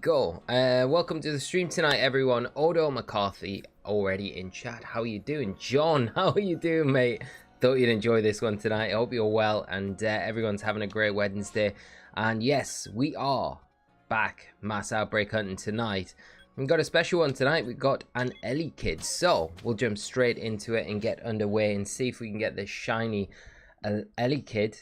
Go. Welcome to the stream tonight, everyone. Odo McCarthy already in chat. How are you doing? John, how are you doing, mate? Thought you'd enjoy this one tonight. I hope you're well and everyone's having a great Wednesday. And yes, we are back mass outbreak hunting tonight. We've got a special one tonight. We've got an Elekid. So we'll jump straight into it and get underway and see if we can get this shiny Elekid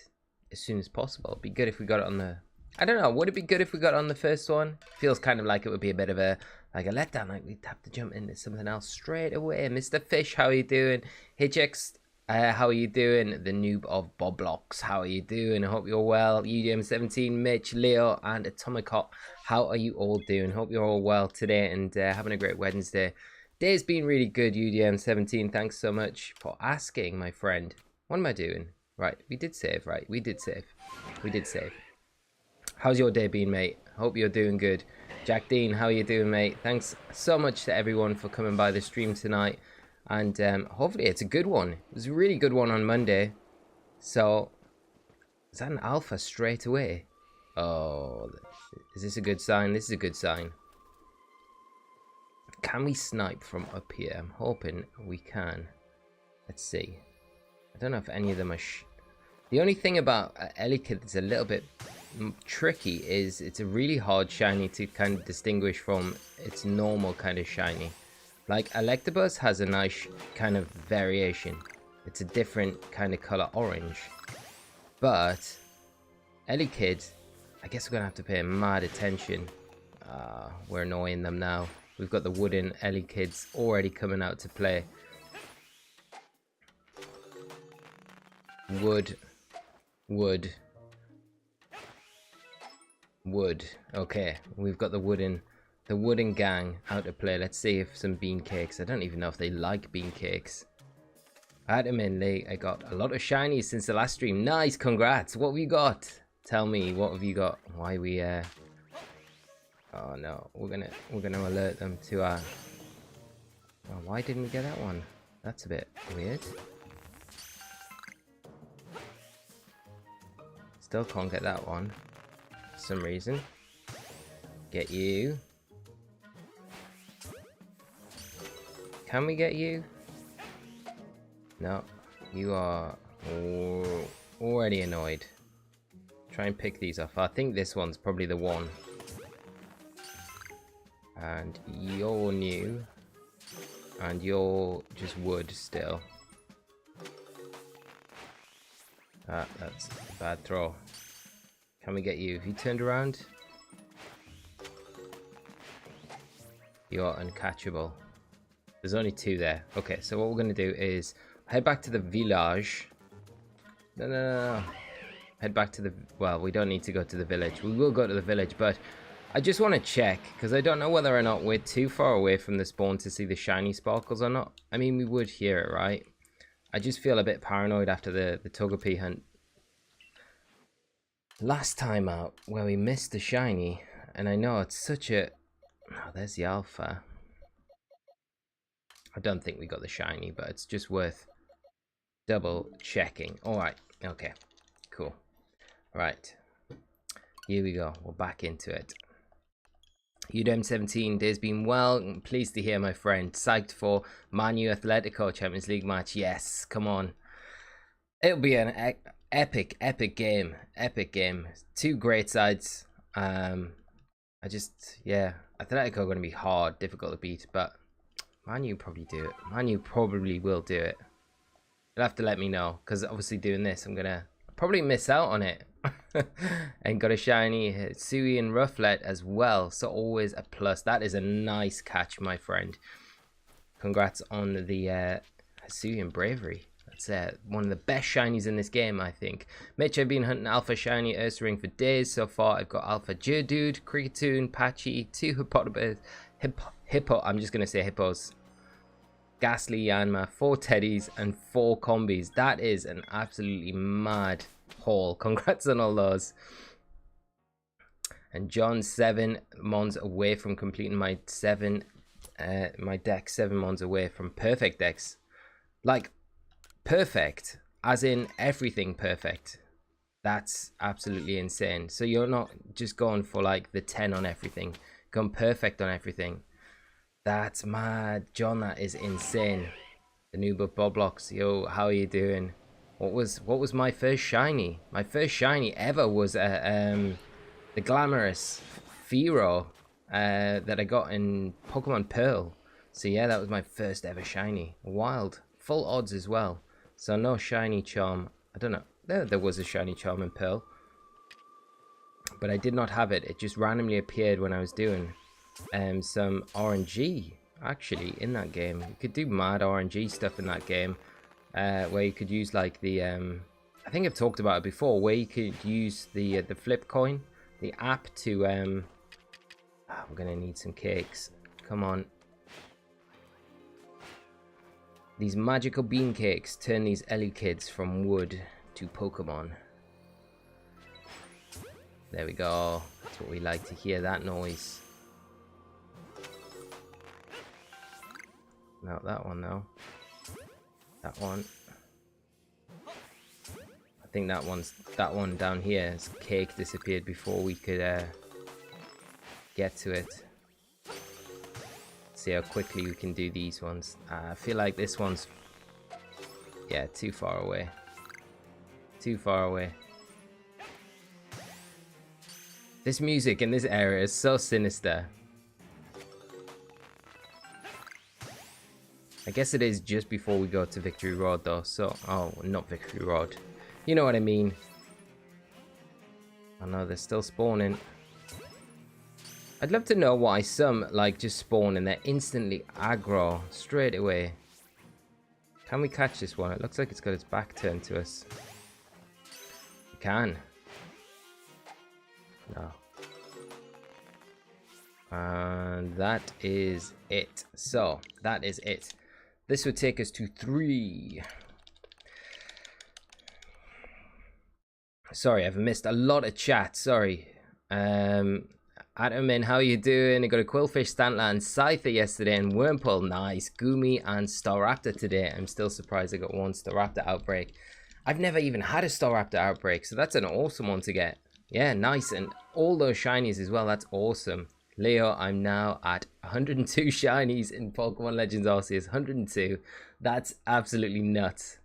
as soon as possible. It'd be good if we got it on the... I don't know, would it be good if we got on the first one? Feels kind of like it would be a bit of a letdown, like we'd have to jump into something else straight away. Mr. Fish, how are you doing? HX, how are you doing? The noob of Boblox, how are you doing? I hope you're well. UDM17, Mitch, Leo, and Atomic Hot, how are you all doing? Hope you're all well today and having a great Wednesday. Day's been really good, UDM17. Thanks so much for asking, my friend. What am I doing? Right, we did save, right? We did save. We did save. How's your day been, mate? Hope you're doing good. Jack Dean, how are you doing, mate? Thanks so much to everyone for coming by the stream tonight. And hopefully it's a good one. It was a really good one on Monday. So, is that an alpha straight away? Oh, is this a good sign? This is a good sign. Can we snipe from up here? I'm hoping we can. Let's see. I don't know if any of them are... The only thing about Elekid that's a little bit tricky is it's a really hard shiny to kind of distinguish from its normal kind of shiny. Like Electabuzz has a nice kind of variation. It's a different kind of color orange. But Elekid, I guess we're gonna have to pay mad attention. We're annoying them now. We've got the wooden Elekids already coming out to play. Wood. Okay, we've got the wooden gang out to play. Let's see if some bean cakes. I don't even know if they like bean cakes. I got a lot of shinies since the last stream. Nice, congrats. What have you got? Tell me, what have you got? Why we oh no, we're gonna alert them to our... Oh, why didn't we get that one? That's a bit weird. Still can't get that one. Some reason. Get you. Can we get you? No. You are already annoyed. Try and pick these off. I think this one's probably the one. And you're new. And you're just wood still. That's a bad throw. Can we get you? Have you turned around? You're uncatchable. There's only two there. Okay, so what we're going to do is head back to the village. No. Head back to the... Well, we don't need to go to the village. We will go to the village, but I just want to check, because I don't know whether or not we're too far away from the spawn to see the shiny sparkles or not. I mean, we would hear it, right? I just feel a bit paranoid after the Togepi hunt last time out, where we missed the shiny, and I know it's such a... Oh, there's the alpha. I don't think we got the shiny, but it's just worth double checking. Alright, okay, cool. Right, here we go, we're back into it. UDM17, day's been well. I'm pleased to hear, my friend. Psyched for Man U Atletico Champions League match. Yes, come on. It'll be an epic game. Epic game. Two great sides. Yeah, Atletico are going to be hard, difficult to beat, but Man U probably do it. Man U probably will do it. You'll have to let me know, because obviously doing this, I'm going to probably miss out on it. And got a shiny Hisui and Rufflet as well, so always a plus. That is a nice catch, my friend. Congrats on the Hisui and Bravery. That's one of the best shinies in this game, I think. Mitch, I've been hunting Alpha Shiny Ursaring for days so far. I've got Alpha Geodude, Kricketune, Patchy, 2 Hippopotamus, I'm just going to say Hippos, Ghastly Yanma, 4 Teddies, and 4 Combis. That is an absolutely mad haul. Congrats on all those. And John, 7 mons away from completing my my deck. 7 mons away from perfect decks. Like, perfect, as in everything perfect. That's absolutely insane. So you're not just going for like the 10 on everything. gone perfect on everything. That's mad. John, that is insane. The new Boblocks. Yo, how are you doing? What was my first shiny? My first shiny ever was the Glamorous Fearow that I got in Pokemon Pearl. So yeah, that was my first ever shiny. Wild. Full odds as well. So no shiny charm. I don't know. There was a shiny charm in Pearl. But I did not have it. It just randomly appeared when I was doing some RNG actually in that game. You could do mad RNG stuff in that game. Where you could use like the I think I've talked about it before, where you could use the flip coin, the app to we're gonna need some cakes. Come on. These magical bean cakes turn these Elekids from wood to Pokemon. There we go. That's what we like to hear, that noise. Not that one though. That one. I think that one down here. His cake disappeared before we could get to it. See how quickly we can do these ones. I feel like this one's, yeah, too far away. Too far away. This music in this area is so sinister. I guess it is just before we go to Victory Road though, so... Oh, not Victory Road. You know what I mean. I know they're still spawning. I'd love to know why some, like, just spawn and they're instantly aggro straight away. Can we catch this one? It looks like it's got its back turned to us. We can. No. And that is it. So, that is it. This would take us to 3. Sorry, I've missed a lot of chat. Sorry. Admin, how you doing? I got a Quillfish, Stantler, and Scyther yesterday, and Wurmple, nice. Goomy and Staraptor today. I'm still surprised I got one Staraptor Outbreak. I've never even had a Staraptor Outbreak, so that's an awesome one to get. Yeah, nice. And all those shinies as well. That's awesome. Leo, I'm now at 102 shinies in Pokemon Legends Arceus. 102. That's absolutely nuts.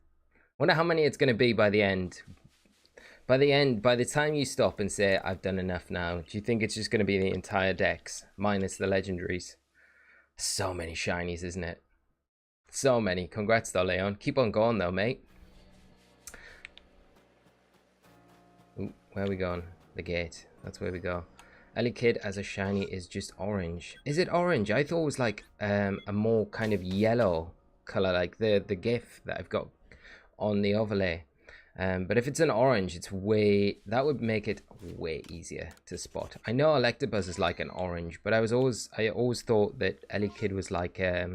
Wonder how many it's going to be by the end. By the time you stop and say, I've done enough now, do you think it's just going to be the entire dex, minus the legendaries? So many shinies, isn't it? So many. Congrats though, Leon. Keep on going though, mate. Ooh, where are we going? The gate. That's where we go. Elekid as a shiny is just orange. Is it orange? I thought it was like a more kind of yellow color, like the GIF that I've got on the overlay. But if it's an orange, it's that would make it way easier to spot. I know Electabuzz is like an orange, but I always thought that Elekid was like a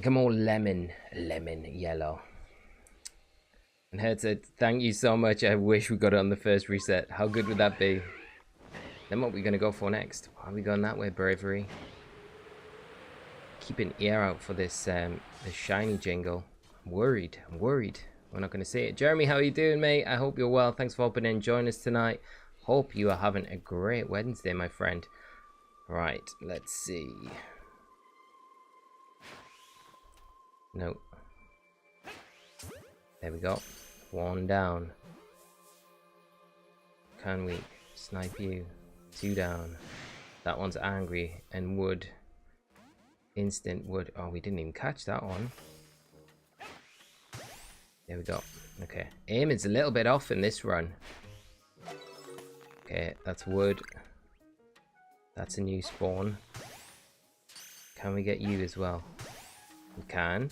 more lemon yellow. And Herta, thank you so much. I wish we got it on the first reset. How good would that be? Then what are we going to go for next? Why are we going that way, Bravery? Keep an ear out for this shiny jingle. I'm worried. We're not going to see it. Jeremy, how are you doing, mate? I hope you're well. Thanks for hopping in. Join us tonight. Hope you are having a great Wednesday, my friend. Right, let's see. Nope. There we go. 1 down. Can we snipe you? 2 down. That one's angry and wood. Instant wood. Oh, we didn't even catch that one. There we go. Okay. Aim is a little bit off in this run. Okay, that's wood. That's a new spawn. Can we get you as well? We can.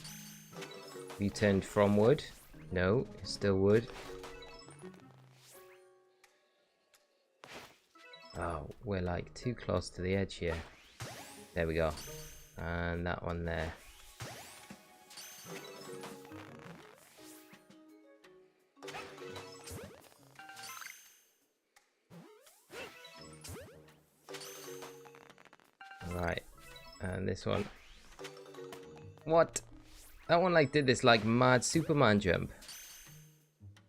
You turned from wood. No, it's still wood. Oh, we're like too close to the edge here. There we go. And that one there. Right. And this one. What? That one like did this like mad Superman jump.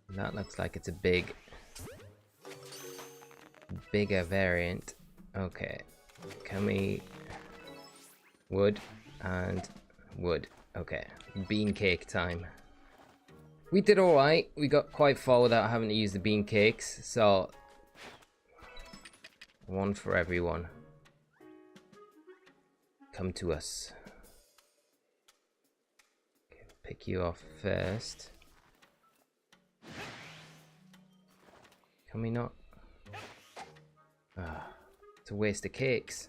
And that looks like it's a bigger variant. Okay. Can we... Wood and wood. Okay. Bean cake time. We did alright. We got quite far without having to use the bean cakes. So... one for everyone. Come to us. Okay, pick you off first. Can we not? Ah, it's a waste of cakes.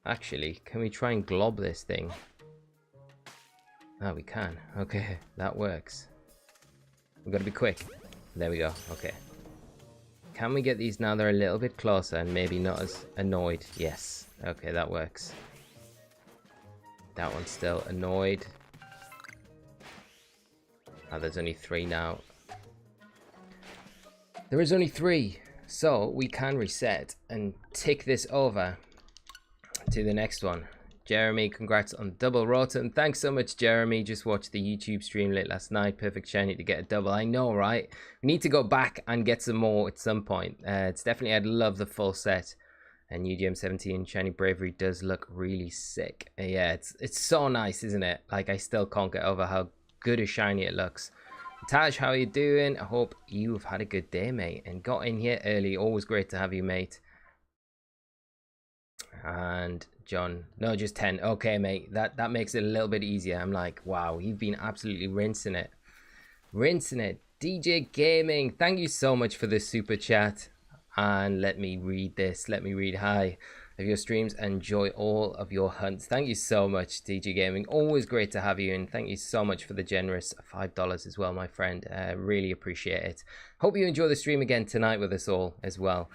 Actually, can we try and glob this thing? Ah, we can. Okay, that works. We've got to be quick. There we go. Okay. Can we get these now they're a little bit closer and maybe not as annoyed? Yes. Okay, that works. That one's still annoyed. Oh, there's only 3 now. There is only 3. So we can reset and tick this over to the next one. Jeremy, congrats on double rotten. Thanks so much, Jeremy. Just watched the YouTube stream late last night. Perfect shiny to get a double. I know, right? We need to go back and get some more at some point. It's definitely, I'd love the full set. And UGM 17 shiny bravery does look really sick. Yeah, it's so nice, isn't it? Like, I still can't get over how good a shiny it looks. Taj, how are you doing? I hope you've had a good day, mate, and got in here early. Always great to have you, mate. And John, no, just 10. Okay, mate, that makes it a little bit easier. I'm like, wow, you've been absolutely rinsing it. DJ Gaming, thank you so much for this super chat. And let me read this. Let me read. Hi, of your streams, enjoy all of your hunts. Thank you so much, DJ Gaming. Always great to have you, and thank you so much for the generous $5 as well, my friend. Really appreciate it. Hope you enjoy the stream again tonight with us all as well.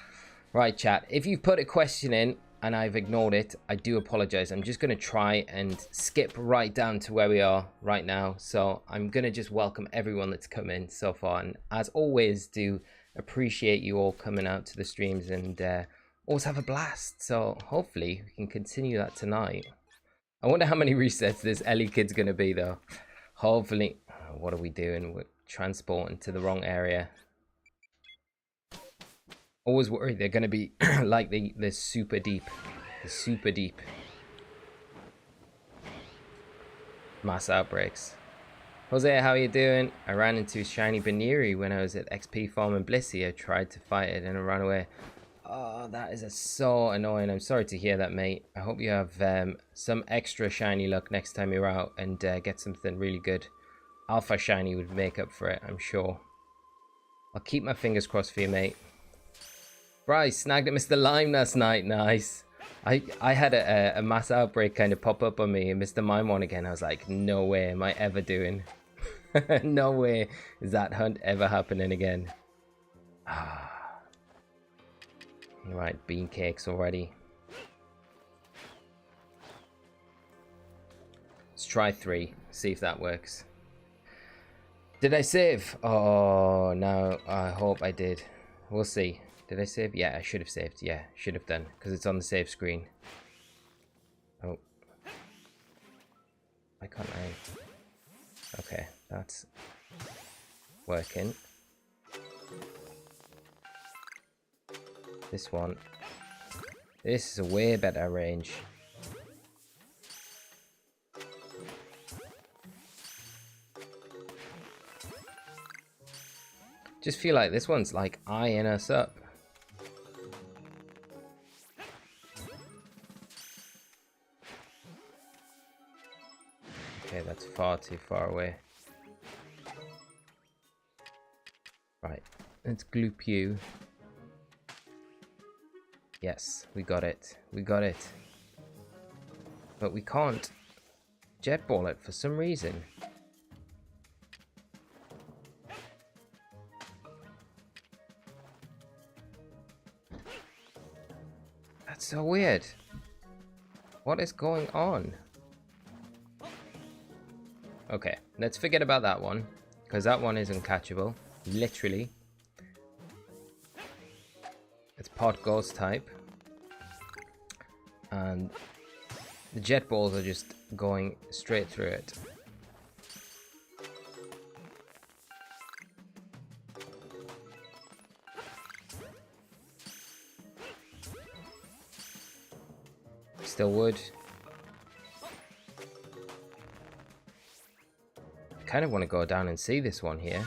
Right, chat, if you've put a question in and I've ignored it, I do apologize. I'm just going to try and skip right down to where we are right now. So I'm going to just welcome everyone that's come in so far, and as always, do appreciate you all coming out to the streams and always have a blast. So hopefully we can continue that tonight. I wonder how many resets this Elekid's going to be though. Hopefully. What are we doing? We're transporting to the wrong area. Always worried they're going to be like the super deep. The super deep mass outbreaks. Jose, how are you doing? I ran into shiny Baneri when I was at XP Farm in Blissey. I tried to fight it and I ran away. Oh, that is so annoying. I'm sorry to hear that, mate. I hope you have some extra shiny luck next time you're out and get something really good. Alpha shiny would make up for it, I'm sure. I'll keep my fingers crossed for you, mate. Bryce, snagged at Mr. Lime last night. Nice. I had a mass outbreak kind of pop up on me and Mr. Mime one again. I was like, no way am I ever doing. No way is that hunt ever happening again. Right, bean cakes already. Let's try 3, see if that works. Did I save? Oh no, I hope I did. We'll see. Did I save? Yeah, I should have saved. Yeah, should have done, because it's on the save screen. Oh. Why can't I? Okay, that's working. This one. This is a way better range. Just feel like this one's like eyeing us up. Okay, that's far too far away. Right, let's gloop you. Yes, we got it. We got it. But we can't jet ball it for some reason. That's so weird. What is going on? Okay, let's forget about that one, because that one is uncatchable, literally. It's pot ghost type. And the jet balls are just going straight through it. Still would. Kind of want to go down and see this one here.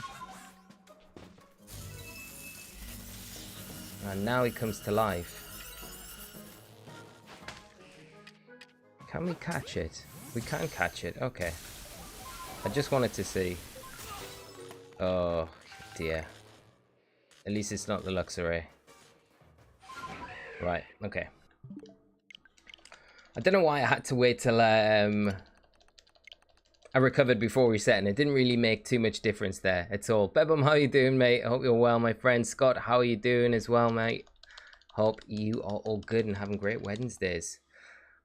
And now he comes to life. Can we catch it? We can catch it. Okay. I just wanted to see. Oh dear. At least it's not the Luxray. Right. Okay. I don't know why I had to wait till I recovered before resetting. It didn't really make too much difference there at all. Bebum, how you doing, mate? I hope you're well, my friend. Scott, how are you doing as well, mate? Hope you are all good and having great Wednesdays.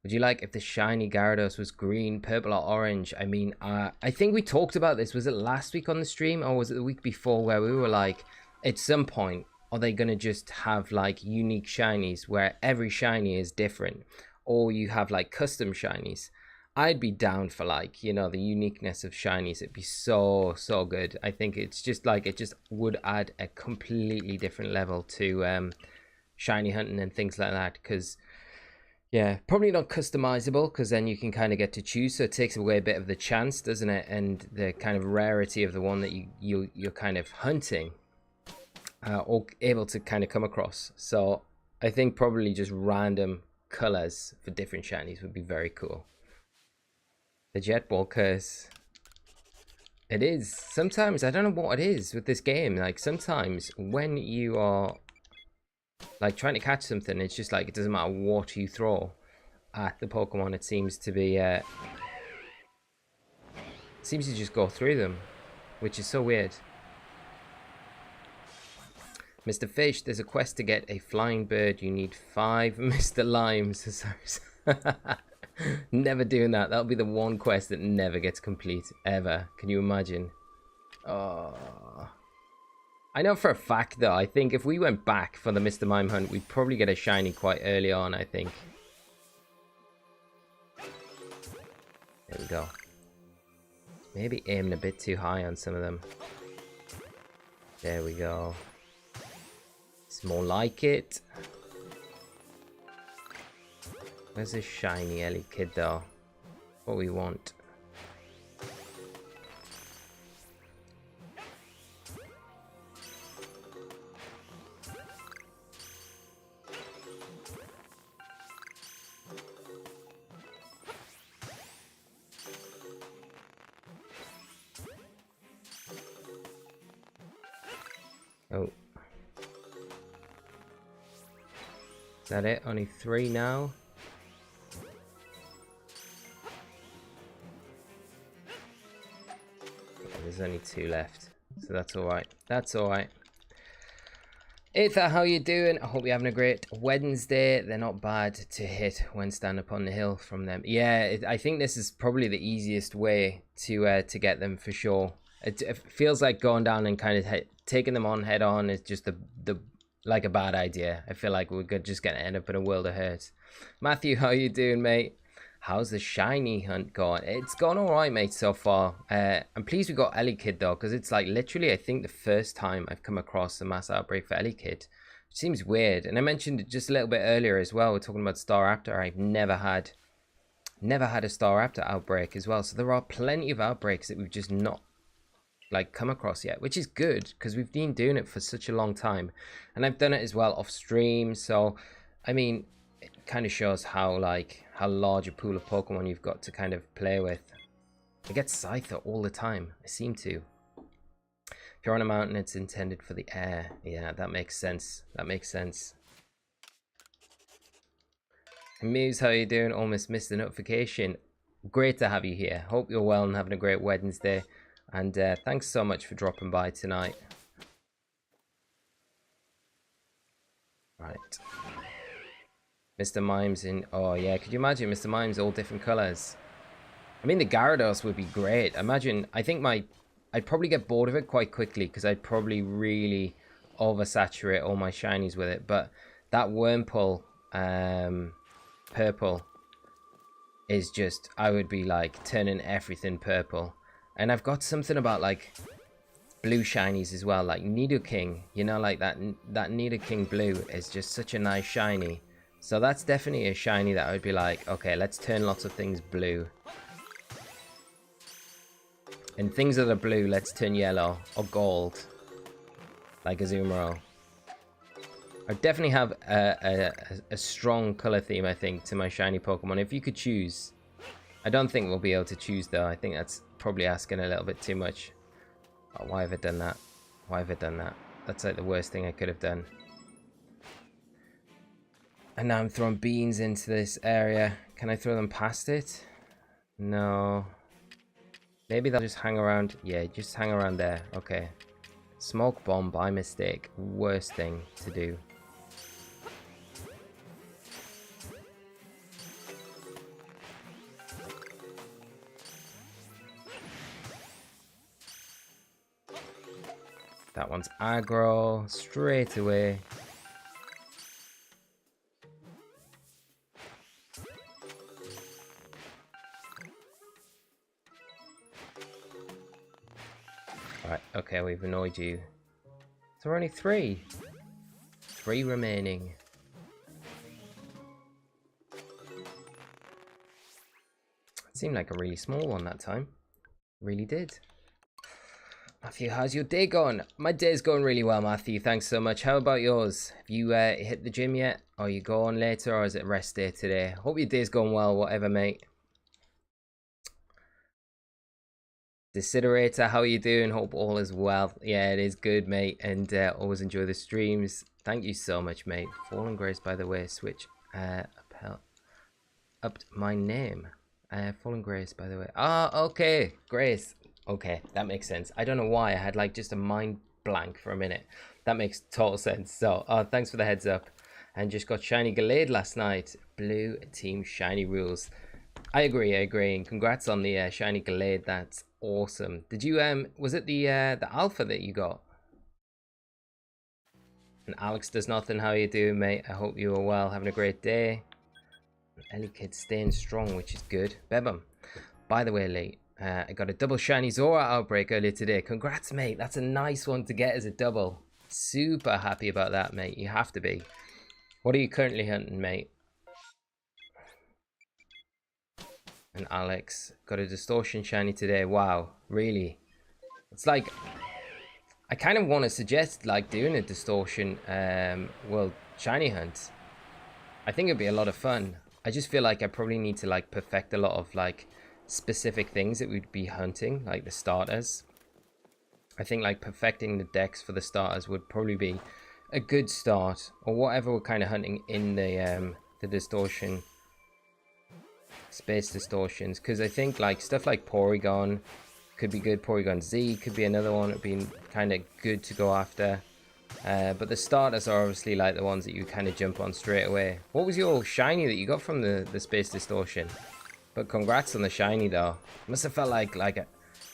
Would you like if the shiny Gyarados was green, purple, or orange? I mean, I think we talked about this. Was it last week on the stream, or was it the week before, where we were like, at some point, are they going to just have like unique shinies where every shiny is different, or you have like custom shinies? I'd be down for like, you know, the uniqueness of shinies. It'd be so good. I think it's just like, it just would add a completely different level to shiny hunting and things like that, because yeah, probably not customizable, because then you can kind of get to choose, so it takes away a bit of the chance, doesn't it, and the kind of rarity of the one that you're kind of hunting or able to kind of come across. So I think probably just random colors for different shinies would be very cool. The jet ball curse. It is. Sometimes, I don't know what it is with this game. Like, sometimes when you are like trying to catch something, it's just like, it doesn't matter what you throw at the Pokemon. It seems to be, seems to just go through them, which is so weird. Mr. Fish, there's a quest to get a flying bird. You need 5 Mr. Limes. Never doing that. That'll be the one quest that never gets complete, ever. Can you imagine? Oh. I know for a fact, though, I think if we went back for the Mr. Mime hunt, we'd probably get a shiny quite early on, I think. There we go. Maybe aiming a bit too high on some of them. There we go. It's more like it. Where's this shiny Elekid, though? What we want. Oh. Is that it? Only 3 now? There's only 2 left, so that's alright. That's alright. Aether, how you doing? I hope you're having a great Wednesday. They're not bad to hit when stand up on the hill from them. Yeah, I think this is probably the easiest way to get them for sure. It feels like going down and kind of taking them on head on is just like a bad idea. I feel like we're just gonna end up in a world of hurt. Matthew, how you doing, mate? How's the shiny hunt going? It's gone alright, mate, so far. I'm pleased we got Elekid, though, because it's like literally, I think, the first time I've come across a mass outbreak for Elekid. It seems weird. And I mentioned it just a little bit earlier as well. We're talking about Staraptor. I've never had a Staraptor outbreak as well. So there are plenty of outbreaks that we've just not like come across yet, which is good because we've been doing it for such a long time. And I've done it as well off stream. So, I mean, it kind of shows how large a pool of Pokemon you've got to kind of play with. I get Scyther all the time. I seem to. If you're on a mountain, it's intended for the air. Yeah, that makes sense. That makes sense. Muse, how you doing? Almost missed the notification. Great to have you here. Hope you're well and having a great Wednesday. And thanks so much for dropping by tonight. Right. Mr. Mime's in... Oh, yeah. Could you imagine Mr. Mime's all different colors? I mean, the Gyarados would be great. Imagine... I think I'd probably get bored of it quite quickly because I'd probably really oversaturate all my shinies with it. But that Wurmple purple is just... I would be, like, turning everything purple. And I've got something about, like, blue shinies as well. Like Nidoking. You know, like that Nidoking blue is just such a nice shiny. So that's definitely a shiny that I would be like, okay, let's turn lots of things blue. And things that are blue, let's turn yellow or gold. Like Azumarill. I definitely have a strong color theme, I think, to my shiny Pokemon. If you could choose. I don't think we'll be able to choose, though. I think that's probably asking a little bit too much. Oh, why have I done that? Why have I done that? That's like the worst thing I could have done. And now I'm throwing beans into this area. Can I throw them past it? No. Maybe they'll just hang around. Yeah, just hang around there. Okay. Smoke bomb by mistake. Worst thing to do. That one's aggro. Straight away. Right, okay, we've annoyed you. So we're only 3. 3 remaining. It seemed like a really small one that time. Really did. Matthew, how's your day going? My day's going really well, Matthew. Thanks so much. How about yours? Have you hit the gym yet? Or you go on later, or is it rest day today? Hope your day's going well, whatever, mate. Desiderator, how are you doing? Hope all is well. Yeah, it is good, mate. And always enjoy the streams. Thank you so much, mate. Fallen Grace, by the way, switch upped my name. Fallen Grace, by the way. Ah, okay, Grace. Okay, that makes sense. I don't know why I had like just a mind blank for a minute. That makes total sense. So, thanks for the heads up. And just got shiny Glade last night. Blue team shiny rules. I agree. And congrats on the shiny Glade. That's awesome. Did you was it the alpha that you got? And Alex does nothing. How you doing, mate? I hope you are well, having a great day. Elekid staying strong, which is good. Bebum. By the way, Lee, I got a double shiny Zora Outbreak earlier today. Congrats, mate. That's a nice one to get as a double. Super happy about that, mate. You have to be. What are you currently hunting, mate? And Alex got a distortion shiny today. Wow, really? It's like I kind of want to suggest like doing a distortion well, shiny hunt. I think it'd be a lot of fun. I just feel like I probably need to like perfect a lot of like specific things that we'd be hunting, like the starters. I think like perfecting the decks for the starters would probably be a good start, or whatever we're kind of hunting in the distortion space distortions, because I think like stuff like Porygon could be good. Porygon Z could be another one that would be kind of good to go after, but the starters are obviously like the ones that you kind of jump on straight away. What was your shiny that you got from the space distortion? But congrats on the shiny though. Must have felt like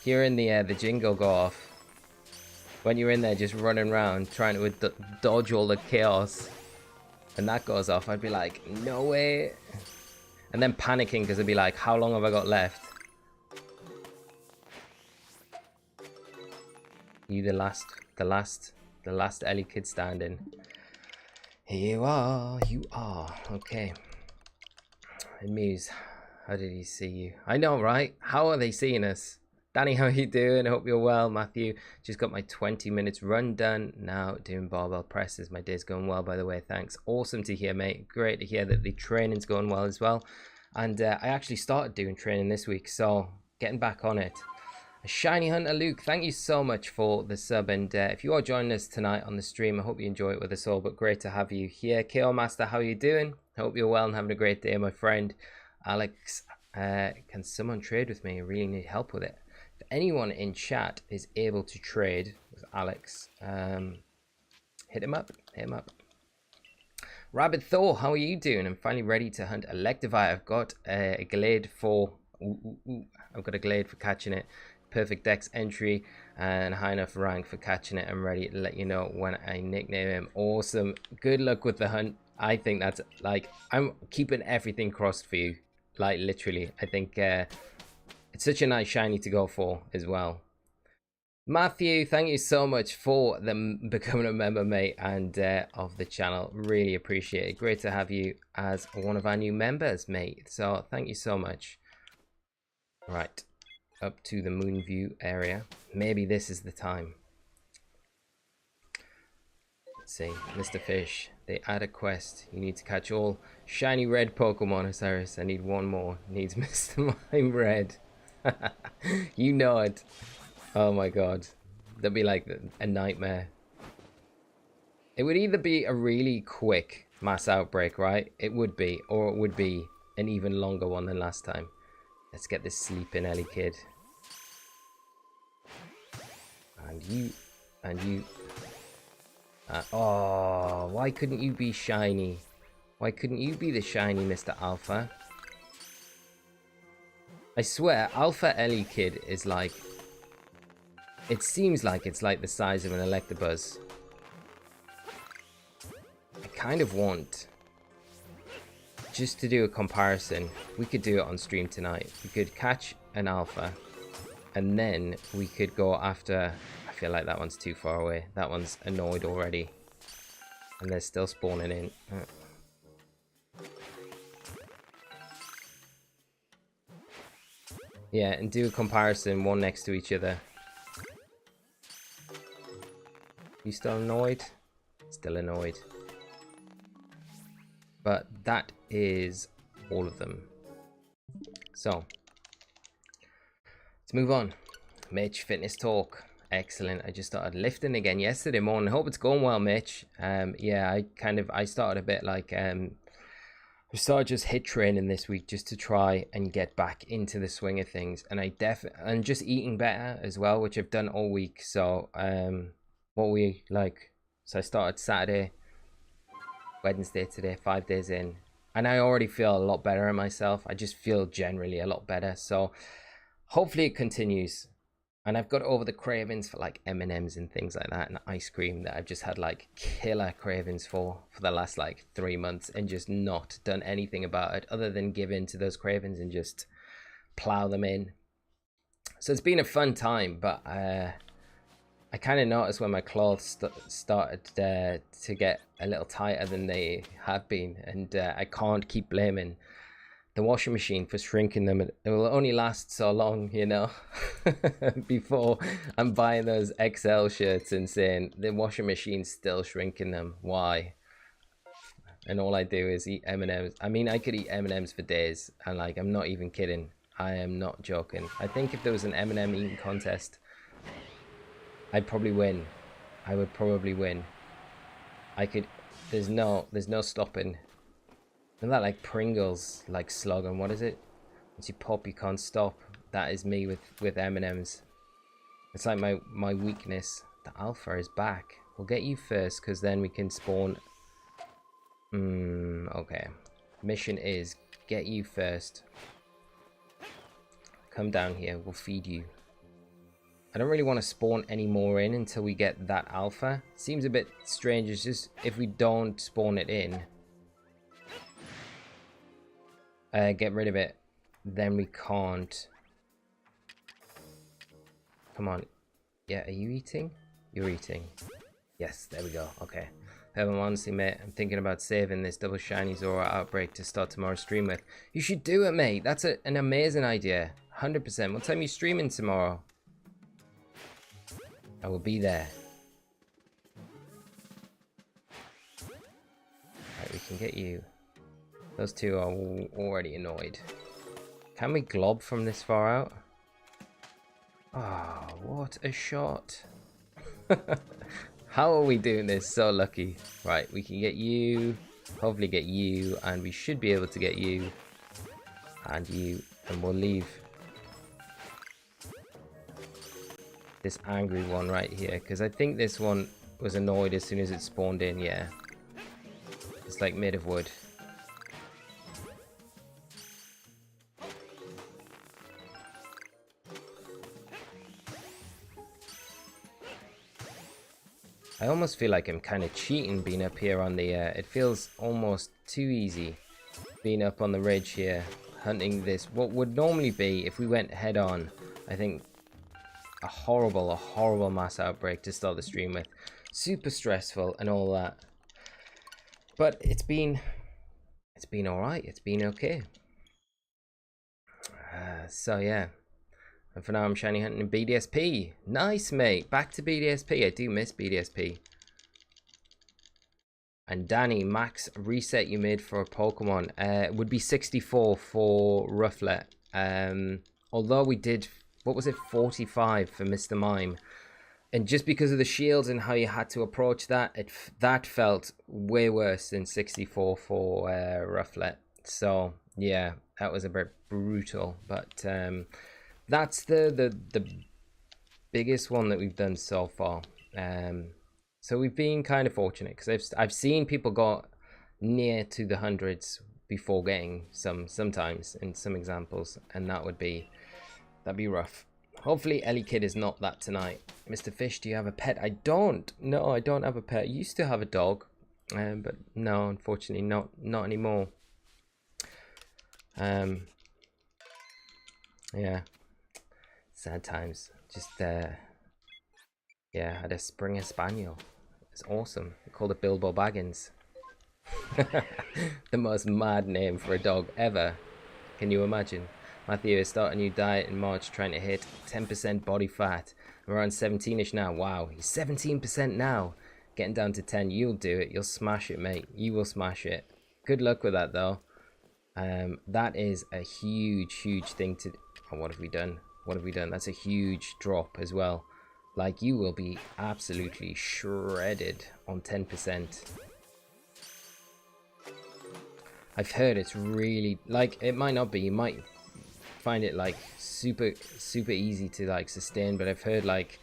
hearing the jingle go off when you're in there just running around trying to dodge all the chaos, and that goes off. I'd be like, no way. And then panicking because I'd be like, how long have I got left? You the last Elekid standing. Here you are. Okay. Muse, how did he see you? I know, right? How are they seeing us? Danny, how are you doing? I hope you're well. Matthew, just got my 20 minutes run done. Now doing barbell presses. My day's going well, by the way. Thanks. Awesome to hear, mate. Great to hear that the training's going well as well. And I actually started doing training this week, so getting back on it. A shiny hunter, Luke. Thank you so much for the sub. And if you are joining us tonight on the stream, I hope you enjoy it with us all. But great to have you here. KO Master, how are you doing? I hope you're well and having a great day, my friend. Alex, can someone trade with me? I really need help with it. If anyone in chat is able to trade with Alex, hit him up. Rabbit Thor, how are you doing? I'm finally ready to hunt Electivire. I've got a Glade for I've got a Glade for catching it. Perfect dex entry and high enough rank for catching it. I'm ready to let you know when I nickname him. Awesome. Good luck with the hunt. I think that's like, I'm keeping everything crossed for you. Like literally, I think it's such a nice shiny to go for as well. Matthew, thank you so much for becoming a member, mate, and of the channel. Really appreciate it. Great to have you as one of our new members, mate. So thank you so much. Right, up to the Moonview area. Maybe this is the time. Let's see, Mr. Fish. They add a quest. You need to catch all shiny red Pokemon, Osirus. I need one more. Needs Mr. Mime Red. You know it. Oh my god. That'd be like a nightmare. It would either be a really quick mass outbreak, right? It would be. Or it would be an even longer one than last time. Let's get this sleeping Elekid. And you. And you. Oh, why couldn't you be shiny? Why couldn't you be the shiny Mr. Alpha? I swear, Alpha Elekid is like... It seems like it's like the size of an Electabuzz. I kind of want... Just to do a comparison, we could do it on stream tonight. We could catch an Alpha, and then we could go after... I feel like that one's too far away. That one's annoyed already. And they're still spawning in. Yeah, and do a comparison, one next to each other. You still annoyed? Still annoyed. But that is all of them. So, let's move on. Mitch, fitness talk. Excellent. I just started lifting again yesterday morning. Hope it's going well, Mitch. Yeah, I started a bit like I started just hit training this week just to try and get back into the swing of things, and and just eating better as well, which I've done all week. So so I started Saturday, Wednesday today, 5 days in, and I already feel a lot better in myself. I just feel generally a lot better, so hopefully it continues. And I've got over the cravings for like M&Ms and things like that, and ice cream that I've just had like killer cravings for the last like 3 months, and just not done anything about it other than give in to those cravings and just plow them in. So it's been a fun time, but I kind of noticed when my clothes started to get a little tighter than they have been, and I can't keep blaming the washing machine for shrinking them. It will only last so long, you know, before I'm buying those XL shirts and saying the washing machine's still shrinking them. Why? And all I do is eat M&Ms. I mean, I could eat M&Ms for days, and like, I'm not even kidding. I am not joking. I think if there was an M&M eating contest, I'd probably win. I would probably win. I could. There's no stopping. Isn't that like Pringles, like slogan? What is it? Once you pop, you can't stop. That is me with M&Ms. It's like my weakness. The Alpha is back. We'll get you first, because then we can spawn. Okay. Mission is get you first. Come down here. We'll feed you. I don't really want to spawn any more in until we get that Alpha. Seems a bit strange. It's just if we don't spawn it in, get rid of it, then we can't. Come on. Yeah, are you eating? You're eating. Yes, there we go. Okay. Honestly, mate, I'm thinking about saving this double shiny Zora Outbreak to start tomorrow's stream with. You should do it, mate. That's an amazing idea. 100%. What time are you streaming tomorrow? I will be there. Right, we can get you. Those two are already annoyed. Can we glob from this far out? Oh, what a shot. How are we doing this so lucky? Right, we can get you, hopefully get you, and we should be able to get you, and you, and we'll leave this angry one right here, because I think this one was annoyed as soon as it spawned in. Yeah, it's like made of wood. I almost feel like I'm kind of cheating being up here on the, it feels almost too easy being up on the ridge here, hunting this, what would normally be, if we went head on, I think a horrible mass outbreak to start the stream with. Super stressful and all that. But it's been alright. It's been okay. So yeah. And for now, I'm shiny hunting in BDSP. Nice, mate. Back to BDSP. I do miss BDSP. And Danny, max reset you made for a Pokemon would be 64 for Rufflet. Although we did, what was it, 45 for Mr. Mime. And just because of the shields and how you had to approach that, that felt way worse than 64 for Rufflet. So yeah, that was a bit brutal. But that's the biggest one that we've done so far. So we've been kind of fortunate because I've seen people go near to the hundreds before getting sometimes in some examples, and that'd be rough. Hopefully Elekid is not that tonight. Mr. Fish, do you have a pet? I don't. No, I don't have a pet. I used to have a dog, but no, unfortunately not anymore. Yeah, sad times. Just yeah, I had a Springer Spaniel. It's awesome. I called it Bilbo Baggins. The most mad name for a dog ever. Can you imagine? Matthew is starting a new diet in March, trying to hit 10% body fat. I'm around 17ish now. Wow, he's 17% now. Getting down to 10. You'll do it. You'll smash it, mate. You will smash it. Good luck with that, though. That is a huge thing to... Oh, what have we done? What have we done? That's a huge drop as well. Like, you will be absolutely shredded on 10%. I've heard it's really, like, it might not be. You might find it, like, super easy to, like, sustain. But I've heard, like,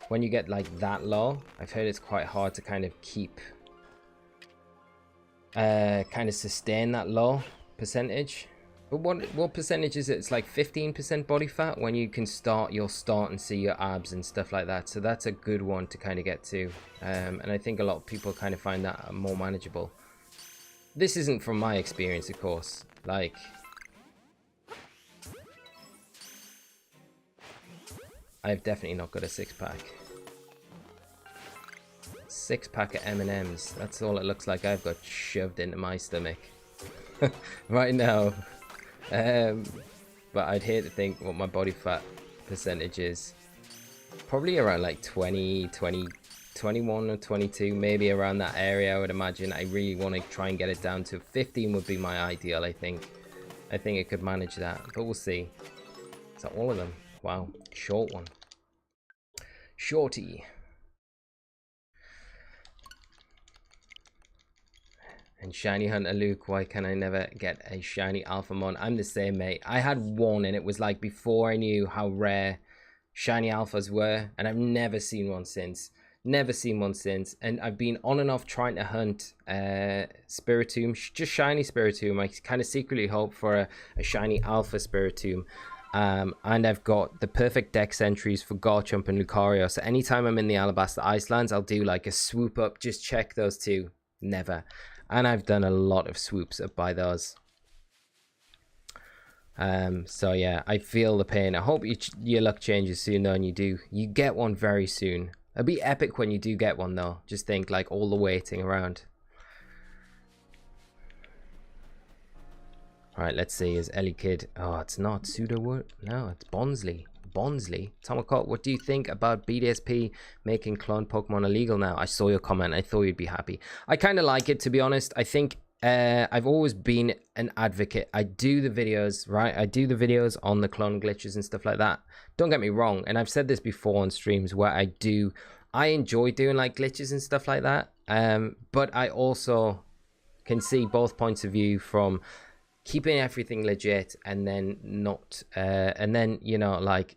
when you get, like, that low, I've heard it's quite hard to kind of keep, kind of sustain that low percentage. But what percentage is it? It's like 15% body fat when you can you'll start and see your abs and stuff like that. So that's a good one to kind of get to. And I think a lot of people kind of find that more manageable. This isn't from my experience, of course. Like, I've definitely not got a six-pack. Six-pack of M&Ms. That's all it looks like I've got shoved into my stomach right now. But I'd hate to think what my body fat percentage is. Probably around like 20, 21 or 22, maybe around that area, I would imagine. I really want to try and get it down to 15 would be my ideal, I think. I think it could manage that, but we'll see. Is that all of them? Wow, short one. Shorty. And Shiny Hunter Luke, why can I never get a Shiny Alphamon? I'm the same, mate. I had one and it was like before I knew how rare Shiny Alphas were. And I've never seen one since. Never seen one since. And I've been on and off trying to hunt Spiritomb. Just Shiny Spiritomb. I kind of secretly hope for a Shiny Alpha Spiritomb. And I've got the perfect dex entries for Garchomp and Lucario. So anytime I'm in the Alabaster Icelands, I'll do like a swoop up. Just check those two. Never. And I've done a lot of swoops up by those. So yeah, I feel the pain. I hope your luck changes soon though, and you get one very soon. It'll be epic when you do get one though. Just think, like, all the waiting around. Alright, let's see. Is Elekid... Oh, it's not Pseudo... No, it's Bonsley. Tomahawk, what do you think about BDSP making clone Pokemon illegal now? I saw your comment. I thought you'd be happy. I kind of like it, to be honest. I think I've always been an advocate. I do the videos, right? I do the videos on the clone glitches and stuff like that. Don't get me wrong. And I've said this before on streams where I enjoy doing like glitches and stuff like that. But I also can see both points of view from keeping everything legit and then not, and then, you know, like,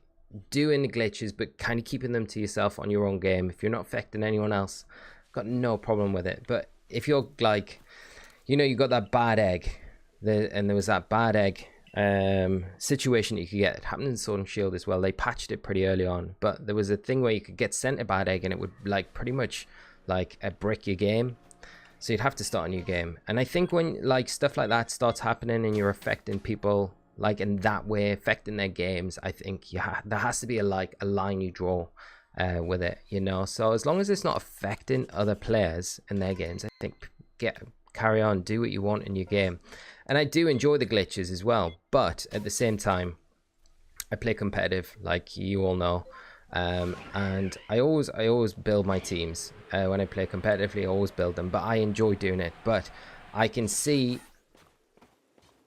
doing the glitches but kind of keeping them to yourself on your own game. If you're not affecting anyone else, got no problem with it. But if you're like, you know, you got that bad egg and there was that bad egg situation you could get. It happened in Sword and Shield as well. They patched it pretty early on, but there was a thing where you could get sent a bad egg and it would like pretty much like brick your game. So you'd have to start a new game. And I think when like stuff like that starts happening and you're affecting people like in that way affecting their games, I think there has to be a line you draw with it, you know. So as long as it's not affecting other players in their games, I think carry on, do what you want in your game. And I do enjoy the glitches as well, but at the same time, I play competitive, like you all know, and I always build my teams. When I play competitively, I always build them, but I enjoy doing it. But I can see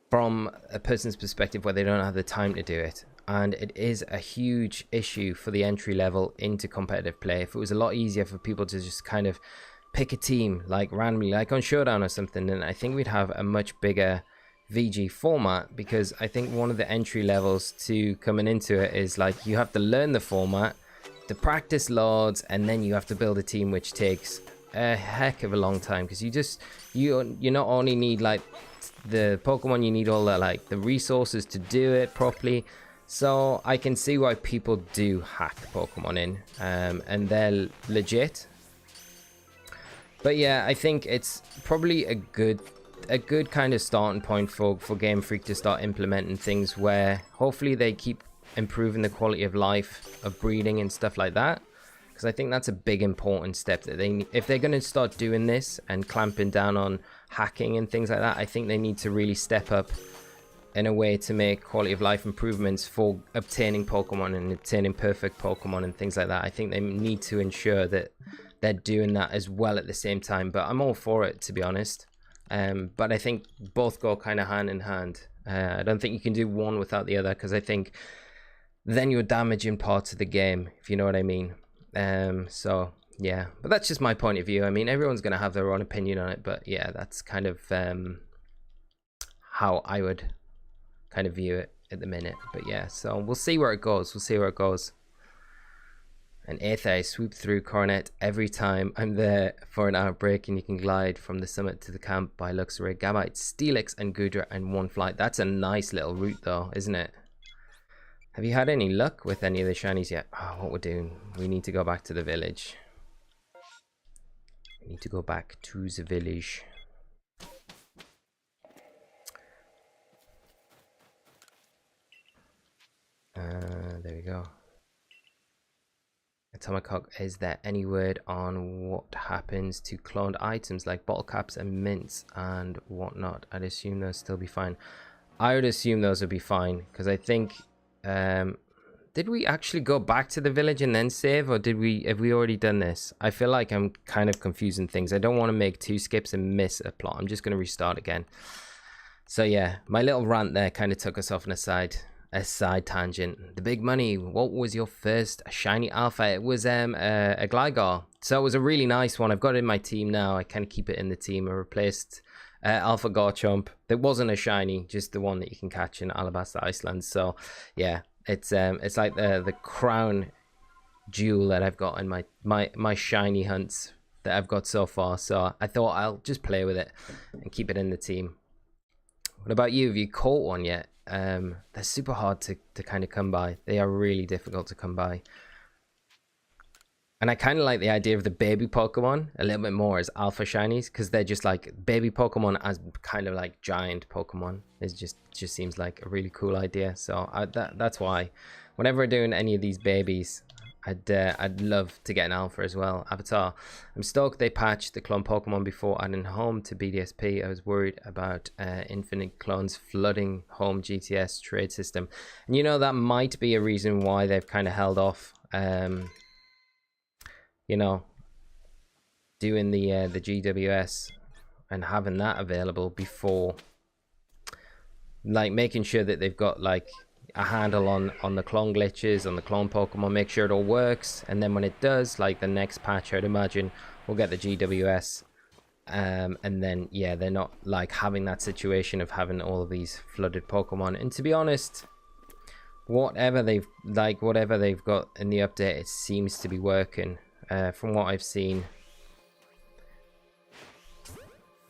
from a person's perspective where they don't have the time to do it, and it is a huge issue for the entry level into competitive play. If it was a lot easier for people to just kind of pick a team like randomly, like on Showdown or something, then I think we'd have a much bigger VG format, because I think one of the entry levels to coming into it is like you have to learn the format, to practice loads, and then you have to build a team, which takes a heck of a long time, because you not only need like the Pokemon, you need all the like the resources to do it properly. So I can see why people do hack Pokemon in, and they're legit. But yeah, I think it's probably a good kind of starting point for Game Freak to start implementing things where hopefully they keep improving the quality of life of breeding and stuff like that, because I think that's a big important step that if they're going to start doing this and clamping down on hacking and things like that, I think they need to really step up in a way to make quality of life improvements for obtaining Pokemon and obtaining perfect Pokemon and things like that. I think they need to ensure that they're doing that as well at the same time, but I'm all for it, to be honest. But I think both go kind of hand in hand. I don't think you can do one without the other, because I think then you're damaging parts of the game, if you know what I mean. So yeah, but that's just my point of view. I mean, everyone's going to have their own opinion on it, but yeah, that's kind of how I would kind of view it at the minute. But yeah, so we'll see where it goes. An 8th I swoop through Coronet every time I'm there for an outbreak, and you can glide from the summit to the camp by Luxray, Gabite, Steelix, and Goodra in one flight. That's a nice little route though, isn't it? Have you had any luck with any of the shinies yet? Oh, what we're doing, we need to go back to the village. We need to go back to the village. There we go. Atomicock, is there any word on what happens to cloned items like bottle caps and mints and whatnot? I'd assume those still be fine. I would assume those would be fine, because I think did we actually go back to the village and then save, or have we already done this? I feel like I'm kind of confusing things. I don't want to make 2 skips and miss a plot. I'm just going to restart again. So yeah, my little rant there kind of took us off on a side tangent. The big money, what was your first shiny alpha? It was a Gligar, so it was a really nice one. I've got it in my team now. I kind of keep it in the team. I replaced Alpha Garchomp. There wasn't a shiny, just the one that you can catch in Alabaster Iceland. So yeah, it's like the crown jewel that I've got in my shiny hunts that I've got so far. So I thought I'll just play with it and keep it in the team. What about you? Have you caught one yet? They're super hard to kind of come by. They are really difficult to come by. And I kind of like the idea of the baby Pokemon a little bit more as alpha shinies, because they're just like baby Pokemon as kind of like giant Pokemon. It just seems like a really cool idea. So that's why whenever we're doing any of these babies, I'd love to get an alpha as well. Avatar. I'm stoked they patched the clone Pokemon before adding home to BDSP. I was worried about infinite clones flooding home GTS trade system. And you know, that might be a reason why they've kind of held off, you know, doing the GWS and having that available before, like making sure that they've got like a handle on the clone glitches on the clone Pokemon, make sure it all works, and then when it does, like the next patch, I'd imagine we'll get the GWS, and then yeah, they're not like having that situation of having all of these flooded Pokemon. And to be honest, whatever they've got in the update, it seems to be working from what I've seen.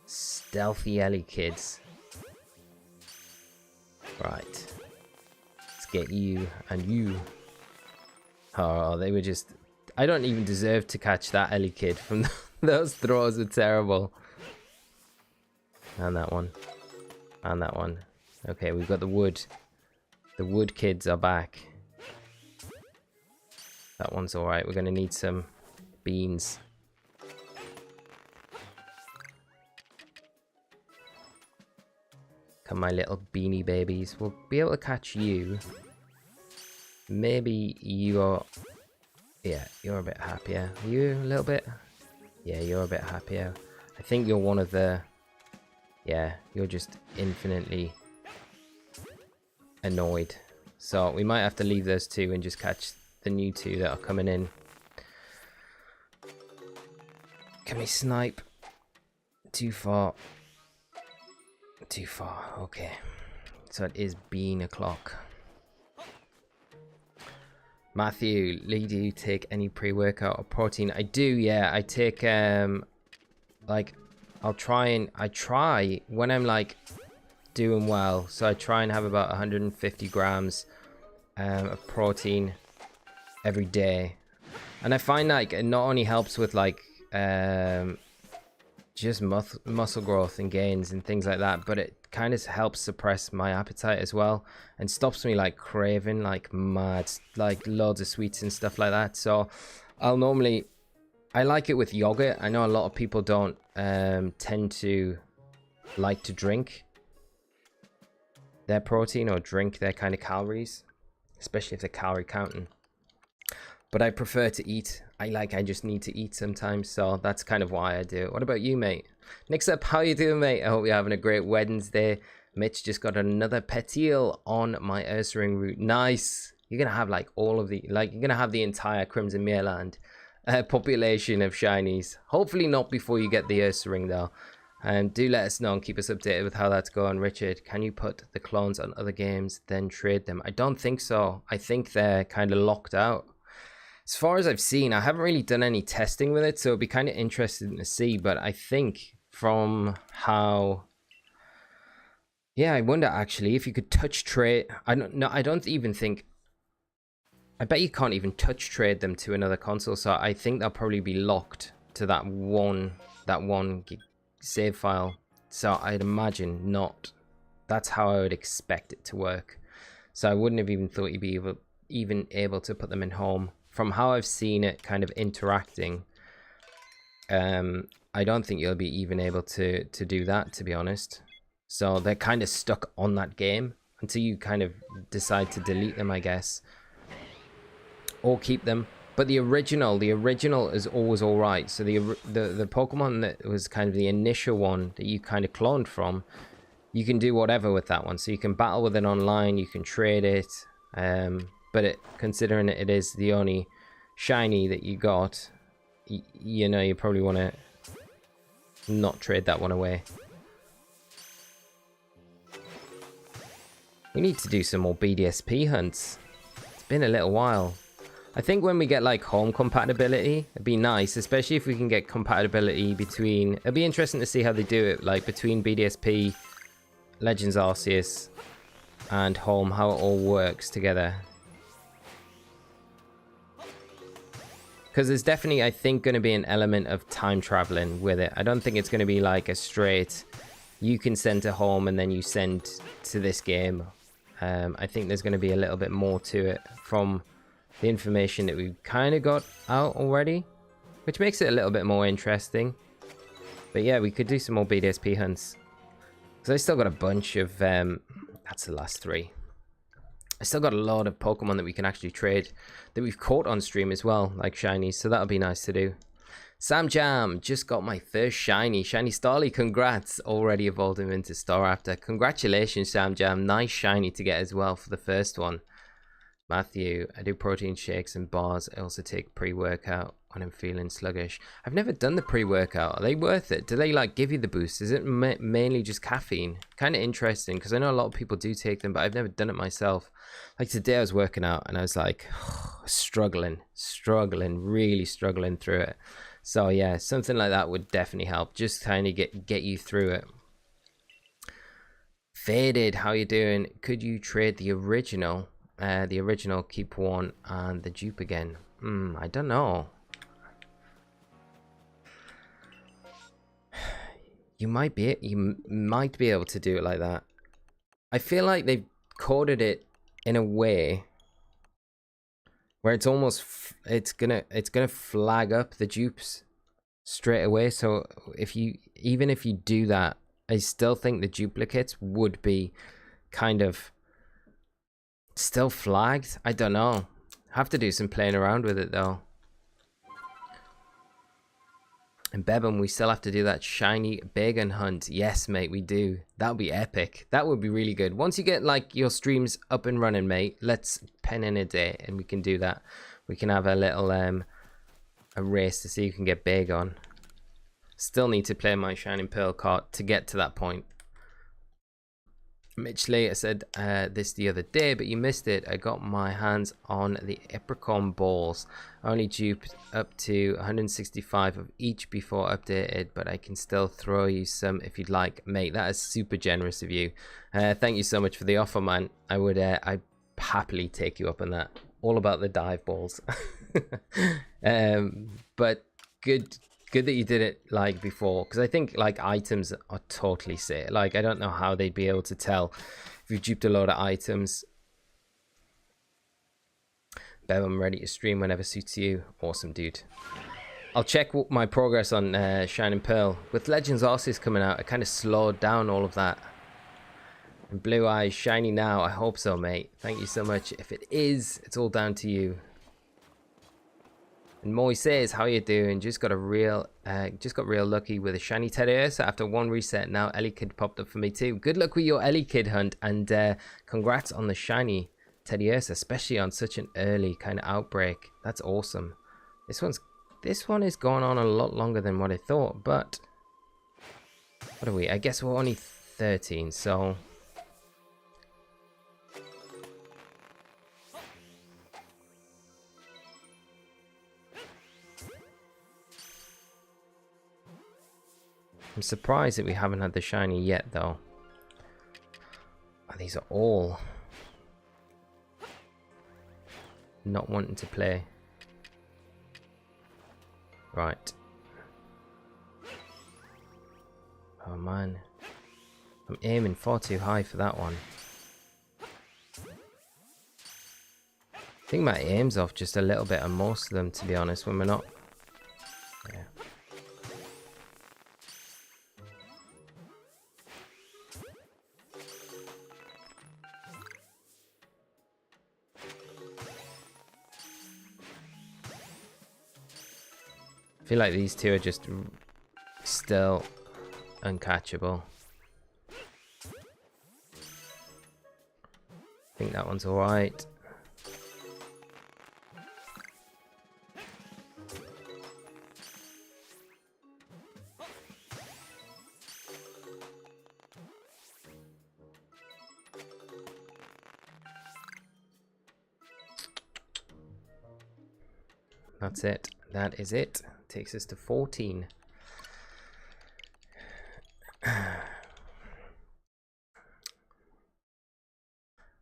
Stealthy Elekids, right? Get you and you. Oh, they were just, I don't even deserve to catch that Elekid from those throws. Are terrible. And that one, and that one. Okay, we've got the wood. The wood kids are back. That one's alright. We're going to need some beans. Come, my little beanie babies. We'll be able to catch you. Maybe you are... Yeah, you're a bit happier. Are you a little bit? Yeah, you're a bit happier. I think you're one of the... Yeah, you're just infinitely annoyed. So we might have to leave those two and just catch the new two that are coming in. Can we snipe? Too far. Too far, okay. So it is bean o'clock. Matthew, Lee, do you take any pre-workout or protein? I do, yeah. I take like I try when I'm like doing well, so I try and have about 150 grams of protein every day. And I find like it not only helps with like just muscle growth and gains and things like that, but it kind of helps suppress my appetite as well and stops me like craving like mad, like loads of sweets and stuff like that. So I like it with yogurt. I know a lot of people don't tend to like to drink their protein or drink their kind of calories, especially if they're calorie counting. But I prefer to eat. I just need to eat sometimes, so that's kind of why I do it. What about you, mate? Next up, how you doing, mate? I hope you're having a great Wednesday. Mitch just got another petil on my Ursaring route. Nice. You're gonna have like all of the, like you're gonna have the entire Crimson Mereland population of shinies. Hopefully not before you get the Ursaring though. And do let us know and keep us updated with how that's going. Richard, can you put the clones on other games then trade them? I don't think so. I think they're kind of locked out. As far as I've seen, I haven't really done any testing with it, so it'd be kind of interesting to see. But I think from how... Yeah, I wonder actually if you could touch trade... I don't even think... I bet you can't even touch trade them to another console, so I think they'll probably be locked to that one save file. So I'd imagine not. That's how I would expect it to work. So I wouldn't have even thought you'd be able to put them in home. From how I've seen it kind of interacting, I don't think you'll be even able to do that, to be honest. So they're kind of stuck on that game until you kind of decide to delete them, I guess, or keep them. But the original is always all right. So the Pokemon that was kind of the initial one that you kind of cloned from, you can do whatever with that one. So you can battle with it online, you can trade it. But considering it is the only shiny that you got, you know, you probably want to not trade that one away. We need to do some more BDSP hunts. It's been a little while. I think when we get like home compatibility, it'd be nice, especially if we can get compatibility between... It'd be interesting to see how they do it, like between BDSP, Legends Arceus, and home, how it all works together. Because there's definitely, I think, going to be an element of time traveling with it. I don't think it's going to be like a straight, you can send to home and then you send to this game. I think there's going to be a little bit more to it from the information that we've kind of got out already, which makes it a little bit more interesting. But yeah, we could do some more BDSP hunts. Because I still got a bunch of, that's the last 3. I still got a lot of Pokemon that we can actually trade that we've caught on stream as well, like shinies, so that'll be nice to do. Sam Jam, just got my first shiny Starly, congrats, already evolved him into Staraptor. Congratulations, Sam Jam, nice shiny to get as well for the first one. Matthew, I do protein shakes and bars. I also take pre-workout when I'm feeling sluggish. I've never done the pre-workout. Are they worth it? Do they like give you the boost? Is it mainly just caffeine? Kind of interesting because I know a lot of people do take them, but I've never done it myself. Like today I was working out and I was like struggling, really struggling through it. So yeah, something like that would definitely help. Just kind of get you through it. Faded, how you doing? Could you trade the original? Keep one and the dupe again. I don't know. You might be able to do it like that. I feel like they've coded it in a way where it's almost it's gonna flag up the dupes straight away. So if you even if you do that, I still think the duplicates would be kind of still flagged. I don't know. Have to do some playing around with it though. And Bebum, we still have to do that shiny bacon hunt. Yes, mate, we do. That would be epic. That would be really good. Once you get like your streams up and running, mate, let's pen in a day and we can do that. We can have a little a race to see who can get big on. Still need to play my Shining Pearl card to get to that point. Mitch later said this the other day, but you missed it. I got my hands on the Apricot balls. I only duped up to 165 of each before updated, but I can still throw you some if you'd like. Mate, that is super generous of you. Thank you so much for the offer, man. I'd happily take you up on that. All about the dive balls. But good that you did it like before, because I think like items are totally sick. Like I don't know how they'd be able to tell if you duped a load of items. Bev, I'm ready to stream whenever suits you. Awesome, dude. I'll check my progress on Shining Pearl. With Legends Arceus coming out, I kind of slowed down all of that. And Blue Eyes shiny now. I hope so, mate. Thank you so much. If it is, it's all down to you. And Moy says, how you doing? Just got real lucky with a shiny Teddiursa after one reset. Now Elekid popped up for me too. Good luck with your Elekid hunt, and congrats on the shiny Teddiursa, especially on such an early kind of outbreak. That's awesome. This one is going on a lot longer than what I thought, but what are we? I guess we're only 13, so I'm surprised that we haven't had the shiny yet, though. Oh, these are all not wanting to play. Right. Oh, man. I'm aiming far too high for that one. I think my aim's off just a little bit on most of them, to be honest, when we're not. Yeah. I feel like these two are just still uncatchable. I think that one's alright. That's it. That is it. Takes us to 14.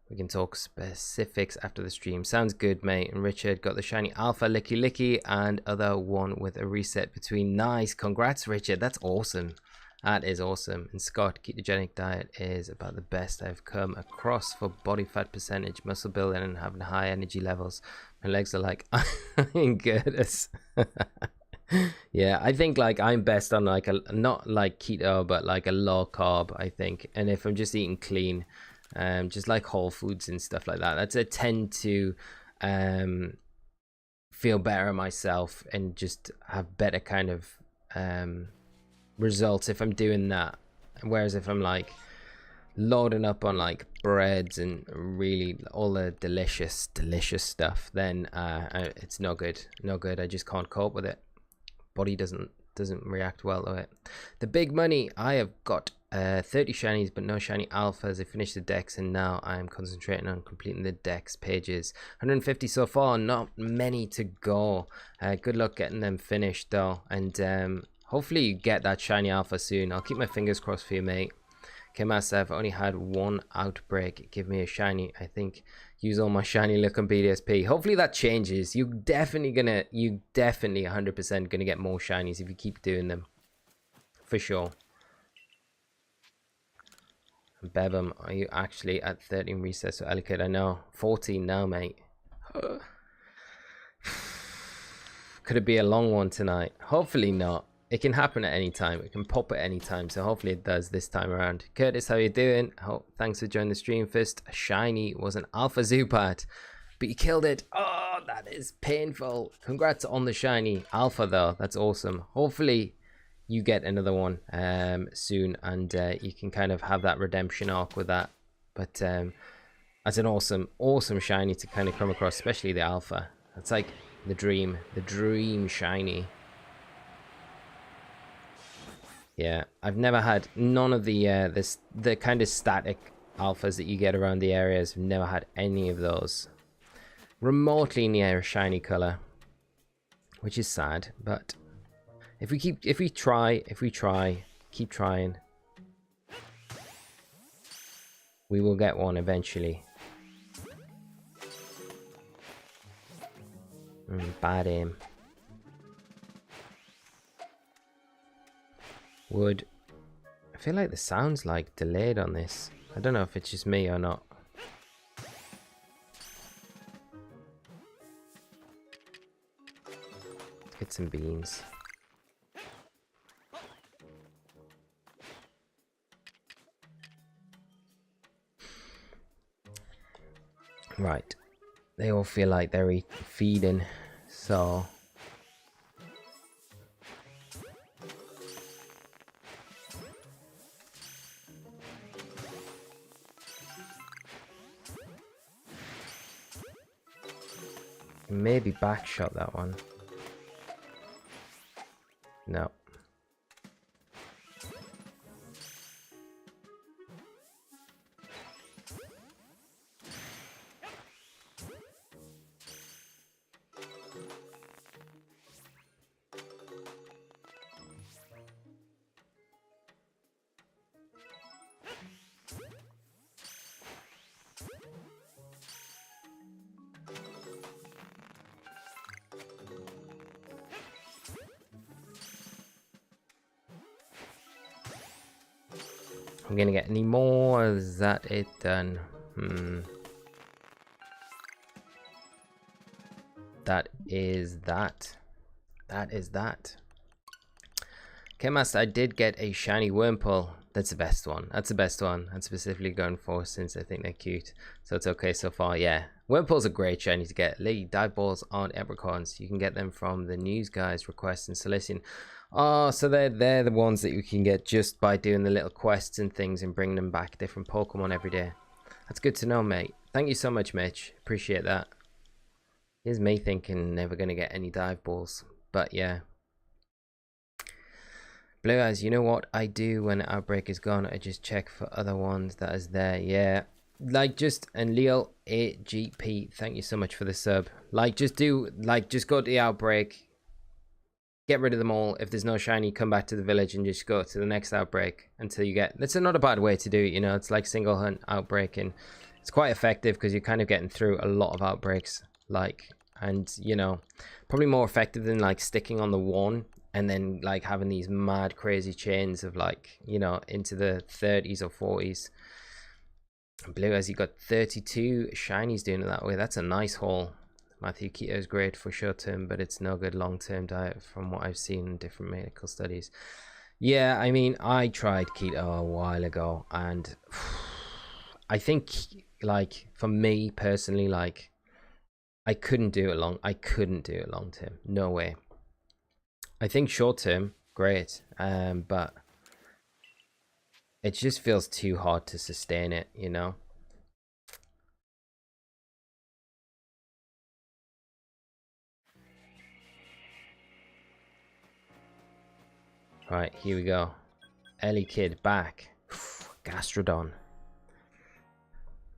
We can talk specifics after the stream. Sounds good, mate. And Richard got the shiny Alpha Licky Licky and other one with a reset between. Nice. Congrats, Richard. That's awesome. That is awesome. And Scott, ketogenic diet is about the best I've come across for body fat percentage, muscle building, and having high energy levels. My legs are like iron girders. Yeah, I think like I'm best on like a not like keto, but like a low carb, I think. And if I'm just eating clean, just like whole foods and stuff like that, I tend to feel better myself and just have better kind of results if I'm doing that. Whereas if I'm like loading up on like breads and really all the delicious stuff, then it's no good. I just can't cope with it. Body doesn't react well to it. The big money, I have got 30 shinies but no shiny alphas. I finished the decks and now I'm concentrating on completing the decks pages. 150 so far, not many to go. Good luck getting them finished though, and hopefully you get that shiny alpha soon. I'll keep my fingers crossed for you, mate. Kmas, I've only had one outbreak. Give me a shiny. I think use all my shiny look on BDSP. Hopefully that changes. You definitely 100% gonna get more shinies if you keep doing them, for sure. Bebum, are you actually at 13 recess or Elekid? I know. 14 now, mate. Could it be a long one tonight? Hopefully not. It can happen at any time. It can pop at any time. So hopefully it does this time around. Curtis, how you doing? Thanks for joining the stream. First shiny was an Alpha Zubat, but you killed it. Oh, that is painful. Congrats on the shiny Alpha though. That's awesome. Hopefully you get another one soon, and you can kind of have that redemption arc with that. But that's an awesome shiny to kind of come across, especially the Alpha. That's like the dream shiny. Yeah, I've never had none of the kind of static alphas that you get around the areas. Never had any of those remotely near a shiny color, which is sad. But if we try, keep trying, we will get one eventually. Bad aim. Wood. I feel like the sound's like delayed on this. I don't know if it's just me or not. Let's get some beans. Right. They all feel like they're feeding, so maybe backshot that one. No. I'm gonna get any more. Is that it done? That is that. That is that. Okay, Master, I did get a shiny Wurmple. That's the best one. That's the best one. I'm specifically going for since I think they're cute. So it's okay so far, yeah. Wurmple's a great shiny to get. Lady dive balls on Epricorns. You can get them from the news guys request and Silesian. Oh, so they're the ones that you can get just by doing the little quests and things and bringing them back different Pokemon every day. That's good to know, mate. Thank you so much, Mitch. Appreciate that. Here's me thinking never going to get any dive balls. But yeah. Blue Eyes, you know what I do when Outbreak is gone? I just check for other ones that is there. Yeah. Like just, and Leo AGP, thank you so much for the sub. Like just go to the Outbreak. Get rid of them all. If there's no shiny, come back to the village and just go to the next Outbreak until you get... That's not a bad way to do it, you know. It's like single hunt Outbreak, and it's quite effective because you're kind of getting through a lot of Outbreaks. Like, and, you know, probably more effective than like sticking on the one and then like having these mad crazy chains of like, you know, into the 30s or 40s. Blue, as you got 32 shinies doing it that way. That's a nice haul. Matthew, keto is great for short term, but it's no good long term diet from what I've seen in different medical studies. Yeah, I mean, I tried keto a while ago, and I think, like, for me personally, like, I couldn't do it long term. No way. I think short term, great, but it just feels too hard to sustain it, you know. Right, here we go. Elekid back. Gastrodon.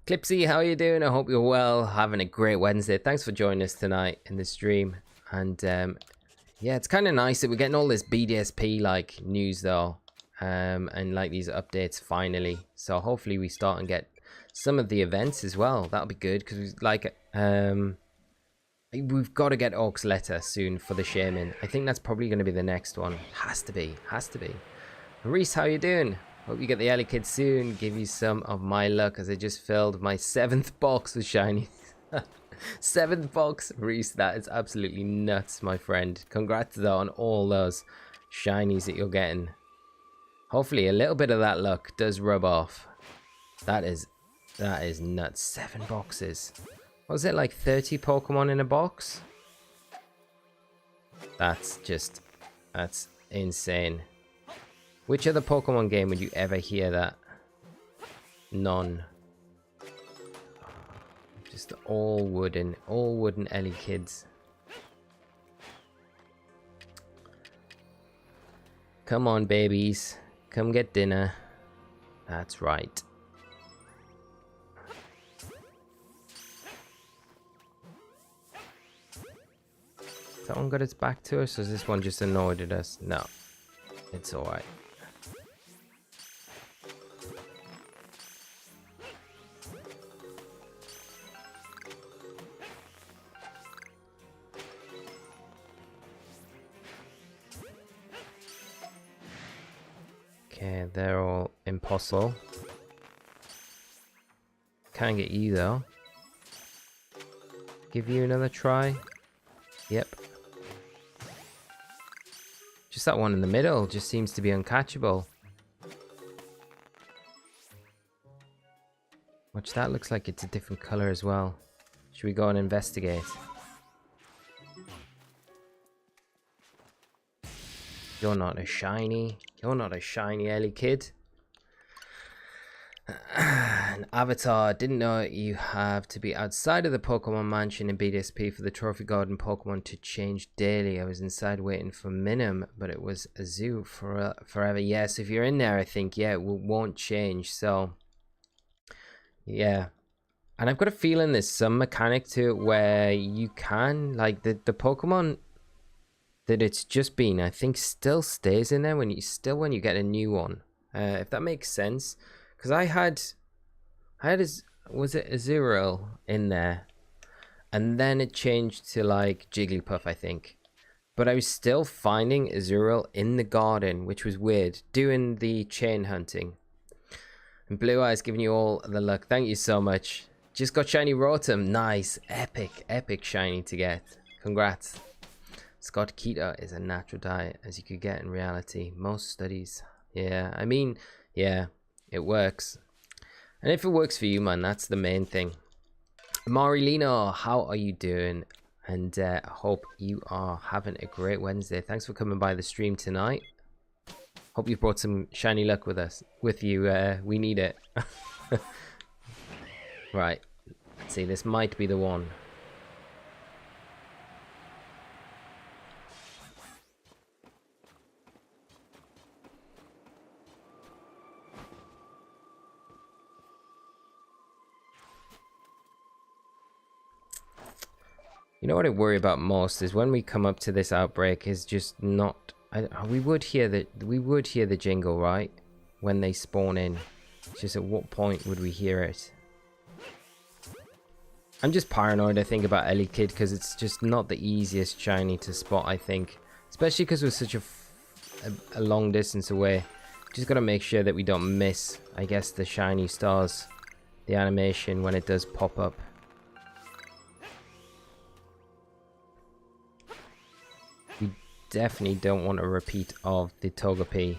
Clipsy, how are you doing? I hope you're well. Having a great Wednesday. Thanks for joining us tonight in the stream. And yeah, it's kind of nice that we're getting all this BDSP like news though. And like these updates finally. So hopefully we start and get some of the events as well. That'll be good because like we've got to get Orc's letter soon for the Shaman. I think that's probably going to be the next one. Has to be. Reese, how you doing? Hope you get the Elekid soon. Give you some of my luck as I just filled my 7th box with shiny. 7th box, Reese. That is absolutely nuts, my friend. Congrats though on all those shinies that you're getting. Hopefully a little bit of that luck does rub off. That is nuts. 7 boxes. What was it, like 30 Pokemon in a box? That's insane. Which other Pokemon game would you ever hear that? None. Just all wooden Elekids. Come on, babies. Come get dinner. That's right. Has that one got its back to us, or is this one just annoyed at us? No. It's alright. Okay, they're all impossible. Can't get you though. Give you another try. Yep. Just that one in the middle just seems to be uncatchable. Watch, that looks like it's a different color as well. Should we go and investigate? You're not a shiny. You're not a shiny Elekid. An avatar. Didn't know you have to be outside of the Pokemon Mansion in BDSP for the Trophy Garden Pokemon to change daily. I was inside waiting for Minim, but it was a zoo for forever. Yes, if you're in there, I think, yeah, it won't change. So, yeah. And I've got a feeling there's some mechanic to it where you can, like, the Pokemon that it's just been, I think, still stays in there when you get a new one. If that makes sense. Because I had was it Azurill in there, and then it changed to like Jigglypuff, I think. But I was still finding Azurill in the garden, which was weird, doing the chain hunting. And Blue Eyes giving you all the luck. Thank you so much. Just got shiny Rotom. Nice, epic shiny to get. Congrats. Scott Keto is a natural diet as you could get in reality. Most studies. Yeah, I mean, yeah. It works. And if it works for you, man, that's the main thing. Marilino, how are you doing? And I hope you are having a great Wednesday. Thanks for coming by the stream tonight. Hope you brought some shiny luck with you. We need it. Right. Let's see, this might be the one. You know what I worry about most is when we come up to this outbreak is just not. We would hear the jingle, right, when they spawn in. It's just at what point would we hear it? I'm just paranoid, I think, about Elekid because it's just not the easiest shiny to spot. I think, especially because we're such a long distance away. Just gotta make sure that we don't miss, I guess, the shiny stars, the animation when it does pop up. Definitely don't want a repeat of the Togepi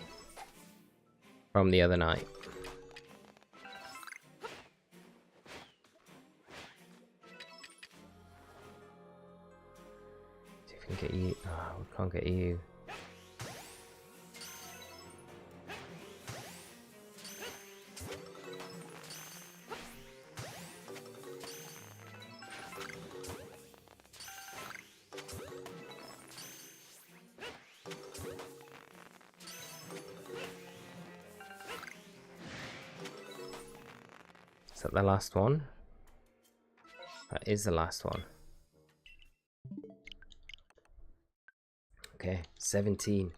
from the other night. See if we can get you. Oh, we can't get you. Is that the last one? That is the last one. Okay, 17.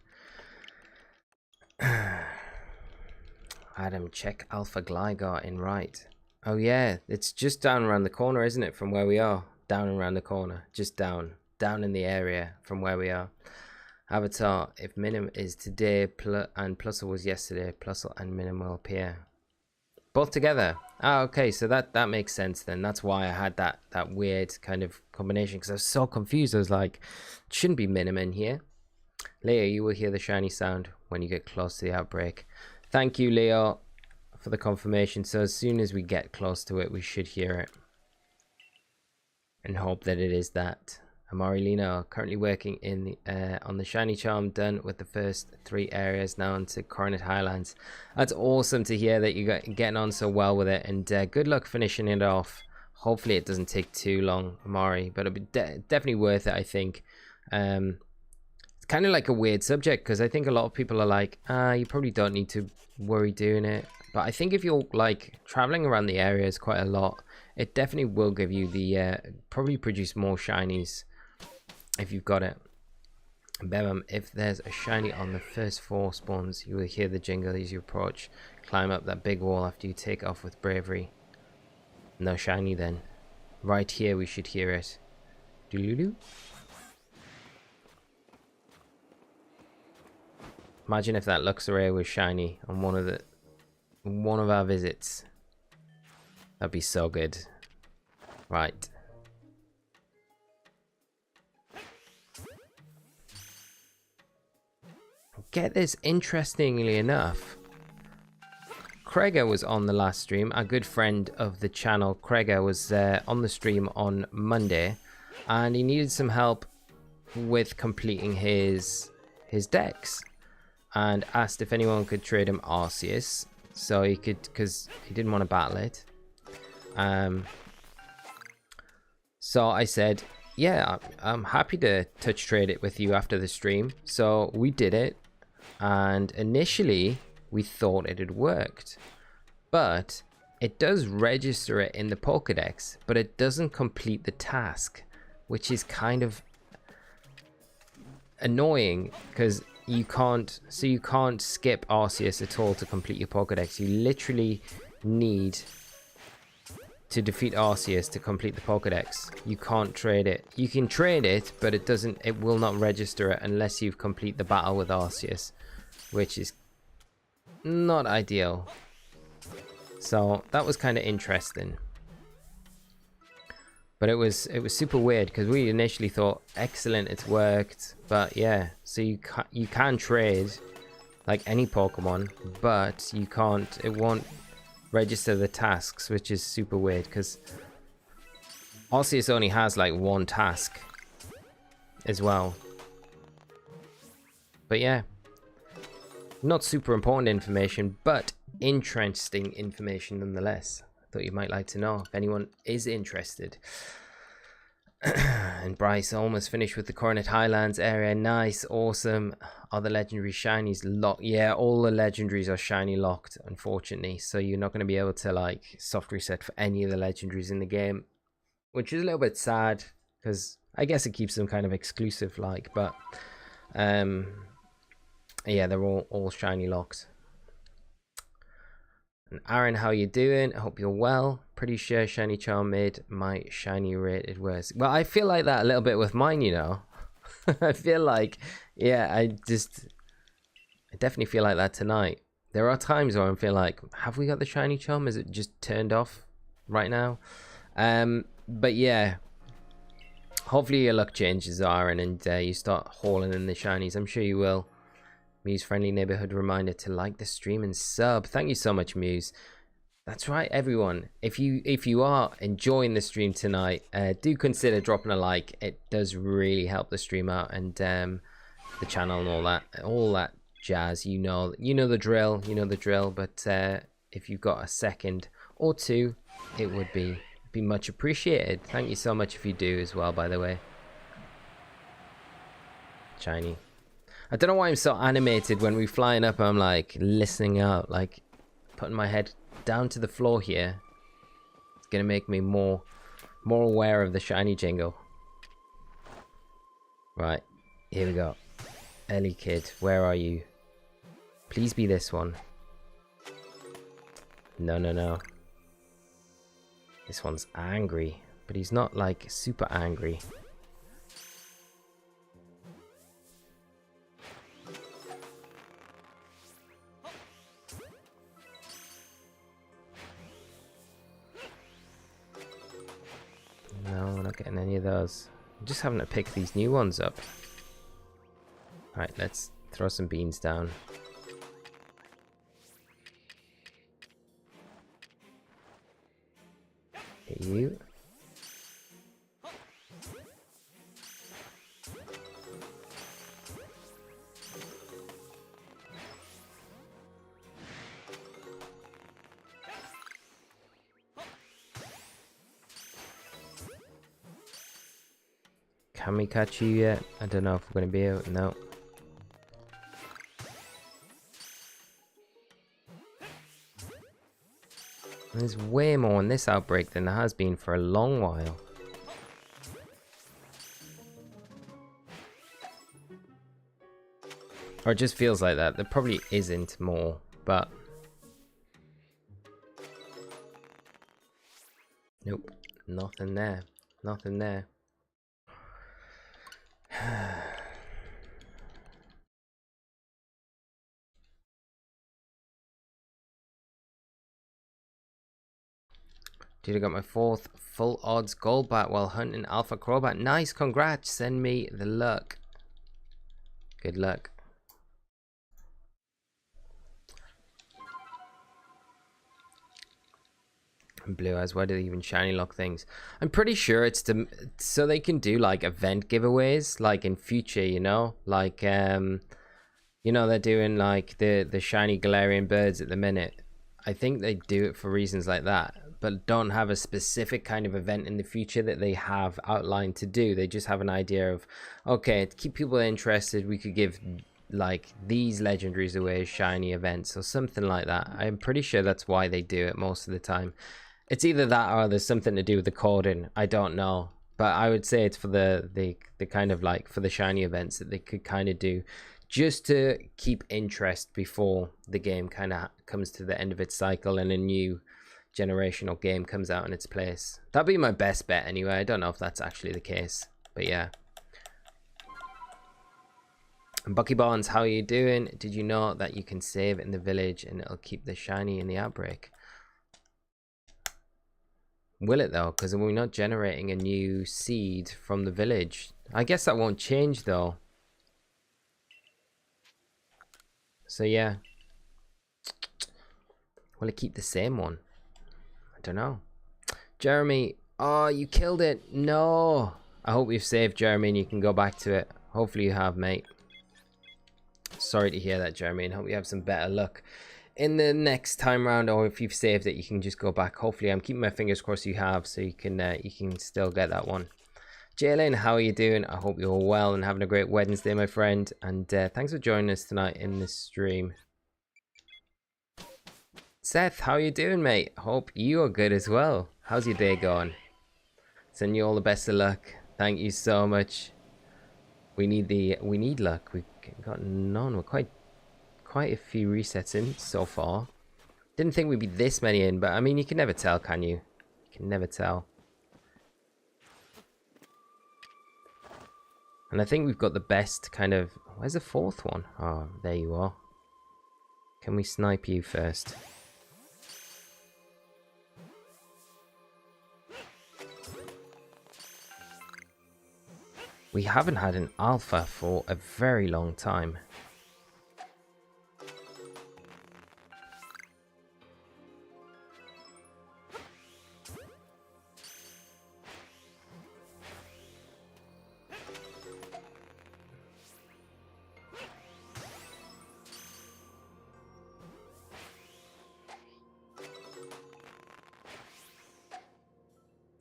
Adam, check Alpha Gligar in right. Oh yeah, it's just down around the corner, isn't it, from where we are? Down around the corner, just down in the area from where we are. Avatar, if minim is today and plusle was yesterday, plusle and minim will appear. Both together. Ah, okay, so that makes sense then. That's why I had that weird kind of combination, because I was so confused. I was like, it shouldn't be minim in here. Leo, you will hear the shiny sound when you get close to the outbreak. Thank you, Leo, for the confirmation. So as soon as we get close to it, we should hear it. And hope that it is that. Amari Lino, currently working in on the shiny charm, done with the first 3 areas, now into Coronet Highlands. That's awesome to hear that you're getting on so well with it, and good luck finishing it off. Hopefully it doesn't take too long, Amari, but it'll be definitely worth it, I think. It's kind of like a weird subject, because I think a lot of people are like, you probably don't need to worry doing it. But I think if you're like traveling around the areas quite a lot, it definitely will give you the probably produce more shinies if you've got it. Bebam, if there's a shiny on the first 4 spawns, you will hear the jingle as you approach. Climb up that big wall after you take off with bravery. No shiny then. Right here we should hear it. Doodaloo. Imagine if that Luxray was shiny on one of our visits. That'd be so good. Right. Get this, interestingly enough, Craiger was on the last stream. Our good friend of the channel, Craiger, was on the stream on Monday, and he needed some help with completing his decks, and asked if anyone could trade him Arceus, so he could, because he didn't want to battle it. So I said, yeah, I'm happy to touch trade it with you after the stream. So we did it. And initially, we thought it had worked, but it does register it in the Pokedex, but it doesn't complete the task, which is kind of annoying, because you can't skip Arceus at all to complete your Pokedex. You literally need to defeat Arceus to complete the Pokedex. You can't trade it. You can trade it, but it will not register it unless you complete the battle with Arceus, which is not ideal. So that was kind of interesting, but it was super weird, because we initially thought, excellent, it's worked. But yeah, so you can trade like any Pokemon, but you can't, it won't register the tasks, which is super weird, because Arceus only has like 1 task as well. But yeah, not super important information, but interesting information nonetheless. I thought you might like to know if anyone is interested. And Bryce almost finished with the Coronet Highlands area. Nice, awesome. Are the legendary shinies locked? Yeah, all the legendaries are shiny locked, unfortunately. So you're not going to be able to like soft reset for any of the legendaries in the game, which is a little bit sad, because I guess it keeps them kind of exclusive like, but yeah, they're all shiny locked. And Aaron, how you doing? I hope you're well. Pretty sure shiny charm made my shiny rated worse. Well, I feel like that a little bit with mine, you know. I feel like, yeah, I definitely feel like that tonight. There are times where I feel like, have we got the shiny charm? Is it just turned off right now? But yeah, hopefully your luck changes, Aaron, and you start hauling in the shinies. I'm sure you will. Muse friendly neighborhood reminder to like the stream and sub. Thank you so much, Muse. That's right, everyone. If you are enjoying the stream tonight, do consider dropping a like. It does really help the stream out, and the channel and all that jazz. You know the drill. You know the drill. But if you've got a second or two, it would be much appreciated. Thank you so much if you do as well, by the way. Shiny. I don't know why I'm so animated when we're flying up. I'm like listening out, like putting my head down to the floor here. It's gonna make me more aware of the shiny jingle. Right, here we go. Elekid, where are you? Please be this one. No. This one's angry, but he's not like super angry. getting any of those. I'm just having to pick these new ones up. Alright, let's throw some beans down. Hit you. Can we catch you yet? I don't know if we're going to be able. No. There's way more in this outbreak than there has been for a long while. Or it just feels like that. There probably isn't more, but... Nope. Nothing there. Nothing there. Dude, I got my 4th full odds gold bat while hunting Alpha Crobat. Nice, congrats. Send me the luck. Good luck. Blue Eyes, why do they even shiny lock things? I'm pretty sure it's to, so they can do like event giveaways like in future, you know, like you know, they're doing like the shiny Galarian birds at the minute. I think they do it for reasons like that, but don't have a specific kind of event in the future that they have outlined to do. They just have an idea of, okay, to keep people interested, we could give like these legendaries away as shiny events or something like that. I'm pretty sure that's why they do it most of the time. It's either that or there's something to do with the coding. I don't know, but I would say it's for the kind of like for the shiny events that they could kind of do just to keep interest before the game kind of comes to the end of its cycle and a new generational game comes out in its place. That'd be my best bet anyway. I don't know if that's actually the case, but yeah. Bucky Barnes, how are you doing? Did you know that you can save in the village and it'll keep the shiny in the outbreak? Will it though? Because we're not generating a new seed from the village. I guess that won't change though. So yeah. Will it keep the same one? I don't know. Jeremy, oh, you killed it. No. I hope you've saved, Jeremy, and you can go back to it. Hopefully you have, mate. Sorry to hear that, Jeremy, and hope you have some better luck in the next time round, or if you've saved it, you can just go back. Hopefully, I'm keeping my fingers crossed you have, so you can still get that one. Jalen, how are you doing? I hope you're well and having a great Wednesday, my friend. And thanks for joining us tonight in this stream. Seth, how are you doing, mate? Hope you are good as well. How's your day going? Send you all the best of luck. Thank you so much. We need luck. We've got none. We're quite a few resets in so far. Didn't think we'd be this many in, but I mean, you can never tell, can you? You can never tell. And I think we've got the best kind of... Where's the 4th one? Oh, there you are. Can we snipe you first? We haven't had an alpha for a very long time.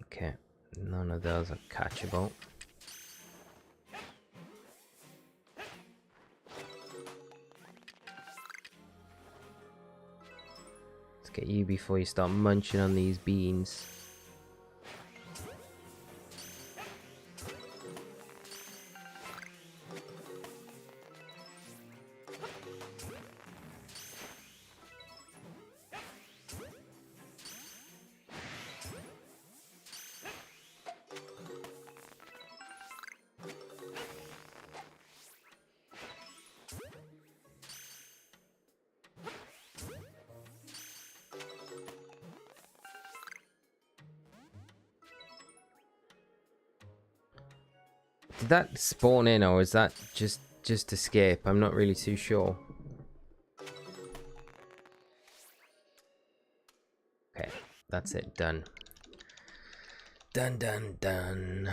Okay, none of those are catchable. Let's get you before you start munching on these beans. Did that spawn in, or is that just escape? I'm not really too sure. Okay, that's it. Done. Done, done, done.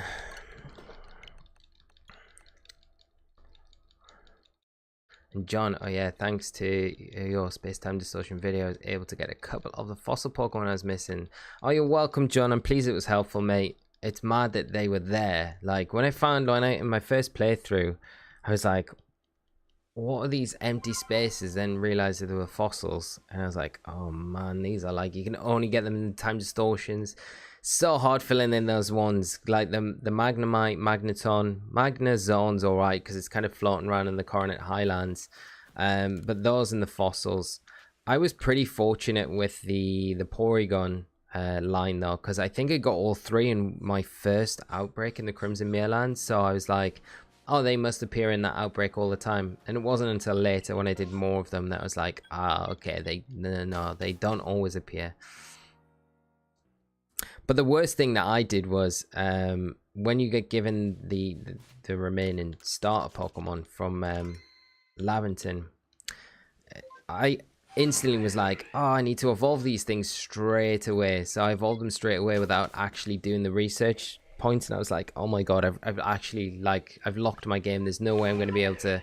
And John, oh yeah, thanks to your space-time distortion video, I was able to get a couple of the fossil Pokemon I was missing. Oh, you're welcome, John. I'm pleased it was helpful, mate. It's mad that they were there. Like, when I found one out in my first playthrough, I was like, what are these empty spaces? Then realized that they were fossils. And I was like, oh man, these are like, you can only get them in time distortions. So hard filling in those ones, like the Magnemite, Magneton. Magnezone's alright because it's kind of floating around in the Coronet Highlands, but those and the fossils. I was pretty fortunate with the Porygon line though, because I think I got all three in my first Outbreak in the Crimson Mereland. So I was like, oh, they must appear in that Outbreak all the time. And it wasn't until later when I did more of them that I was like, ah, okay, no, they don't always appear. But the worst thing that I did was when you get given the remaining starter Pokemon from Laventon, I instantly was like, oh, I need to evolve these things straight away. So I evolved them straight away without actually doing the research points. And I was like, oh my god, I've actually, like, I've locked my game. There's no way I'm going to be able to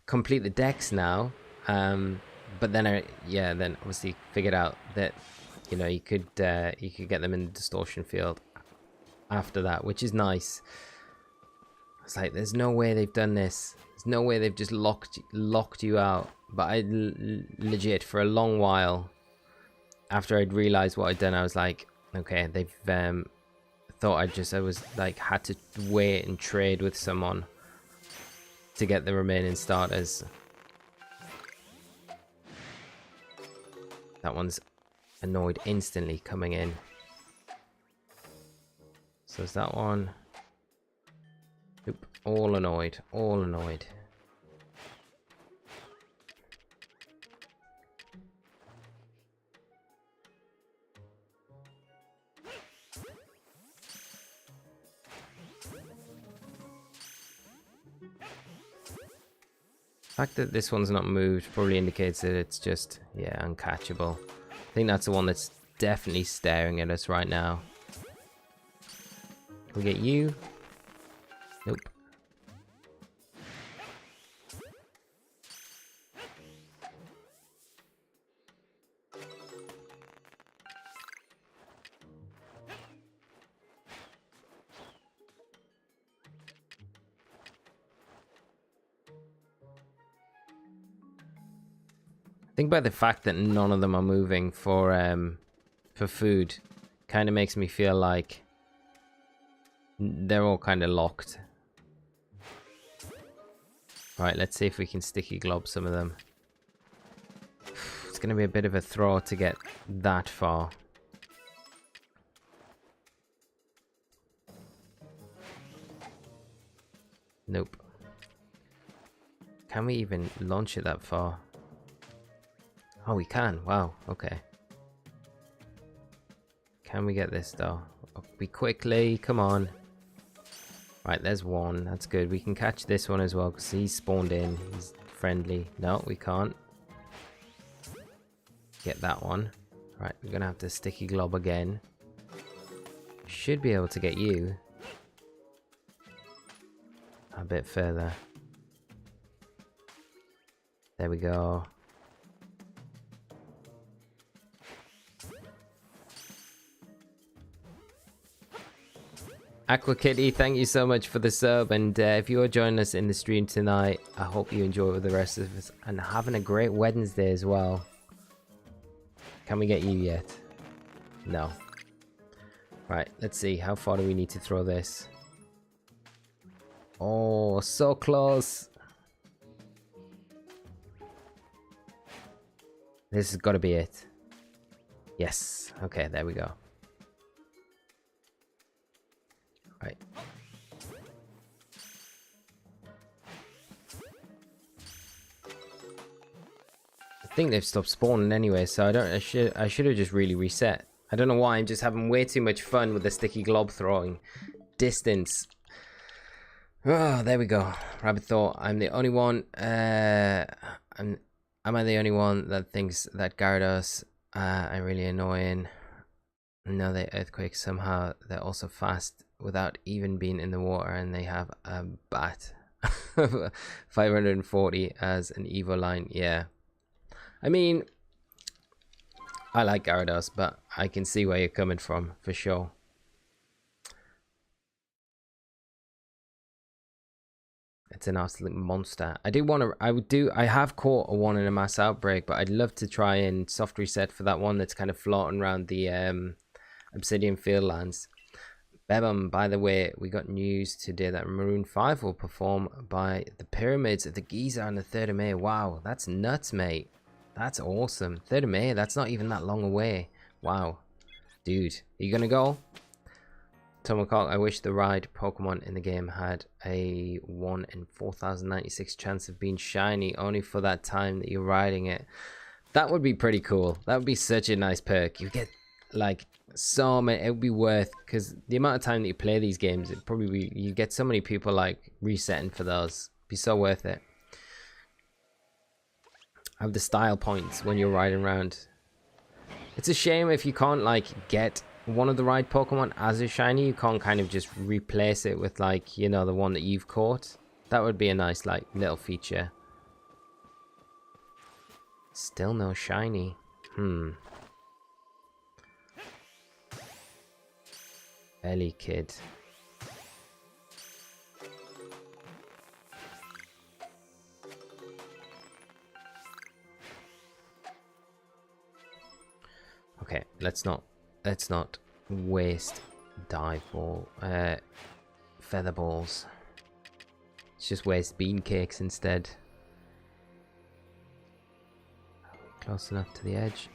complete the decks now. But then then obviously figured out that, you know, you could get them in the distortion field after that, which is nice. It's like, there's no way they've done this. There's no way they've just locked you out. But I legit, for a long while, after I'd realized what I'd done, I was like, okay, they've thought I was like, had to wait and trade with someone to get the remaining starters. That one's annoyed instantly coming in. So is that one? Oop, all annoyed, all annoyed. The fact that this one's not moved probably indicates that it's just, yeah, uncatchable. I think that's the one that's definitely staring at us right now. Can we get you? Nope. I think by the fact that none of them are moving for food kind of makes me feel like they're all kind of locked. Alright, let's see if we can sticky glob some of them. It's going to be a bit of a throw to get that far. Nope. Can we even launch it that far? Oh, we can. Wow. Okay. Can we get this though? Be quickly. Come on. Right, there's one. That's good. We can catch this one as well because he's spawned in. He's friendly. No, we can't. Get that one. Right, we're going to have to sticky glob again. Should be able to get you a bit further. There we go. Aqua Kitty, thank you so much for the sub, and if you're joining us in the stream tonight, I hope you enjoy it with the rest of us, and having a great Wednesday as well. Can we get you yet? No. Right, let's see, how far do we need to throw this? Oh, so close. This has got to be it. Yes, okay, there we go. Right. I think they've stopped spawning anyway, so I should have just really reset. I don't know why, I'm just having way too much fun with the sticky glob throwing. Distance. Oh, there we go. Rabbit thought I'm the only one. Am I the only one that thinks that Gyarados are really annoying? No, they earthquake somehow. They're also fast without even being in the water, and they have a bat. 540 as an Evo line. Yeah, I mean, I like Gyarados, but I can see where you're coming from for sure. It's an absolute monster. I have caught a one in a mass outbreak, but I'd love to try and soft reset for that one that's kind of floating around the Obsidian Fieldlands. Bebum, by the way, we got news today that Maroon 5 will perform by the Pyramids at the Giza on the 3rd of May. Wow, that's nuts, mate. That's awesome. 3rd of May, that's not even that long away. Wow. Dude, are you gonna go? Tomahawk, I wish the ride Pokemon in the game had a 1 in 4096 chance of being shiny only for that time that you're riding it. That would be pretty cool. That would be such a nice perk. You get like so many, it would be worth, because the amount of time that you play these games, it probably be, you get so many people like resetting for those. It'd be so worth it. Have the style points when you're riding around. It's a shame if you can't like get one of the ride Pokemon as a shiny, you can't kind of just replace it with like, you know, the one that you've caught. That would be a nice like little feature. Still no shiny. Elekid. Okay, let's not waste dive ball, feather balls. Let's just waste bean cakes instead. Close enough to the edge.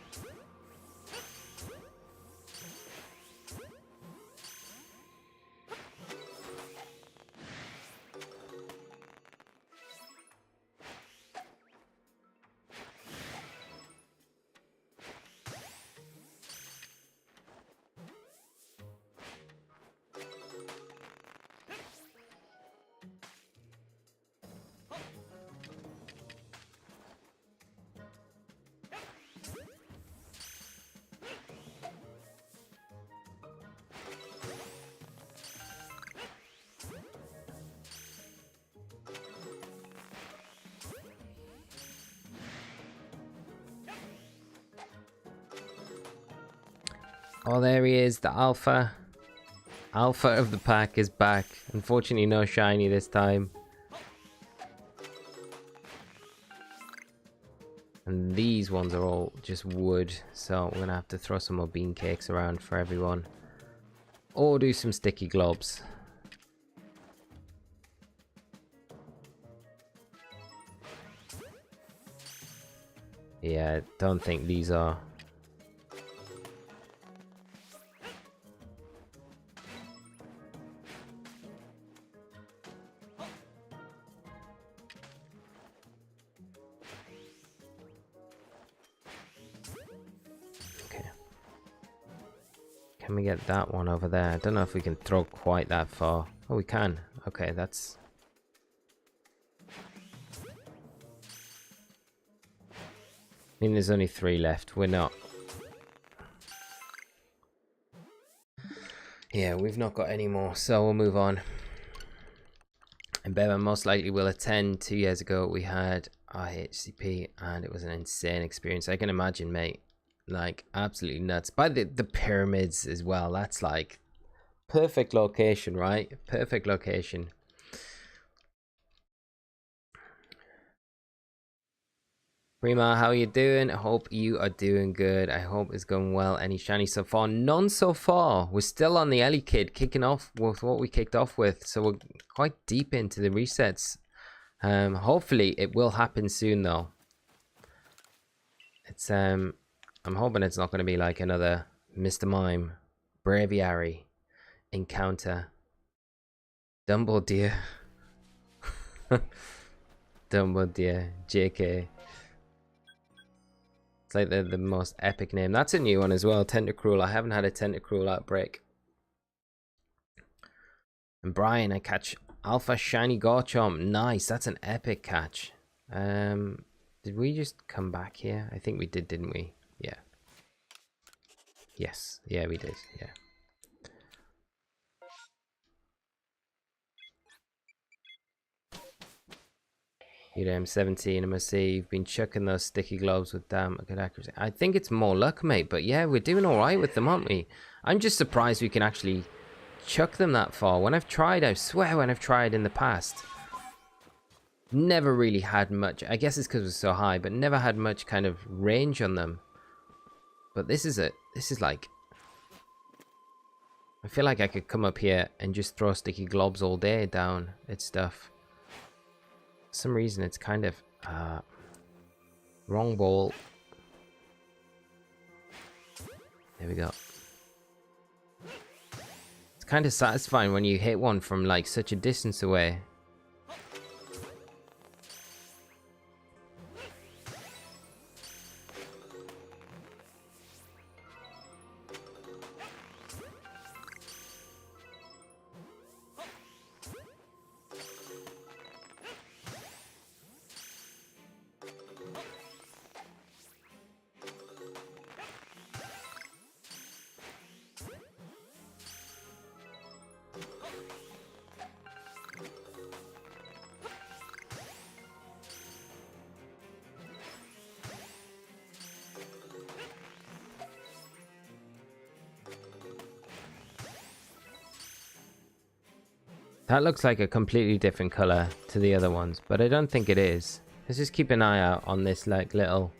Oh, there he is, the alpha. Alpha of the pack is back. Unfortunately, no shiny this time. And these ones are all just wood, so we're gonna have to throw some more bean cakes around for everyone. Or do some sticky globs. Yeah, don't think these are. Can we get that one over there? I don't know if we can throw quite that far. Oh, we can. Okay, that's... I mean, there's only 3 left. We're not... Yeah, we've not got any more, so we'll move on. And Beba most likely will attend. 2 years ago, we had our HCP, and it was an insane experience. I can imagine, mate. Like, absolutely nuts. By the pyramids as well. That's like perfect location, right? Perfect location. Prima, how are you doing? I hope you are doing good. I hope it's going well. Any shiny so far? None so far. We're still on the Elekid, kicking off with what we kicked off with. So we're quite deep into the resets. Hopefully it will happen soon though. It's I'm hoping it's not going to be like another Mr. Mime Braviary encounter. Dumbledore. Dumbledore. JK. It's like the most epic name. That's a new one as well. Tentacruel. I haven't had a Tentacruel outbreak. And Brian, I catch Alpha Shiny Garchomp. Nice. That's an epic catch. Did we just come back here? I think we did, didn't we? Yeah. Yes. Yeah, we did. Yeah. UDM 17, I must say, you've been chucking those sticky gloves with damn good accuracy. I think it's more luck, mate, but yeah, we're doing alright with them, aren't we? I'm just surprised we can actually chuck them that far. When I've tried, I swear when I've tried in the past, never really had much. I guess it's because it was so high, but never had much kind of range on them. But this is like, I feel like I could come up here and just throw sticky globs all day down at stuff. For some reason it's kind of wrong ball. There we go. It's kind of satisfying when you hit one from like such a distance away. That looks like a completely different color to the other ones, but I don't think it is. Let's just keep an eye out on this like little,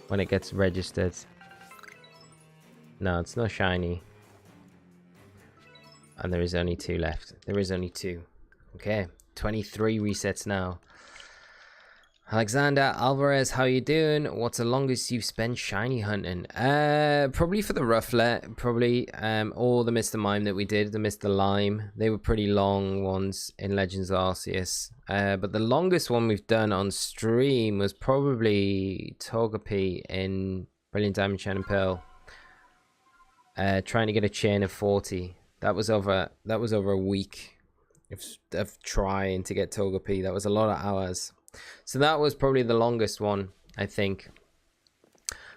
when it gets registered. No, it's not shiny. And there is only 2 left. There is only 2. Okay, 23 resets now. Alexander Alvarez, how you doing? What's the longest you've spent shiny hunting? Probably for the Rufflet, probably. Or the Mr. Mime that we did, the Mr. Lime. They were pretty long ones in Legends Arceus. But the longest one we've done on stream was probably Togepi in Brilliant Diamond, Shining Pearl. Trying to get a chain of 40. That was over a week of trying to get Togepi. That was a lot of hours. So that was probably the longest one, I think,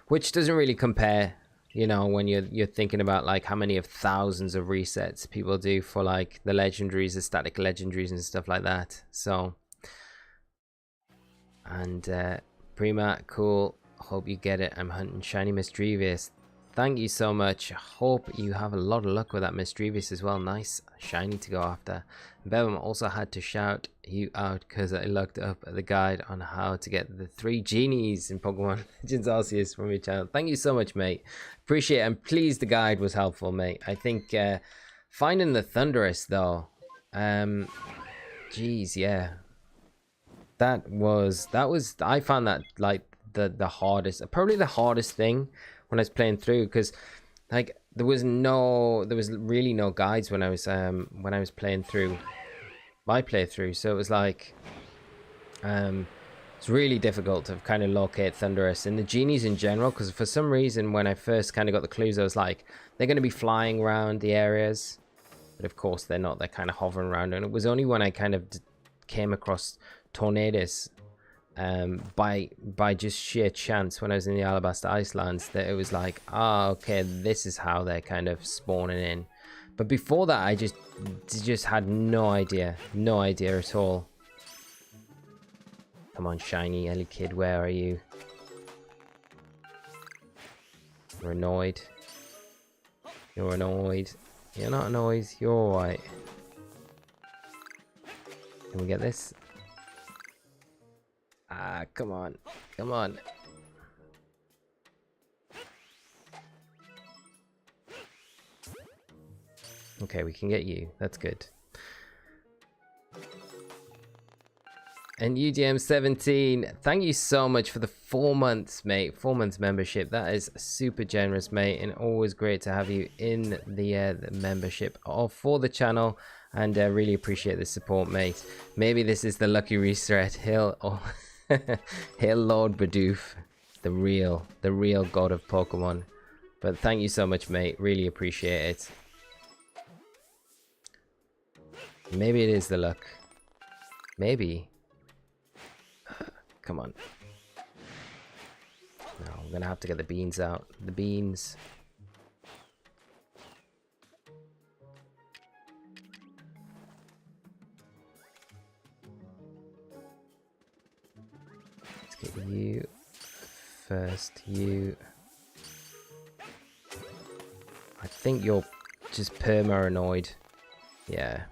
which doesn't really compare, you know, when you're thinking about like how many of thousands of resets people do for like the legendaries, the static legendaries and stuff like that. So, and Prima, cool, hope you get it. I'm hunting shiny Misdreavus. Thank you so much. Hope you have a lot of luck with that Misdreavus as well. Nice shiny to go after. Bevum also had to shout you out because I looked up the guide on how to get the 3 genies in Pokemon Legends Arceus from your channel. Thank you so much, mate. Appreciate it. I'm pleased the guide was helpful, mate. I think finding the Thunderous though, geez, yeah, that was I found that like the hardest, probably the hardest thing when I was playing through, because like there was really no guides when I was playing through my playthrough, so it was like it's really difficult to kind of locate Thunderous and the genies in general, because for some reason when I first kind of got the clues I was like, they're going to be flying around the areas, but of course they're not. They're kind of hovering around, and it was only when I kind of came across Tornadus by just sheer chance when I was in the Alabaster Icelands that it was like, okay, this is how they're kind of spawning in. But before that I just had no idea at all. Come on, shiny Elekid, where are you? You're annoyed. You're annoyed. You're not annoyed, you're alright. Can we get this? Ah, come on. Come on. Okay, we can get you. That's good. And UDM17, thank you so much for the 4 months, mate. 4 months membership. That is super generous, mate. And always great to have you in the membership for the channel. And really appreciate the support, mate. Maybe this is the lucky reset. Hail Lord Bidoof, the real god of Pokemon. But thank you so much, mate. Really appreciate it. Maybe it is the luck. Maybe. Come on. No, I'm gonna have to get the beans out. The beans. Let's get you first. You. I think you're just perma-annoyed. Yeah.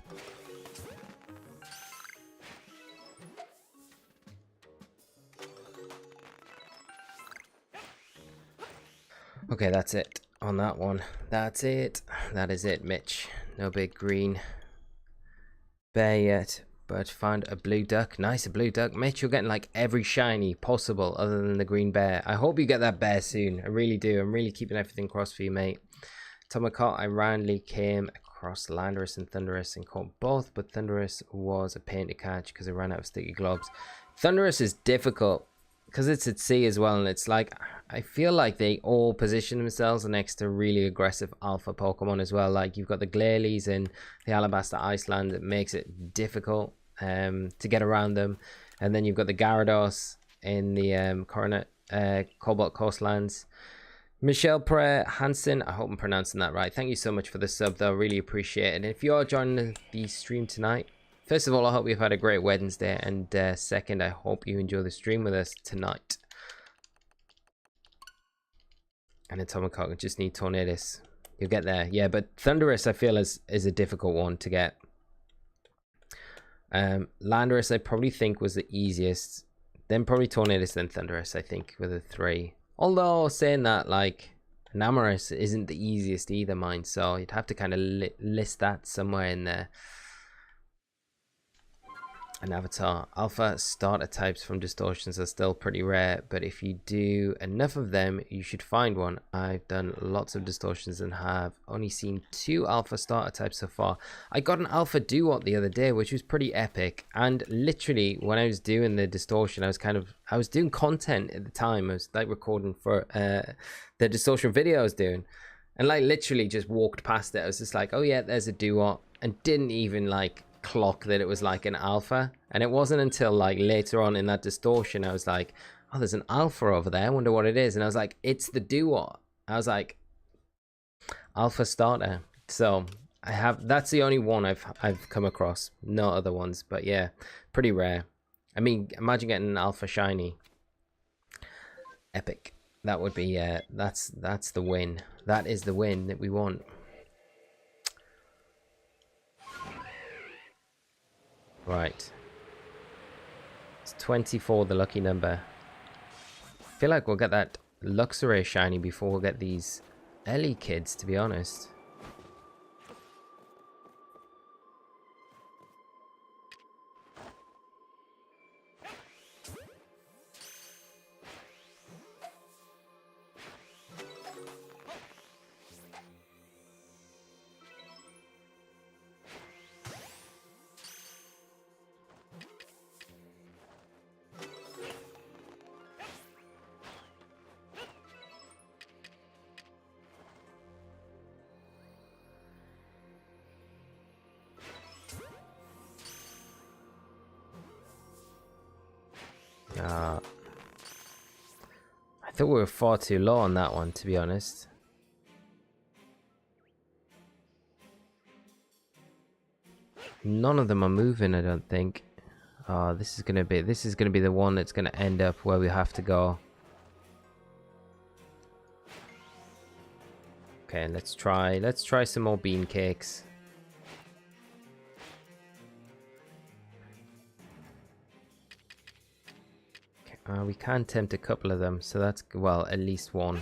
Okay, that's it on that one. That's it. That is it, Mitch. No big green bear yet, but found a blue duck. Nice, a blue duck. Mitch, you're getting like every shiny possible other than the green bear. I hope you get that bear soon. I really do. I'm really keeping everything crossed for you, mate. Tomakot, I randomly came across Landorus and Thundurus and caught both, but Thundurus was a pain to catch because I ran out of sticky globs. Thundurus is difficult because it's at sea as well, and it's like, I feel like they all position themselves next to really aggressive alpha Pokemon as well. Like, you've got the Glalie in the Alabaster Iceland that makes it difficult to get around them, and then you've got the Gyarados in the Cobalt Coastlands. Michelle Prayer Hansen, I hope I'm pronouncing that right. Thank you so much for the sub, though. Really appreciate it. And if you're joining the stream tonight, first of all, I hope you've had a great Wednesday, and second, I hope you enjoy the stream with us tonight. And Atomic I just need Tornadus. You'll get there. Yeah, but Thundurus, I feel, is a difficult one to get. Landorus, I probably think, was the easiest. Then probably Tornadus, then Thundurus, I think, were the three. Although, saying that, like, Namorous isn't the easiest either, mine. So you'd have to kind of list that somewhere in there. An avatar. Alpha starter types from distortions are still pretty rare, but if you do enough of them, you should find one. I've done lots of distortions and have only seen 2 alpha starter types so far. I got an alpha Duot the other day, which was pretty epic, and literally when I was doing the distortion, I was doing content at the time. I was like recording for the distortion video I was doing, and like literally just walked past it. I was just like, oh yeah, there's a Duot, and didn't even like clock that it was like an alpha. And it wasn't until like later on in that distortion I was like, oh, there's an alpha over there, I wonder what it is. And I was like, it's the Duot. I was like, alpha starter. So I have, that's the only one I've come across, no other ones. But yeah, pretty rare. I mean, imagine getting an alpha shiny. Epic. That would be that's the win. That is the win that we want. Right. It's 24, the lucky number. I feel like we'll get that Luxray shiny before we'll get these Elekids, to be honest. I thought we were far too low on that one, to be honest. None of them are moving, I don't think. Oh, this is gonna be the one that's gonna end up where we have to go. Okay, let's try some more bean cakes. We can tempt a couple of them, so that's, well, at least one.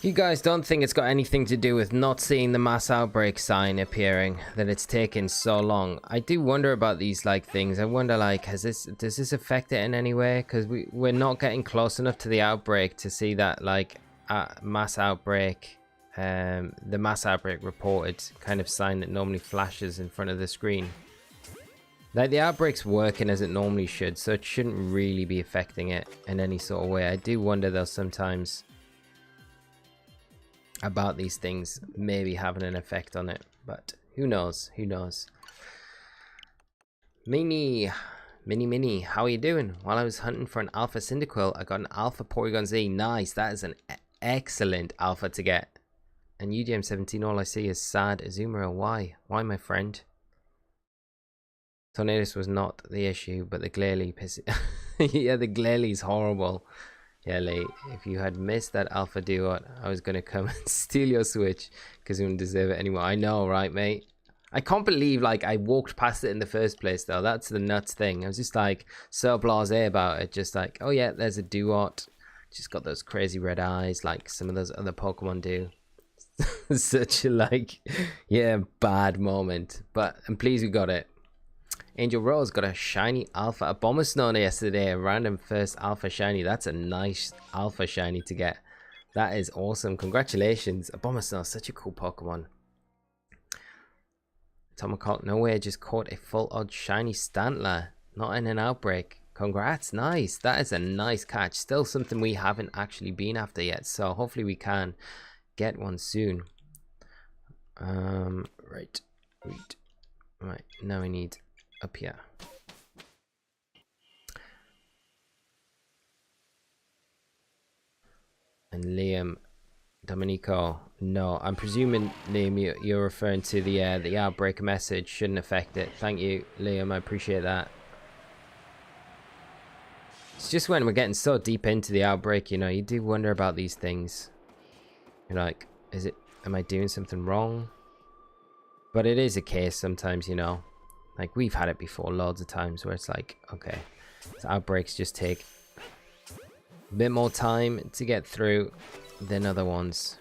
You guys don't think it's got anything to do with not seeing the mass outbreak sign appearing, that it's taken so long? I do wonder about these like things. I wonder like, does this affect it in any way? Because we're not getting close enough to the outbreak to see that like mass outbreak, the mass outbreak reported kind of sign that normally flashes in front of the screen. Like the outbreak's working as it normally should, so it shouldn't really be affecting it in any sort of way. I do wonder though sometimes about these things maybe having an effect on it, but who knows, who knows. Mini, how are you doing? While I was hunting for an alpha Cyndaquil, I got an alpha Porygon Z. Nice, that is an excellent alpha to get. And UGM 17, all I see is sad Azumarill. Why my friend? Tornadus was not the issue, but the Glalie yeah, the Glalie's horrible. Yeah, Lee, if you had missed that Alpha Duo, I was going to come and steal your Switch because you don't deserve it anymore. I know, right, mate? I can't believe, like, I walked past it in the first place, though. That's the nuts thing. I was just, like, so blasé about it. Just like, oh, yeah, there's a Duot. Just got those crazy red eyes like some of those other Pokemon do. Such a, like, yeah, bad moment. But I'm pleased we got it. Angel Rose got a shiny alpha Abomasnow yesterday, a random first alpha shiny. That's a nice alpha shiny to get. That is awesome. Congratulations. Abomasnow, such a cool Pokemon. Tomahawk, no way, just caught a full odd shiny Stantler. Not in an outbreak. Congrats, nice. That is a nice catch. Still something we haven't actually been after yet, so hopefully we can get one soon. Right, now we need up here. And Liam, Domenico, no, I'm presuming Liam you're referring to the outbreak message. Shouldn't affect it. Thank you, Liam, I appreciate that. It's just when we're getting so deep into the outbreak, you know, you do wonder about these things. You're like, am I doing something wrong? But it is a case sometimes, you know. Like, we've had it before loads of times where it's like, okay, so outbreaks just take a bit more time to get through than other ones.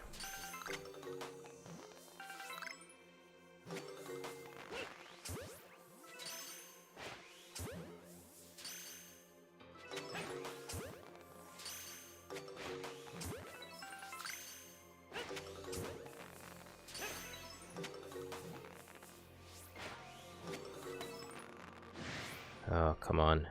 Oh, come on.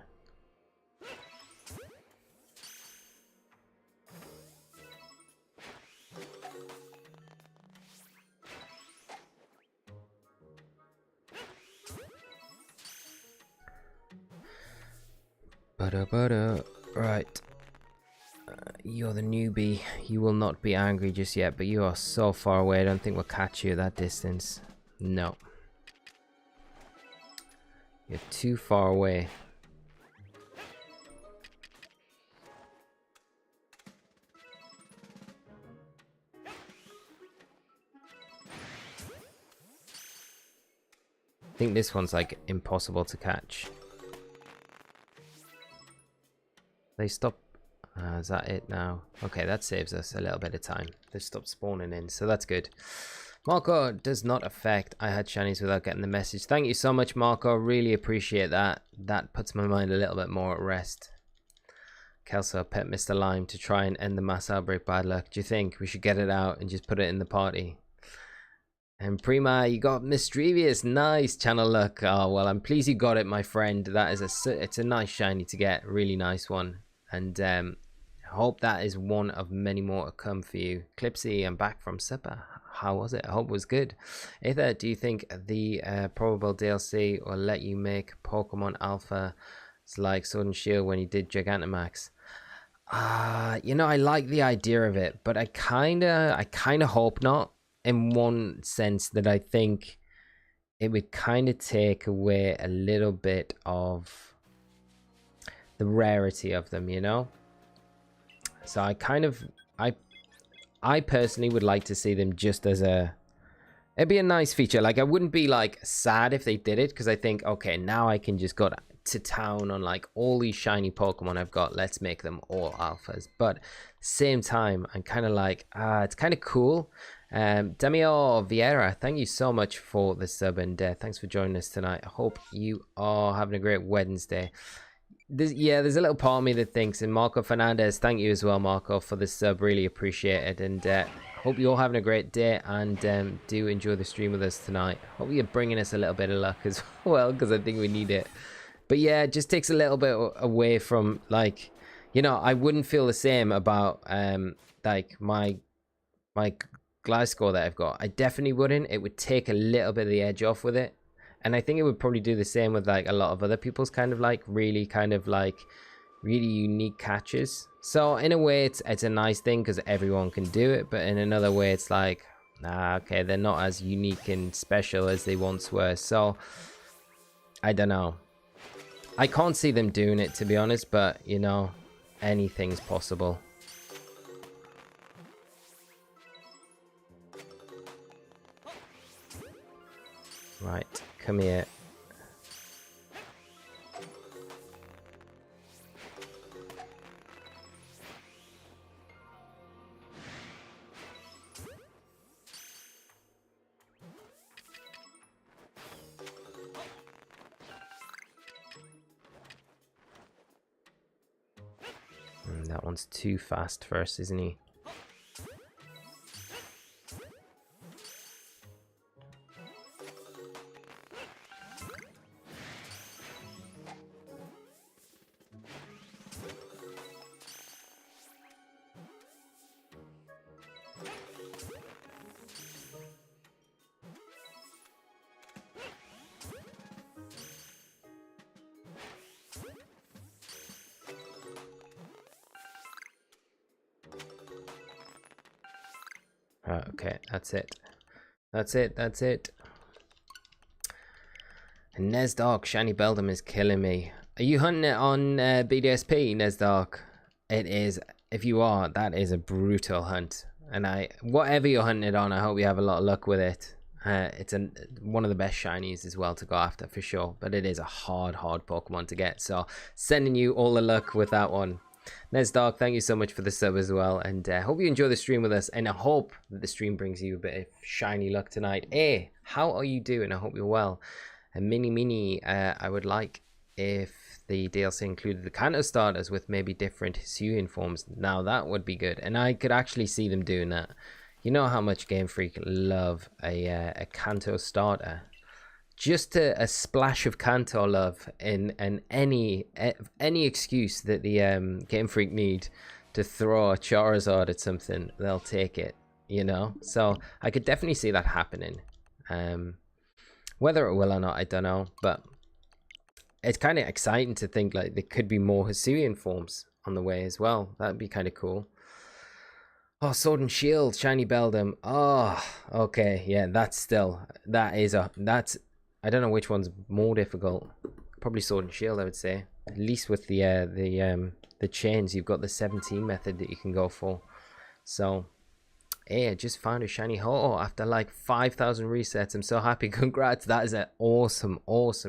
Right. You're the newbie. You will not be angry just yet, but you are so far away. I don't think we'll catch you at that distance. No. You're too far away. I think this one's like impossible to catch. They stop. Is that it now? Okay, that saves us a little bit of time. They stopped spawning in, so that's good. Marco does not affect. I had shinies without getting the message. Thank you so much, Marco. Really appreciate that. That puts my mind a little bit more at rest. Kelso, pet Mr. Lime to try and end the mass outbreak bad luck. Do you think we should get it out and just put it in the party? And Prima, you got Mischievous. Nice channel luck. Oh, well, I'm pleased you got it, my friend. That is it's a nice shiny to get. Really nice one. And I hope that is one of many more to come for you. Clipsy, I'm back from supper. How was it? I hope it was good. Aether, do you think the probable DLC will let you make Pokemon Alpha like Sword and Shield when you did Gigantamax? You know, I like the idea of it, but I kinda hope not. In one sense, that I think it would kind of take away a little bit of the rarity of them, you know. So I personally would like to see them just as it'd be a nice feature. Like, I wouldn't be like sad if they did it, because I think, okay, now I can just to town on like all these shiny Pokemon I've got. Let's make them all alphas. But same time, I'm kind of like, it's kind of cool. Demio Vieira, thank you so much for the sub, and thanks for joining us tonight. I hope you are having a great Wednesday. There's a little part of me that thinks, and Marco Fernandez, thank you as well, Marco, for the sub. Really appreciate it, and hope you're all having a great day, and do enjoy the stream with us tonight. Hope you're bringing us a little bit of luck as well, because I think we need it. But yeah, it just takes a little bit away from, like, you know, I wouldn't feel the same about like my Glasgow that I've got. I definitely wouldn't. It would take a little bit of the edge off with it. And I think it would probably do the same with like a lot of other people's kind of like really unique catches. So in a way it's a nice thing because everyone can do it, but in another way it's like, okay, they're not as unique and special as they once were. So I don't know. I can't see them doing it, to be honest, but you know, anything's possible. Right, come here. That one's too fast for us, isn't he? Okay, that's it. That's it. And Nesdark, Shiny Beldum is killing me. Are you hunting it on BDSP, Nesdark? It is. If you are, that is a brutal hunt. And whatever you're hunting it on, I hope you have a lot of luck with it. It's one of the best shinies as well to go after for sure. But it is a hard Pokemon to get. So sending you all the luck with that one. Nesdark, thank you so much for the sub as well, and hope you enjoy the stream with us, and I hope that the stream brings you a bit of shiny luck tonight. Hey, how are you doing? I hope you're well. And Mini, I would like if the DLC included the Kanto starters with maybe different Hisuian forms. Now that would be good, and I could actually see them doing that. You know how much Game Freak love a Kanto starter. Just a splash of Kanto love in any excuse that the Game Freak need to throw a Charizard at something, they'll take it, you know? So I could definitely see that happening. Whether it will or not, I don't know, but it's kind of exciting to think like there could be more Hisuian forms on the way as well. That'd be kind of cool. Oh, Sword and Shield, Shiny Beldum. Oh, okay, yeah, that's I don't know which one's more difficult. Probably Sword and Shield, I would say. At least with the chains, you've got the 17 method that you can go for. So, hey, I just found a shiny Ho-Oh after like 5,000 resets. I'm so happy. Congrats. That is an awesome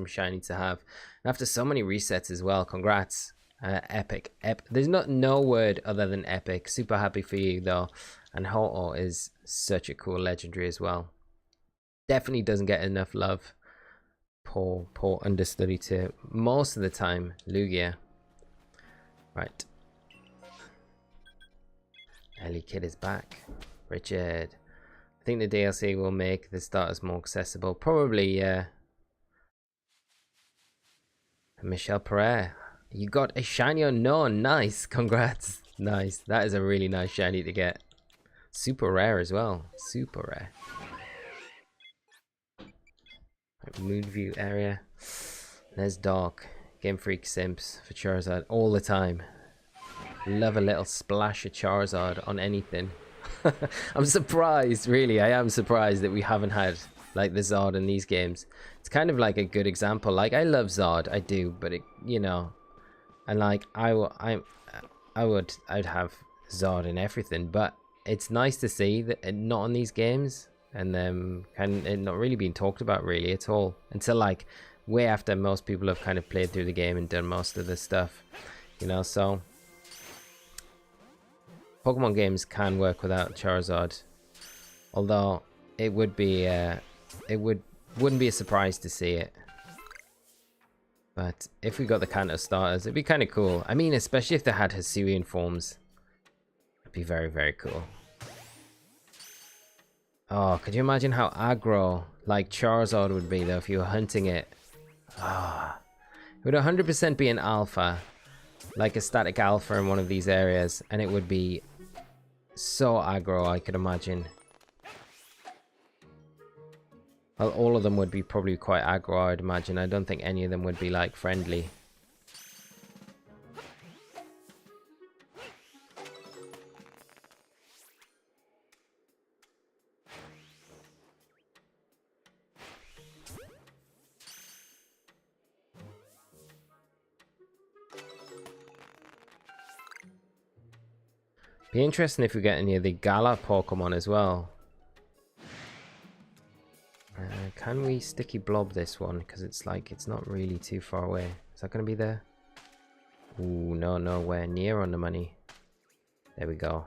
shiny to have. And after so many resets as well, congrats. Epic. There's no word other than epic. Super happy for you though. And Ho-Oh is such a cool legendary as well. Definitely doesn't get enough love. Poor understudy to most of the time Lugia. Right. Elekid is back. Richard. I think the DLC will make the starters more accessible. Probably, yeah. Michelle Pereira. You got a shiny unknown. Nice. Congrats. Nice. That is a really nice shiny to get. Super rare as well. Super rare. Moon view area. There's Dark. Game Freak simps for Charizard all the time. Love a little splash of Charizard on anything. I'm surprised, really. I am surprised that we haven't had like the Zard in these games. It's kind of like a good example. Like I love Zard, I do, but it, you know, and like I'd have Zard in everything, but it's nice to see that not on these games. And kind of not really being talked about really at all until like way after most people have kind of played through the game and done most of the stuff, you know. So Pokemon games can work without Charizard, although it would be wouldn't be a surprise to see it. But if we got the Kanto starters, it'd be kind of cool. I mean, especially if they had Hisuian forms, it'd be very, very cool. Oh, could you imagine how aggro like Charizard would be though if you were hunting it? Ah, it would 100% be an alpha, like a static alpha in one of these areas, and it would be so aggro, I could imagine. Well, all of them would be probably quite aggro, I'd imagine. I don't think any of them would be like friendly. Be interesting if we get any of the Gala Pokemon as well. Can we sticky blob this one? Because it's like, it's not really too far away. Is that going to be there? Ooh, no, nowhere near on the money. There we go.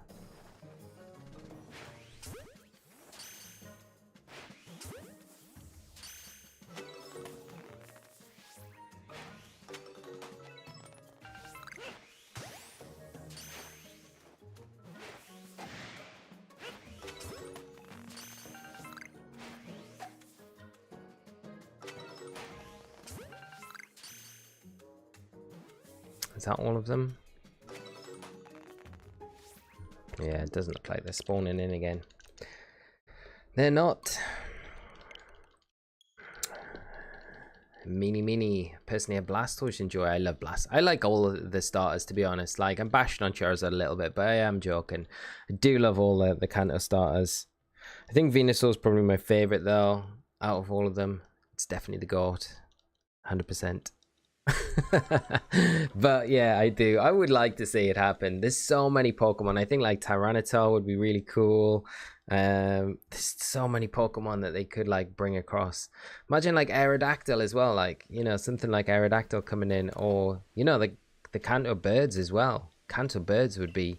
Is that all of them? Yeah, it doesn't look like they're spawning in again. They're not. Mini. Personally, a Blastoise enjoy. I love Blast. I like all of the starters, to be honest. Like, I'm bashing on Charizard a little bit, but I am joking. I do love all the Kanto starters. I think Venusaur's probably my favorite, though, out of all of them. It's definitely the GOAT. 100%. But yeah, I do. I would like to see it happen. There's so many Pokemon. I think like Tyranitar would be really cool. There's so many Pokemon that they could like bring across. Imagine like Aerodactyl as well, like, you know, something like Aerodactyl coming in, or, you know, the Kanto birds as well. Kanto birds would be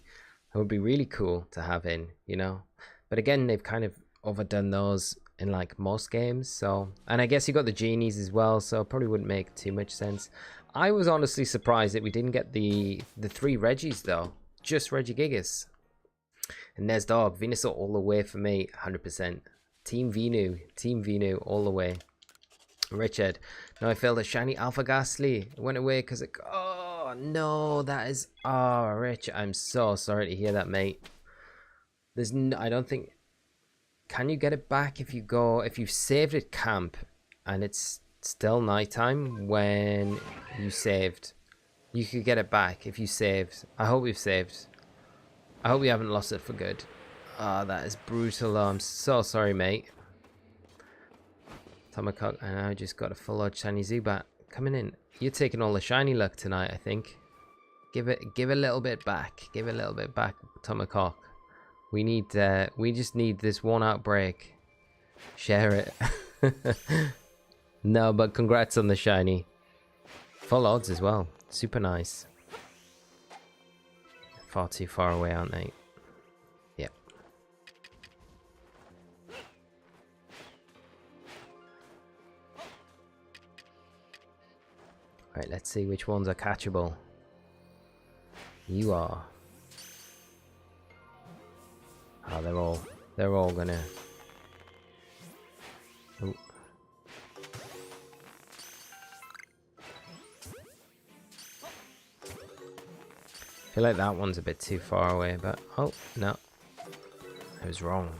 really cool to have in, you know. But again, they've kind of overdone those in like most games. So, and I guess you got the genies as well, so it probably wouldn't make too much sense. I was honestly surprised that we didn't get the 3 Reggies though. Just Regigigas. And there's Dog. Venusaur all the way for me, 100%. Team Venu all the way. Richard, no, I failed a shiny Alpha Ghastly. It went away because it, oh no, that is, oh Rich, I'm so sorry to hear that, mate. There's no, I don't think, can you get it back if you've saved at camp and it's still nighttime when you saved? You could get it back if you saved. I hope we've saved. I hope we haven't lost it for good. Ah, that is brutal though. I'm so sorry, mate. Tomacock, and I just got a full odd shiny Zubat coming in. You're taking all the shiny luck tonight, I think. Give a little bit back. Give it a little bit back, Tomacock. We just need this one outbreak. Share it. No, but congrats on the shiny. Full odds as well. Super nice. Far too far away, aren't they? Yep. Right, let's see which ones are catchable. You are. Oh, they're all gonna. Ooh. I feel like that one's a bit too far away, but oh no, I was wrong.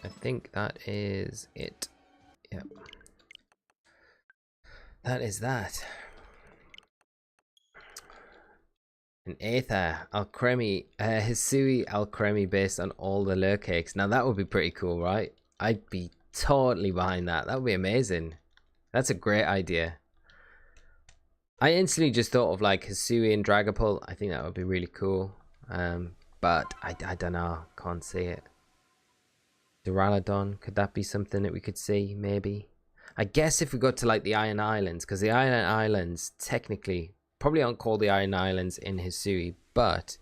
I think that is it. Yep. That is that. An Aether Alcremie, Hisui Alcremie based on all the lure cakes. Now that would be pretty cool, right? I'd be totally behind that. That would be amazing. That's a great idea. I instantly just thought of like Hisui and Dragapult. I think that would be really cool. But I don't know. Can't see it. Duraludon, could that be something that we could see? Maybe. I guess if we got to like the Iron Islands, because the Iron Islands technically probably aren't called the Iron Islands in Hisui, but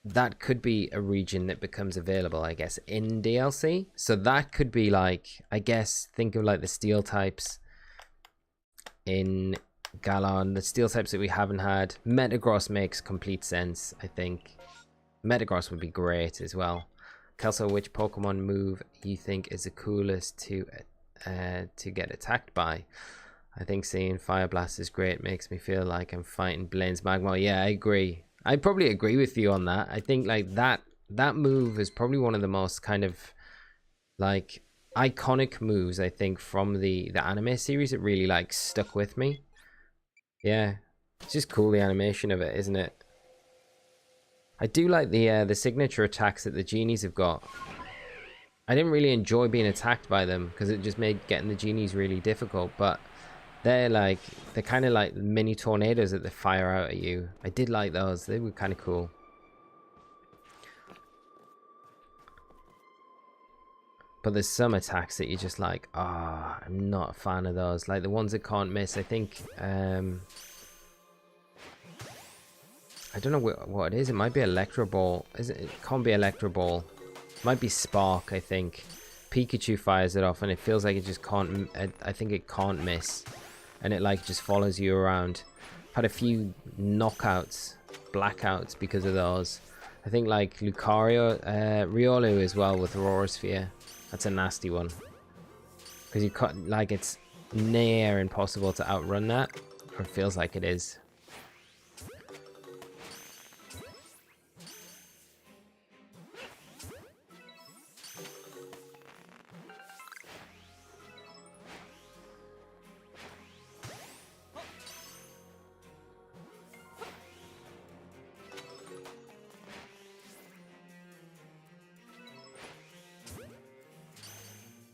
that could be a region that becomes available, I guess, in DLC. So that could be like, I guess, think of like the steel types in Galar, the steel types that we haven't had. Metagross makes complete sense, I think. Metagross would be great as well. Kelso, which Pokemon move you think is the coolest to get attacked by? I think seeing Fire Blast is great. Makes me feel like I'm fighting Blaine's Magmar. Yeah, I agree. I probably agree with you on that. I think like that move is probably one of the most kind of like iconic moves, I think, from the anime series. It really like stuck with me. Yeah, it's just cool, the animation of it, isn't it? I do like the signature attacks that the genies have got. I didn't really enjoy being attacked by them because it just made getting the genies really difficult, but they're kind of like mini tornadoes that they fire out at you. I did like those. They were kind of cool. But there's some attacks that you're just like, ah, I'm not a fan of those. Like the ones that can't miss. I think, I don't know what it is. It might be Electro Ball. It can't be Electro Ball. It might be Spark, I think. Pikachu fires it off and it feels like it just can't, I think it can't miss. And it like just follows you around. I've had a few knockouts, blackouts because of those. I think like Lucario, Riolu as well with Aurora Sphere. That's a nasty one. Because you cut, like, it's near impossible to outrun that. Or it feels like it is.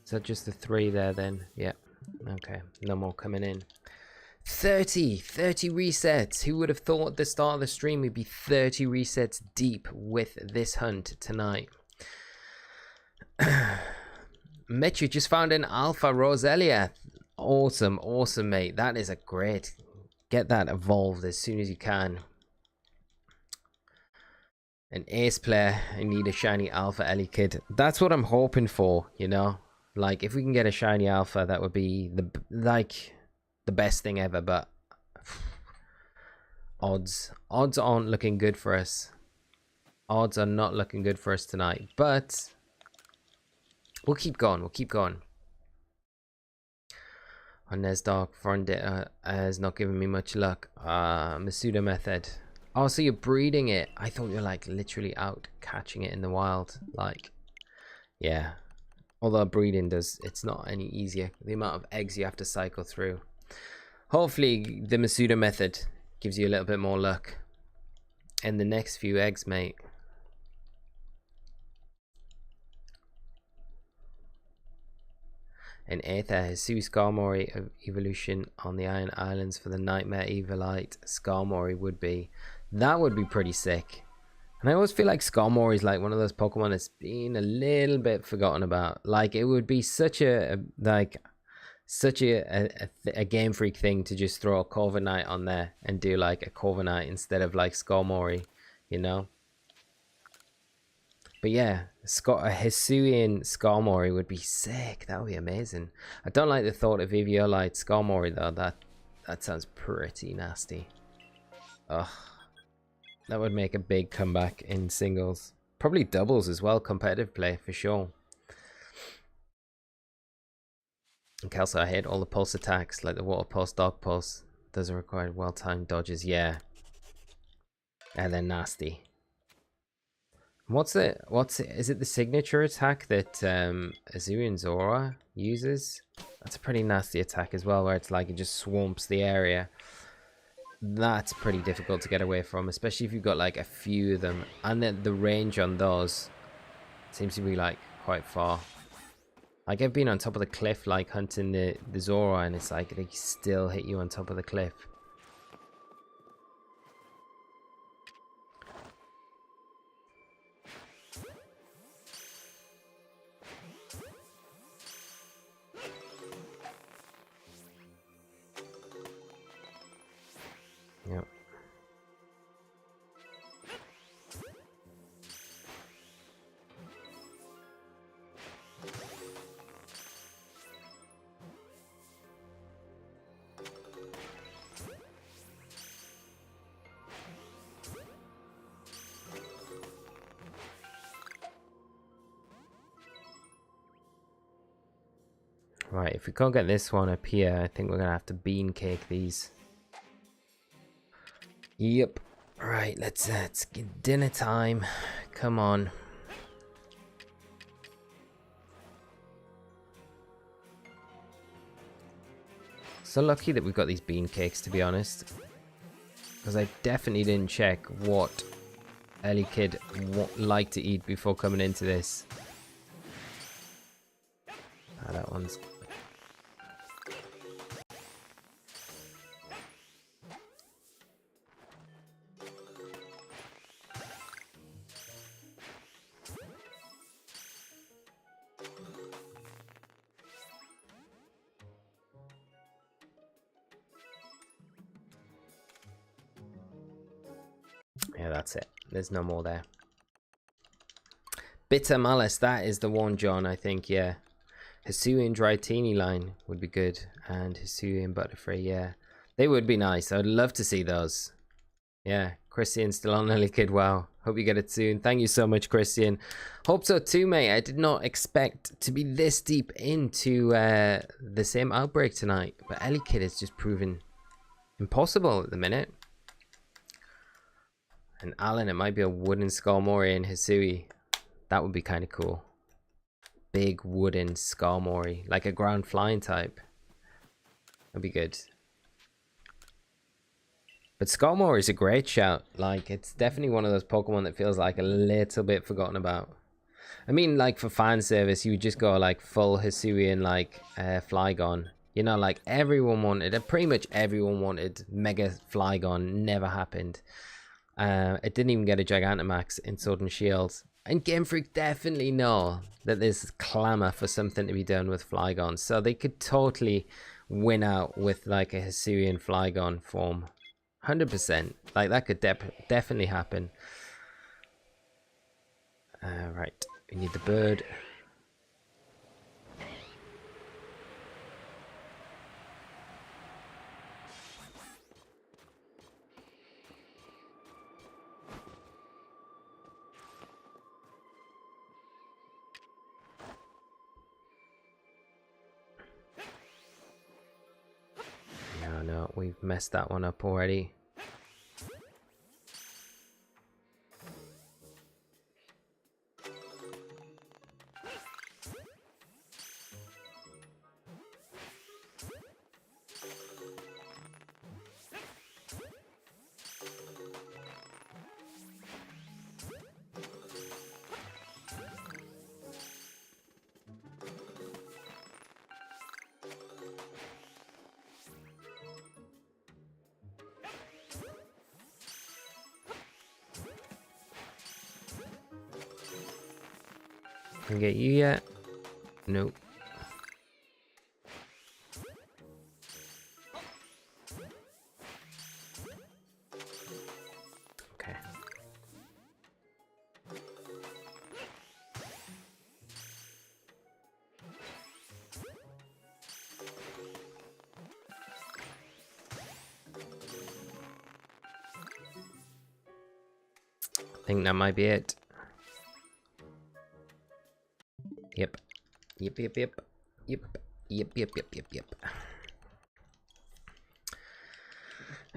Is that just the 3 there then? Yeah. Okay. No more coming in. 30 resets. Who would have thought at the start of the stream we'd be 30 resets deep with this hunt tonight? Mitch, you just found an Alpha Roselia. Awesome, awesome, mate. That is a great. Get that evolved as soon as you can. An ace player. I need a shiny Alpha Elekid. That's what I'm hoping for, you know? Like, if we can get a shiny Alpha, that would be the best thing ever, but odds aren't looking good for us. Odds are not looking good for us tonight, but we'll keep going. On Nesdark, Frondit has not given me much luck. Masuda method. Oh, so you're breeding it. I thought you were like literally out catching it in the wild. Like, yeah. Although breeding it's not any easier. The amount of eggs you have to cycle through. Hopefully the Masuda method gives you a little bit more luck in the next few eggs, mate. An Aether, Hisui Skarmory evolution on the Iron Islands for the Nightmare Evilite. Skarmory would be. That would be pretty sick. And I always feel like Skarmory is like one of those Pokemon that's been a little bit forgotten about. Like, it would be such a Game Freak thing to just throw a Corviknight on there and do like a Corviknight instead of like Skarmory, you know? But yeah, a Hisuian Skarmory would be sick. That would be amazing. I don't like the thought of Eviolite Skarmory though. That sounds pretty nasty. Ugh. That would make a big comeback in singles. Probably doubles as well, competitive play for sure. And Kelso, I hate all the pulse attacks, like the water pulse, dog pulse. Those are required well-timed dodges, yeah. And they're nasty. Is it the signature attack that Azurean Zora uses? That's a pretty nasty attack as well, where it's like it just swamps the area. that's pretty difficult to get away from, especially if you've got like a few of them, and then the range on those seems to be like quite far. Like I've been on top of the cliff like hunting the Zora, and it's like they still hit you on top of the cliff. Yep. Right, if we can't get this one up here, I think we're gonna have to bean cake these. Yep. Right, let's get dinner time. Come on. So lucky that we've got these bean cakes, to be honest, because I definitely didn't check what Elekid liked to eat before coming into this. Ah, that one's... Yeah, that's it. There's no more there. Bitter Malice, that is the one, John, I think, yeah. Hisuian Drytini line would be good, and Hisuian Butterfree, yeah. They would be nice. I'd love to see those. Yeah, Christian still on Elekid. Wow. Hope you get it soon. Thank you so much, Christian. Hope so too, mate. I did not expect to be this deep into the same Outbreak tonight, but Elekid is just proven impossible at the minute. And Alan, it might be a wooden Skarmory and Hisui. That would be kind of cool. Big wooden Skarmory, like a ground flying type. That'd be good. But Skarmory is a great shout. Like, it's definitely one of those Pokemon that feels like a little bit forgotten about. I mean, like, for fan service, you would just go like full Hisuian, like Flygon. You know, like everyone wanted, pretty much everyone wanted Mega Flygon. Never happened. It didn't even get a Gigantamax in Sword and Shield. And Game Freak definitely know that there's clamour for something to be done with Flygon. So they could totally win out with like a Hisuian Flygon form. 100%. Like that could definitely happen. Right. We need the bird. No, we've messed that one up already. Can I get you yet? Nope. Okay. I think that might be it. Yep. Yep.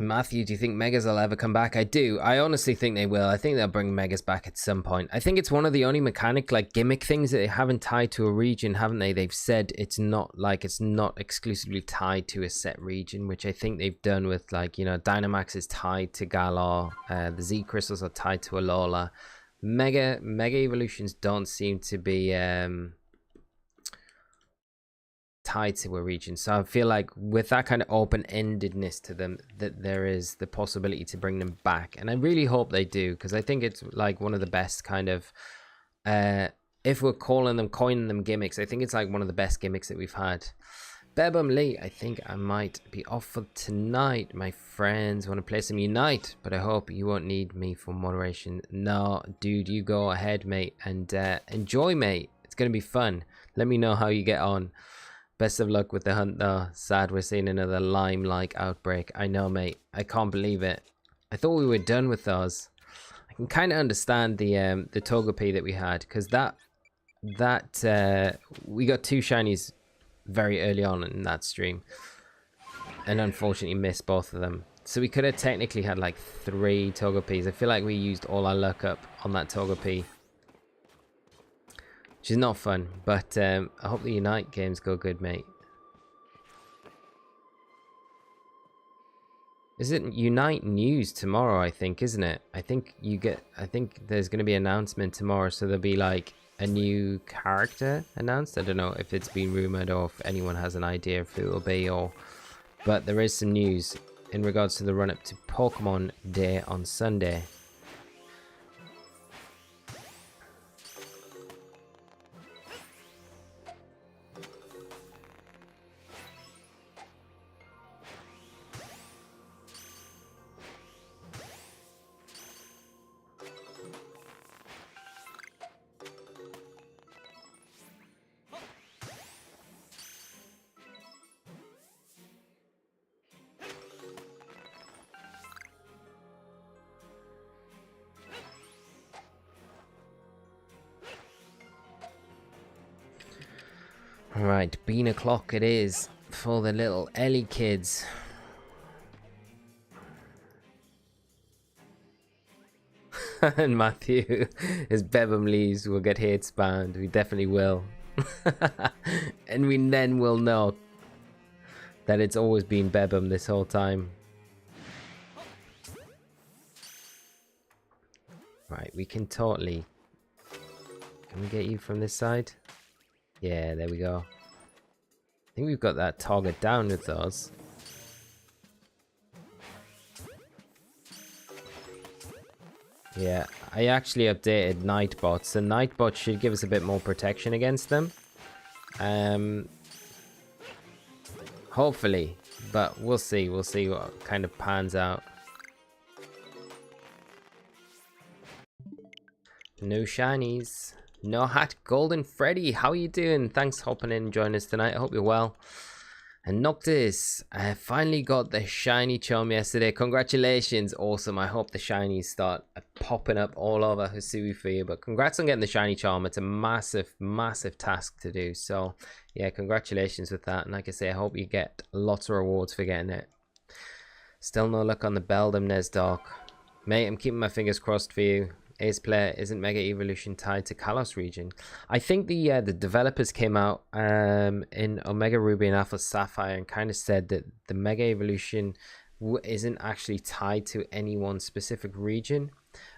Matthew, do you think Megas will ever come back? I do. I honestly think they will. I think they'll bring Megas back at some point. I think it's one of the only mechanic, like gimmick things that they haven't tied to a region, haven't they? They've said it's not exclusively tied to a set region, which I think they've done with, like, you know, Dynamax is tied to Galar, the Z crystals are tied to Alola. Mega evolutions don't seem to be tied to a region, so I feel like with that kind of open-endedness to them, that there is the possibility to bring them back, and I really hope they do, because I think it's like one of the best kind of if we're coining them gimmicks, I think it's like one of the best gimmicks that we've had. Bebum Lee, I think I might be off for tonight. My friends want to play some Unite, but I hope you won't need me for moderation. No, dude, you go ahead, mate, and enjoy, mate. It's gonna be fun. Let me know how you get on. Best of luck with the hunt, though. Sad we're seeing another Lime-like outbreak. I know, mate. I can't believe it. I thought we were done with those. I can kind of understand the Togepi that we had, because that we got 2 shinies very early on in that stream, and unfortunately missed both of them. So we could have technically had like 3 Togepis. I feel like we used all our luck up on that Togepi, which is not fun, but I hope the Unite games go good, mate. Is it Unite news tomorrow, I think, isn't it? I think there's going to be an announcement tomorrow, so there'll be like a new character announced. I don't know if it's been rumored or if anyone has an idea of who it will be, but there is some news in regards to the run-up to Pokemon Day on Sunday. Alright, bean o'clock it is for the little Elekids. And Matthew, his Bebum leaves, will get hate spammed. We definitely will. And we then will know that it's always been Bebum this whole time. Right, we can totally... Can we get you from this side? Yeah, there we go. I think we've got that target down with those. Yeah, I actually updated Nightbot, so Nightbot should give us a bit more protection against them. Hopefully, but we'll see. We'll see what kind of pans out. No shinies. No hat. Golden Freddy, how are you doing? Thanks for hopping in and joining us tonight. I hope you're well. And Noctis, I finally got the shiny charm yesterday. Congratulations. Awesome. I hope the shinies start popping up all over Hisui for you. But congrats on getting the shiny charm. It's a massive, massive task to do. So, yeah, congratulations with that. And like I say, I hope you get lots of rewards for getting it. Still no luck on the Beldum Nesdark. Mate, I'm keeping my fingers crossed for you. Ace player, isn't Mega Evolution tied to Kalos region? I think the developers came out in Omega Ruby and Alpha Sapphire and kind of said that the Mega Evolution isn't actually tied to any one specific region,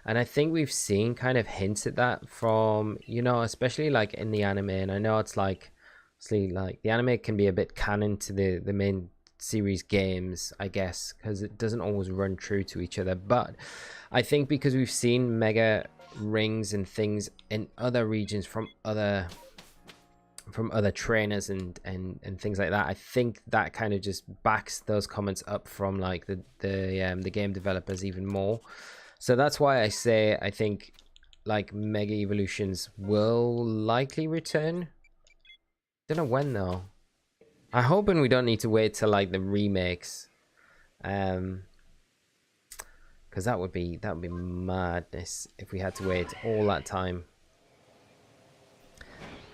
and I think we've seen kind of hints at that from, you know, especially like in the anime. And I know it's like, obviously, like the anime can be a bit canon to the main series games, I guess, because it doesn't always run true to each other. But I think because we've seen mega rings and things in other regions from other trainers and things like that, I think that kind of just backs those comments up from like the game developers even more. So that's why I say I think like Mega Evolutions will likely return. Don't know when though. I'm hoping we don't need to wait till like the remakes, because that would be madness if we had to wait all that time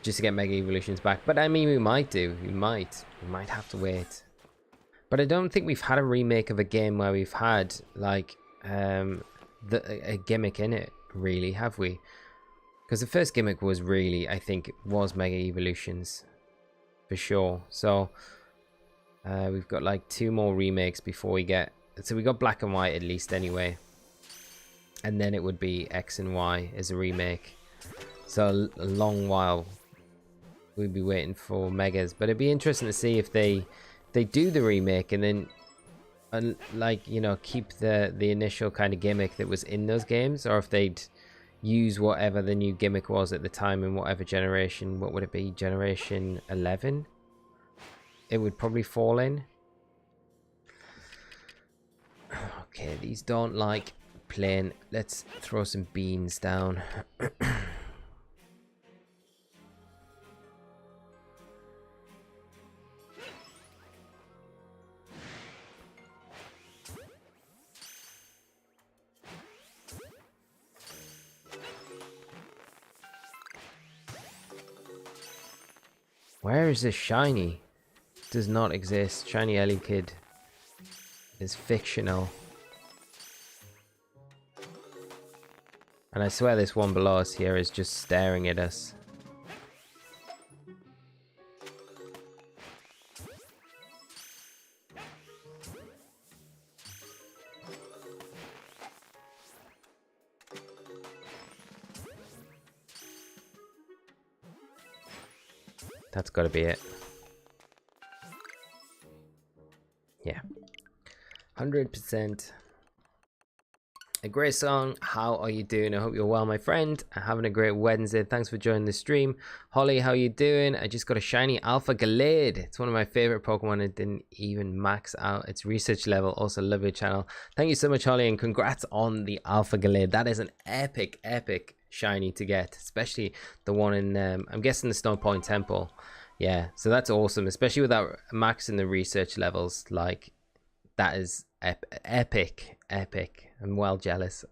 just to get Mega Evolutions back. But I mean, we might have to wait. But I don't think we've had a remake of a game where we've had like a gimmick in it, really, have we? Because the first gimmick was really, I think, was Mega Evolutions for sure. So we've got like 2 more remakes before we get. So we got Black and White at least anyway, and then it would be X and Y as a remake. So a long while we'd be waiting for Megas, but it'd be interesting to see if they do the remake and then like, you know, keep the initial kind of gimmick that was in those games, or if they'd use whatever the new gimmick was at the time in whatever generation. What would it be? Generation 11 it would probably fall in. Okay, these don't like playing. Let's throw some beans down. Where is this shiny? Does not exist. Shiny Elekid is fictional. And I swear this one below us here is just staring at us. That's got to be it. Yeah. 100%. A great song. How are you doing? I hope you're well, my friend. Having a great Wednesday. Thanks for joining the stream. Holly, how you doing? I just got a shiny Alpha Galade. It's one of my favorite Pokemon. It didn't even max out its research level. Also love your channel. Thank you so much, Holly, and congrats on the Alpha Galade. That is an epic shiny to get, especially the one in I'm guessing the Stone Point Temple. Yeah, so that's awesome, especially without maxing the research levels. Like, that is epic. I'm well jealous,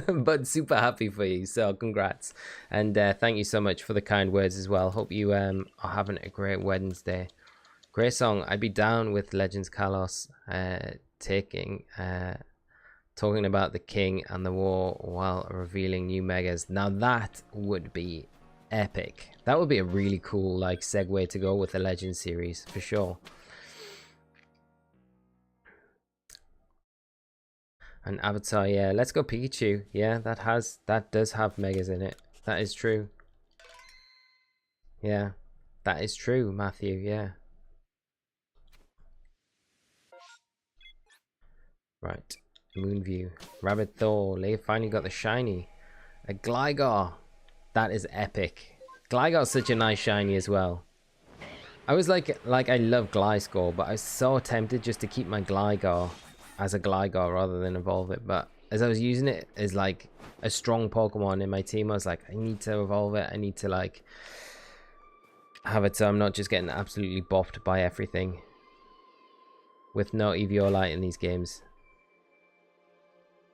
but super happy for you. So congrats, and thank you so much for the kind words as well. Hope you are having a great Wednesday. Great song. I'd be down with Legends Kalos talking about the king and the war while revealing new megas. Now that would be epic. That would be a really cool like segue to go with the Legends series for sure. And Avatar, yeah, let's go Pikachu. Yeah, that does have megas in it. That is true. Yeah, that is true, Matthew. Yeah. Right. Moonview. Rabbit Thor. They finally got the shiny. A Gligar. That is epic. Gligar's such a nice shiny as well. I was like I love Gliscor, but I was so tempted just to keep my Gligar as a Gligar rather than evolve it. But as I was using it as like a strong Pokemon in my team, I was like, I need to evolve it. I need to like have it so I'm not just getting absolutely bopped by everything with no Eviolite in these games.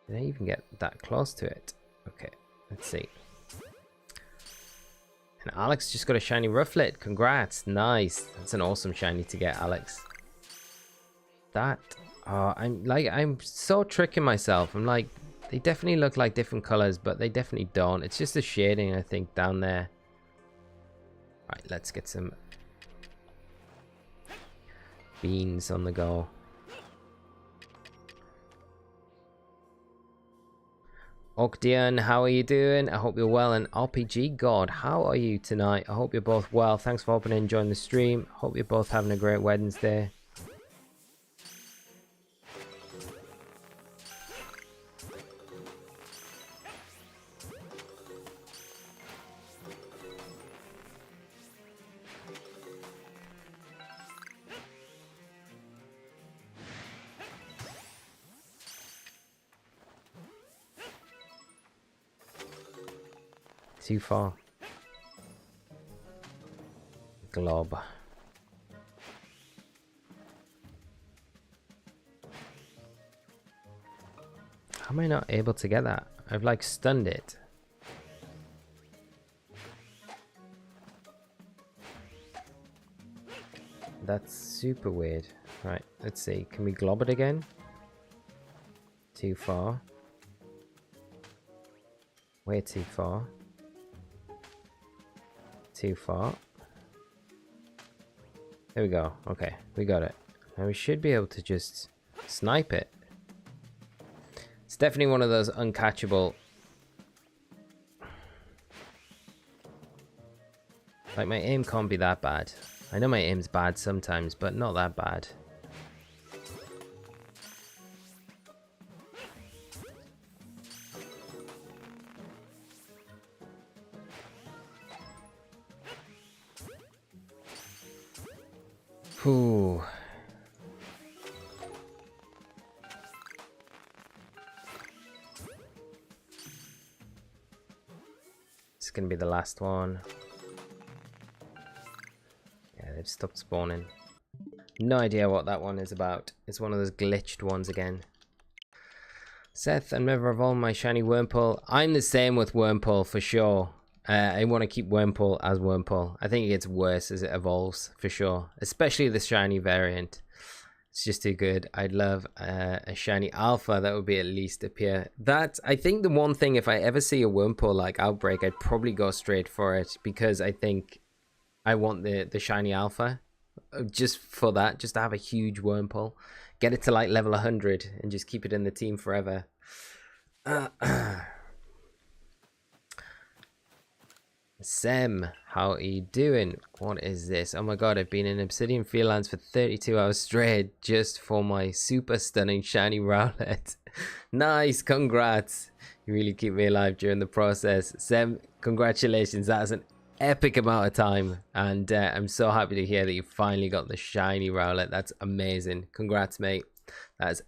Did I even get that close to it? Okay, let's see. And Alex just got a shiny Rufflet. Congrats. Nice. That's an awesome shiny to get, Alex. That I'm so tricking myself. I'm like, they definitely look like different colors, but they definitely don't. It's just the shading, I think, down there. Right, let's get some beans on the go. Ocdian, how are you doing? I hope you're well. And RPG God, how are you tonight? I hope you're both well. Thanks for opening and joining the stream. Hope you're both having a great Wednesday. Too far. Glob. How am I not able to get that? I've like stunned it. That's super weird. Right, let's see. Can we glob it again? Too far. Way too far. Too far. There we go. Okay, we got it. Now we should be able to just snipe it. It's definitely one of those uncatchable. Like, my aim can't be that bad. I know my aim's bad sometimes, but not that bad. Ooh. It's gonna be the last one. Yeah, they've stopped spawning. No idea what that one is about. It's one of those glitched ones again. Seth, I've never evolved my shiny Wurmple. I'm the same with Wurmple for sure. I want to keep Wurmple as Wurmple. I think it gets worse as it evolves for sure. Especially the shiny variant. It's just too good. I'd love a shiny alpha that would be at least appear. That, I think the one thing, if I ever see a Wurmple like Outbreak, I'd probably go straight for it. Because I think I want the shiny alpha. Just for that. Just to have a huge Wurmple. Get it to like level 100 and just keep it in the team forever. Sem, how are you doing? What is this? Oh my god, I've been in Obsidian Fieldlands for 32 hours straight just for my super stunning shiny Rowlet. Nice, congrats. You really keep me alive during the process. Sem, congratulations. That's an epic amount of time. And I'm so happy to hear that you finally got the shiny Rowlet. That's amazing. Congrats, mate. That's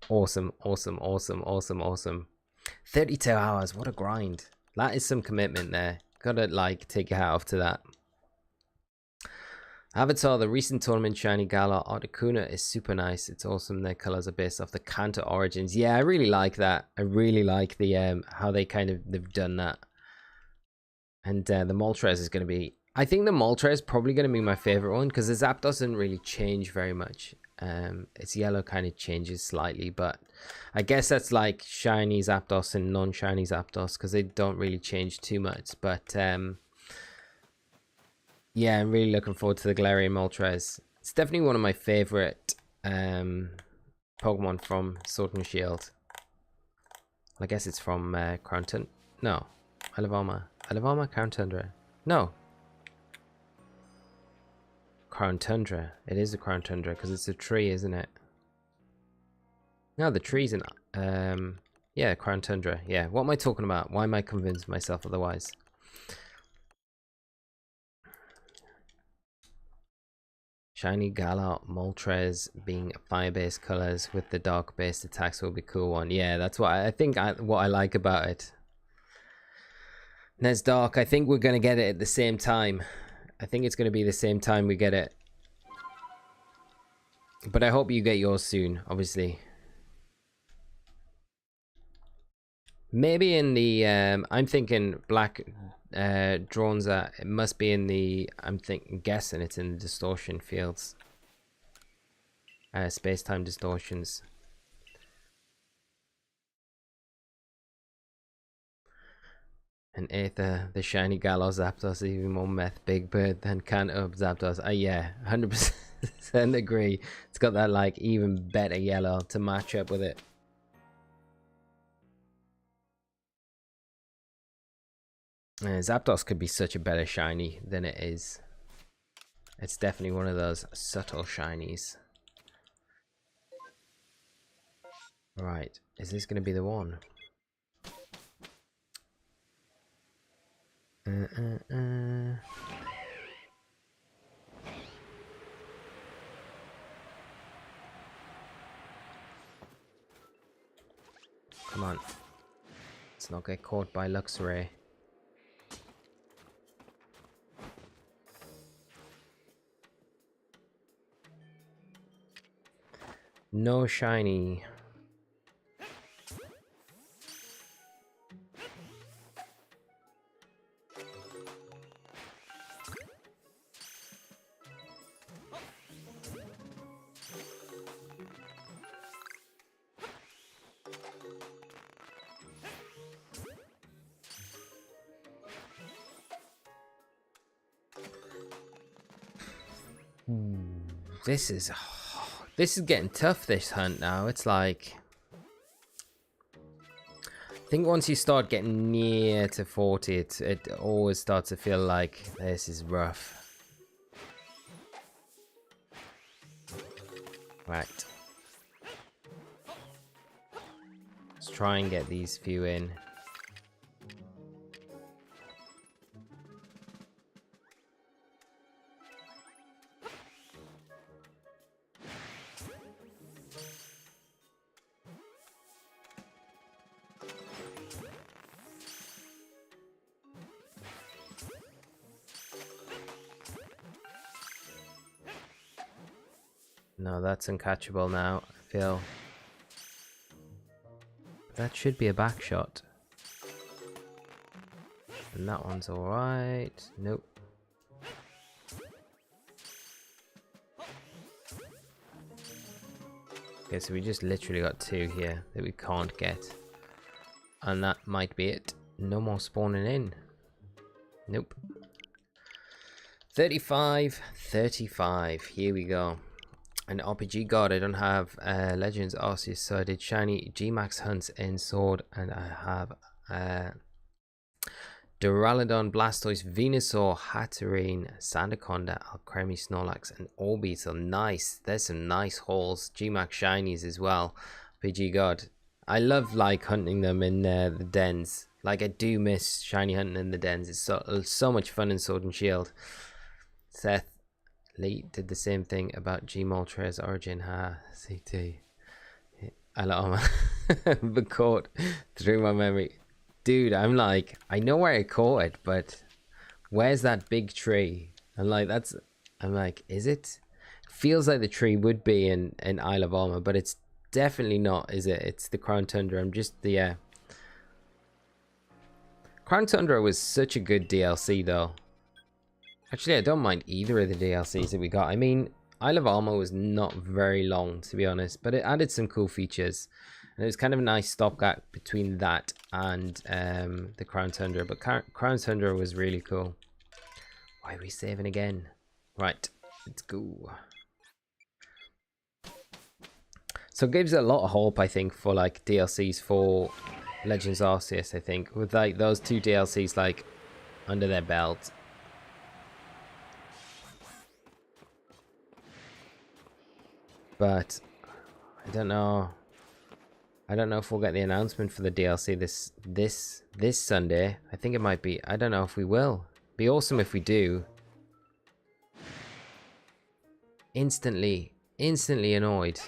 awesome, awesome, awesome, awesome, awesome. 32 hours, what a grind. That is some commitment there. Gotta like take your hat off to that. Avatar, the recent tournament shiny Galar Articuno is super nice. It's awesome. Their colors are based off the Kanto origins. Yeah, I really like that. I really like the how they they've done that. And the Moltres is going to be, I think the Moltres is probably going to be my favorite one because the Zapdos doesn't really change very much. Its yellow kind of changes slightly, but I guess that's like shiny Zapdos and non-shiny Zapdos because they don't really change too much. But yeah, I'm really looking forward to the Galarian Moltres. It's definitely one of my favorite Pokemon from Sword and Shield. I guess it's from Crown Tundra. No, Alabama, Crown Tundra. No. Crown Tundra. It is a Crown Tundra because it's a tree, isn't it? No, the tree's in yeah, Crown Tundra. Yeah, what am I talking about? Why am I convinced myself otherwise? Shiny Galar Moltres being fire-based colors with the dark-based attacks will be a cool one. Yeah, that's what I think. What I like about it. Nes Dark. I think we're gonna get it at the same time. I think it's going to be the same time we get it. But I hope you get yours soon, obviously. Maybe in the... I'm thinking Black Dronza. It must be in the... guessing it's in the distortion fields. Space-time distortions. And Aether, the shiny Galar Zapdos is even more meth Big Bird than Kanto Zapdos. Yeah, 100% agree. It's got that like even better yellow to match up with it. Zapdos could be such a better shiny than it is. It's definitely one of those subtle shinies. Right, is this going to be the one? Come on. Let's not get caught by Luxray. No shiny. This is getting tough, this hunt now. It's like, I think once you start getting near to 40, it always starts to feel like this is rough. Right. Let's try and get these few in. No, that's uncatchable now, I feel. That should be a back shot. And that one's alright. Nope. Okay, so we just literally got 2 here that we can't get. And that might be it. No more spawning in. Nope. 35, 35. Here we go. An RPG god. I don't have Legends Arceus, so I did shiny G-Max hunts in Sword, and I have Duraludon, Blastoise, Venusaur, Hatterene, Sandaconda, Alcremie, Snorlax, and Orbeetle. Nice. There's some nice hauls. G-Max shinies as well. RPG god. I love like hunting them in the dens. Like, I do miss shiny hunting in the dens. It's so much fun in Sword and Shield. Seth Lee did the same thing about G-Moltres Origin. CT. Alama. But caught through my memory. Dude, I'm like, I know where I caught it, but where's that big tree? I'm like, is it? Feels like the tree would be in Isle of Armor, but it's definitely not, is it? It's the Crown Tundra. Crown Tundra was such a good DLC, though. Actually, I don't mind either of the DLCs that we got. I mean, Isle of Armor was not very long, to be honest, but it added some cool features. And it was kind of a nice stopgap between that and the Crown Tundra. But Crown Tundra was really cool. Why are we saving again? Right, let's go. So it gives it a lot of hope, I think, for like DLCs for Legends Arceus, I think. With like those 2 DLCs like under their belt. But I don't know. I don't know if we'll get the announcement for the DLC this Sunday. I think it might be. I don't know if we will. Be awesome if we do. Instantly annoyed.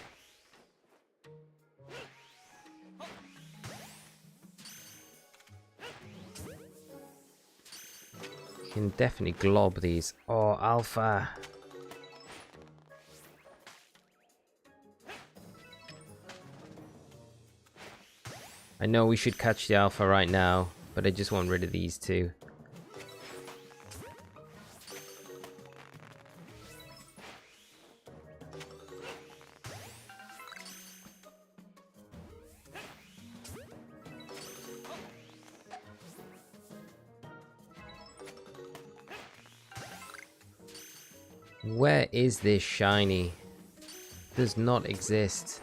You can definitely glob these. Oh, Alpha. I know we should catch the Alpha right now, but I just want rid of these 2. Where is this shiny? Does not exist.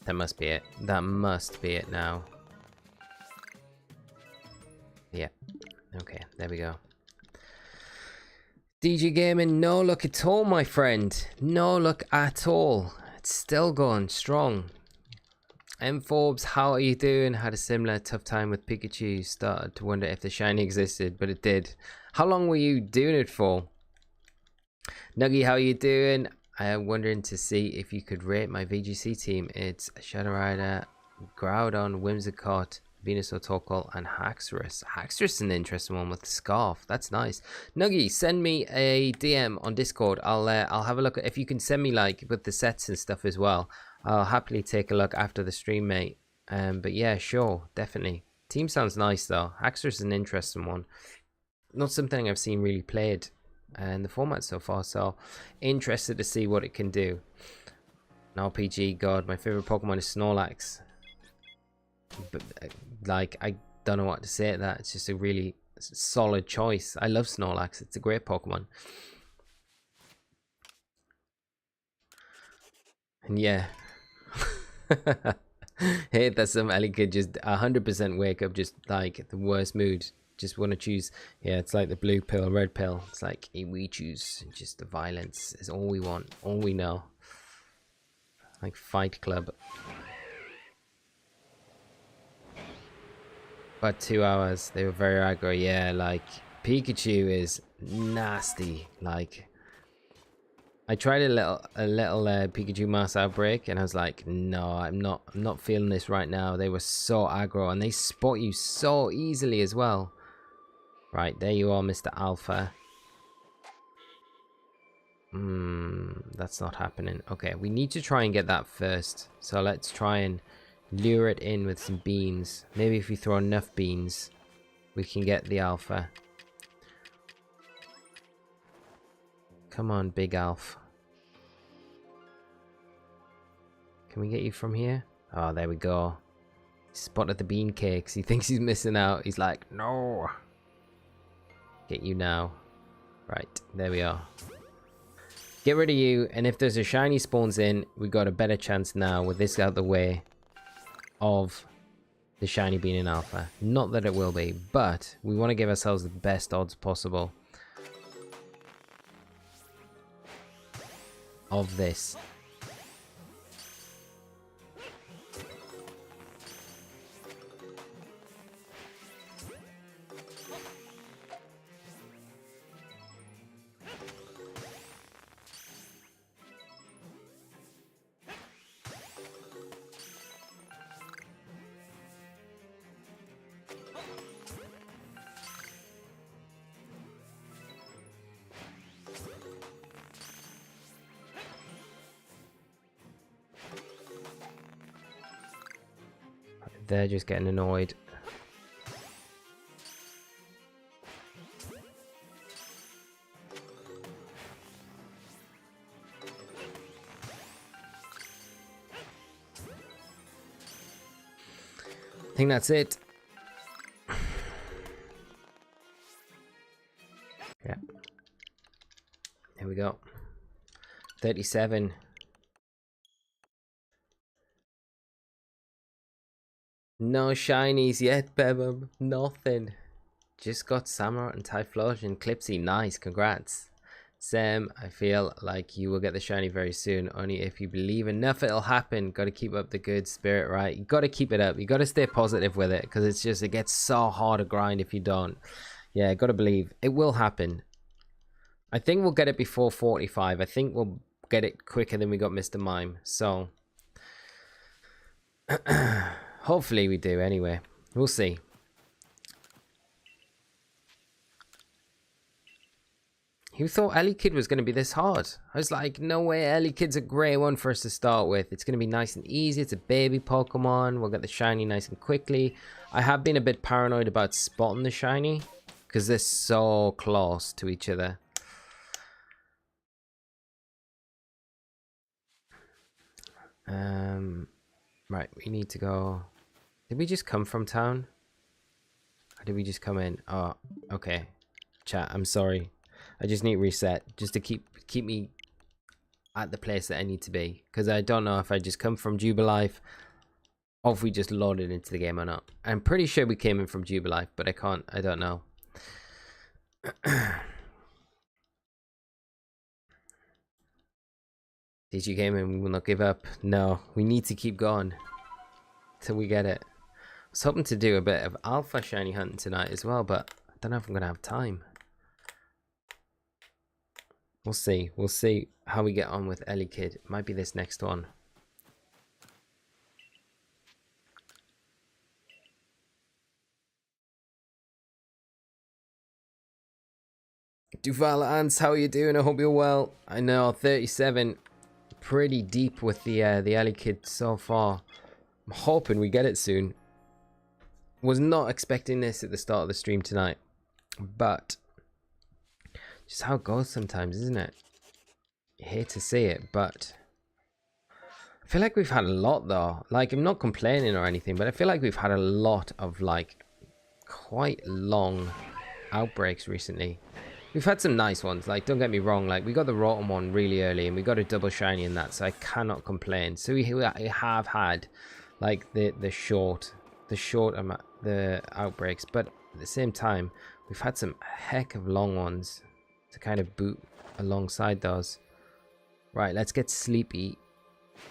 That must be it. That must be it now. Yeah. Okay, there we go. DG Gaming, no luck at all, my friend. No luck at all. It's still going strong. M Forbes, how are you doing? Had a similar tough time with Pikachu. Started to wonder if the shiny existed, but it did. How long were you doing it for? Nuggy, how are you doing? I'm wondering to see if you could rate my VGC team. It's Shadow Rider, Groudon, Whimsicott, Venusaur, Torkoal, and Haxorus. Haxorus is an interesting one with the scarf. That's nice. Nuggy, send me a DM on Discord. I'll have a look. If you can send me like with the sets and stuff as well, I'll happily take a look after the stream, mate. But yeah, sure, definitely. Team sounds nice though. Haxorus is an interesting one. Not something I've seen really played in the format so far, so interested to see what it can do. RPG god. My favorite Pokemon is Snorlax. But like, I don't know what to say to that. It's just a really solid choice. I love Snorlax. It's a great Pokemon. And yeah. Hey, that's some Elekid just 100% wake up, just like the worst mood. Just want to choose. Yeah, it's like the blue pill, red pill. It's like we choose just the violence is all we want, all we know. Like Fight Club. About 2 hours. They were very aggro. Yeah, like Pikachu is nasty. Like I tried a little Pikachu Mass Outbreak, and I was like, no, I'm not feeling this right now. They were so aggro, and they spot you so easily as well. Right, there you are, Mr. Alpha. That's not happening. Okay, we need to try and get that first. So let's try and lure it in with some beans. Maybe if we throw enough beans, we can get the Alpha. Come on, big Alf. Can we get you from here? Oh, there we go. He spotted the bean cakes. He thinks he's missing out. He's like, no. Get you now. Right, there we are. Get rid of you, and if there's a shiny spawns in, we got a better chance now with this out the way of the shiny being in alpha. Not that it will be, but we want to give ourselves the best odds possible of this. They're just getting annoyed. I think that's it. Yeah. Here we go. 37. No shinies yet, Bebum. Nothing. Just got Samurott and Typhlosion. Clipsy, nice. Congrats. Sam, I feel like you will get the shiny very soon. Only if you believe enough, it'll happen. Got to keep up the good spirit, right? You got to keep it up. You got to stay positive with it, because it's just, it gets so hard to grind if you don't. Yeah, got to believe. It will happen. I think we'll get it before 45. I think we'll get it quicker than we got Mr. Mime. So... hopefully we do anyway. We'll see. Who thought Elekid was going to be this hard? I was like, no way, Elekid's a great one for us to start with. It's going to be nice and easy. It's a baby Pokemon. We'll get the shiny nice and quickly. I have been a bit paranoid about spotting the shiny, because they're so close to each other. Right, we need to go... Did we just come from town? Or did we just come in? Oh, okay. Chat, I'm sorry. I just need reset. Just to keep me at the place that I need to be. Because I don't know if I just come from Jubilife, or if we just loaded into the game or not. I'm pretty sure we came in from Jubilife, but I don't know. Did you game in? We will not give up. No, we need to keep going till we get it. I was hoping to do a bit of alpha shiny hunting tonight as well, but I don't know if I'm going to have time. We'll see. We'll see how we get on with Elekid. It might be this next one. Duval Ants, how are you doing? I hope you're well. I know, 37. Pretty deep with the Elekid so far. I'm hoping we get it soon. Was not expecting this at the start of the stream tonight, but just how it goes sometimes, isn't it? You hate to see it, but I feel like we've had a lot though. Like, I'm not complaining or anything, but I feel like we've had a lot of like quite long outbreaks recently. We've had some nice ones, like, don't get me wrong, like, we got the Rotom one really early, and we got a double shiny in that, so I cannot complain. So we have had, like, the outbreaks, but at the same time, we've had some heck of long ones to kind of boot alongside those. Right, let's get Sleepy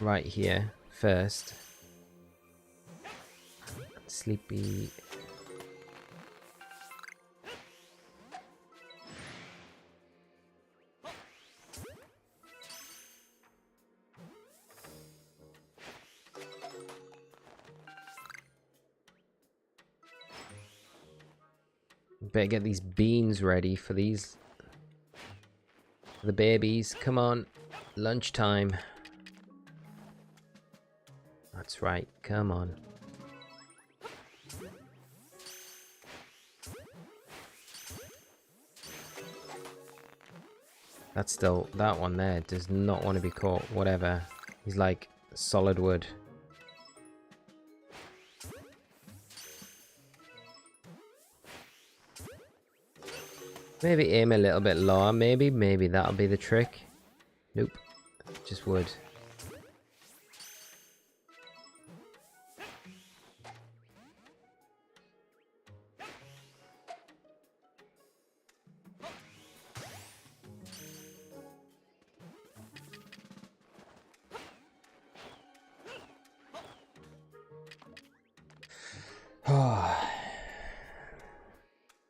right here first. Sleepy... Better get these beans ready for the babies. Come on, lunchtime. That's right, come on. That's still, that one there does not want to be caught, whatever. He's like solid wood. Maybe aim a little bit lower, maybe that'll be the trick. Nope, just wood.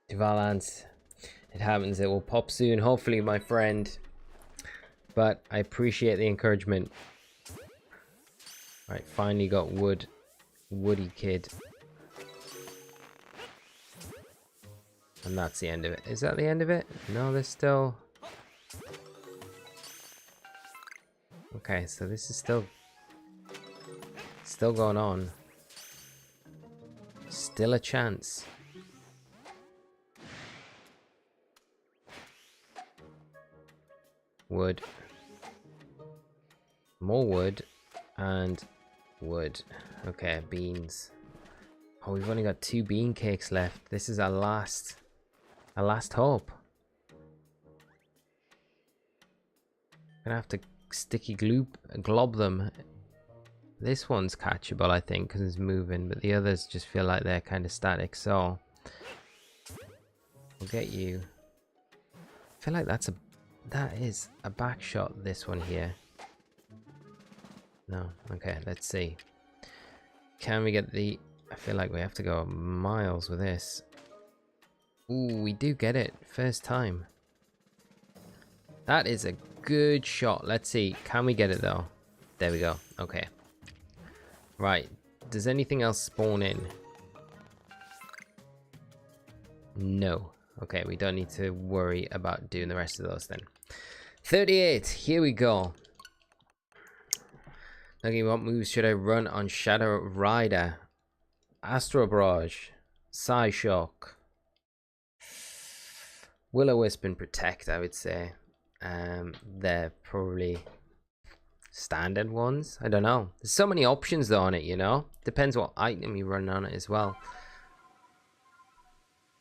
Valance. It happens, it will pop soon, hopefully, my friend. But I appreciate the encouragement. Right, finally got woody kid. And that's the end of it. Is that the end of it? No, there's still... Okay, so this is still going on. Still a chance. Wood. More wood. And wood. Okay, beans. Oh, we've only got 2 bean cakes left. This is our last hope. Gonna have to sticky glob them. This one's catchable, I think, because it's moving, but the others just feel like they're kind of static, so we'll get you. I feel like that is a back shot, this one here. No, okay, let's see. Can we get the... I feel like we have to go miles with this. Ooh, we do get it. First time. That is a good shot. Let's see. Can we get it, though? There we go. Okay. Right. Does anything else spawn in? No. Okay, we don't need to worry about doing the rest of those then. 38. Here we go. Okay, what moves should I run on Shadow Rider? Astro Barrage. Psyshock. Will-O-Wisp and Protect, I would say. They're probably standard ones. I don't know. There's so many options though on it, you know? Depends what item you run on it as well.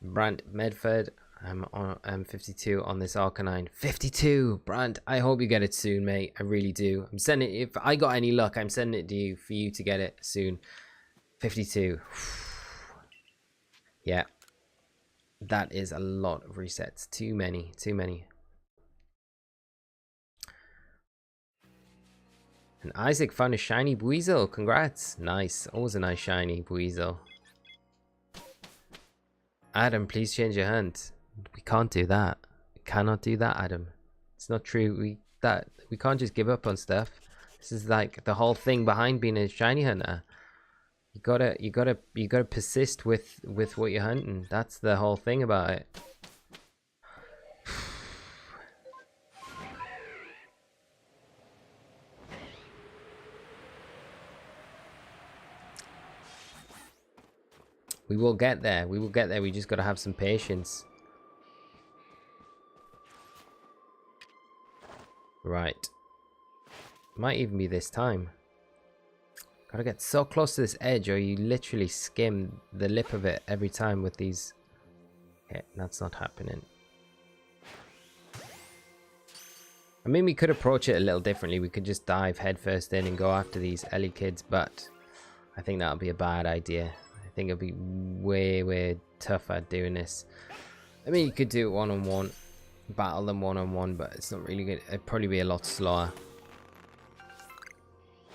Brant Medford. I'm 52 on this Arcanine. 52! Brant, I hope you get it soon, mate. I really do. I'm sending it. If I got any luck, I'm sending it to you for you to get it soon. 52. Yeah. That is a lot of resets. Too many. Too many. And Isaac found a shiny Buizel. Congrats. Nice. Always a nice shiny Buizel. Adam, please change your hunt. We can't do that. We cannot do that, Adam. It's not true. We can't just give up on stuff. This is like the whole thing behind being a shiny hunter. You gotta persist with what you're hunting. That's the whole thing about it. We will get there. We will get there. We just gotta have some patience. Right. Might even be this time. Gotta get so close to this edge or you literally skim the lip of it every time with these. Okay, that's not happening. I mean, we could approach it a little differently. We could just dive headfirst in and go after these Elekids, but I think that would be a bad idea. I think it'll be way tougher doing this. I mean, you could do it one-on-one, battle them one-on-one, but it's not really good. It'd probably be a lot slower.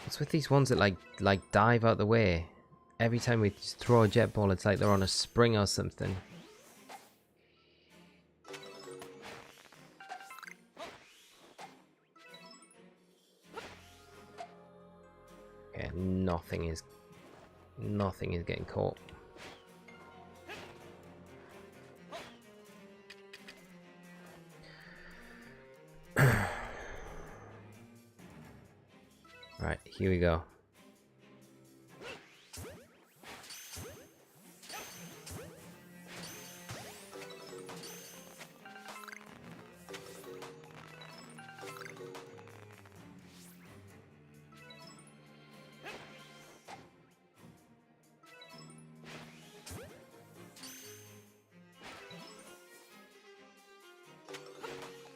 What's with these ones that like dive out the way? Every time we just throw a jet ball, it's like they're on a spring or something. Okay, nothing is getting caught. Right, here we go.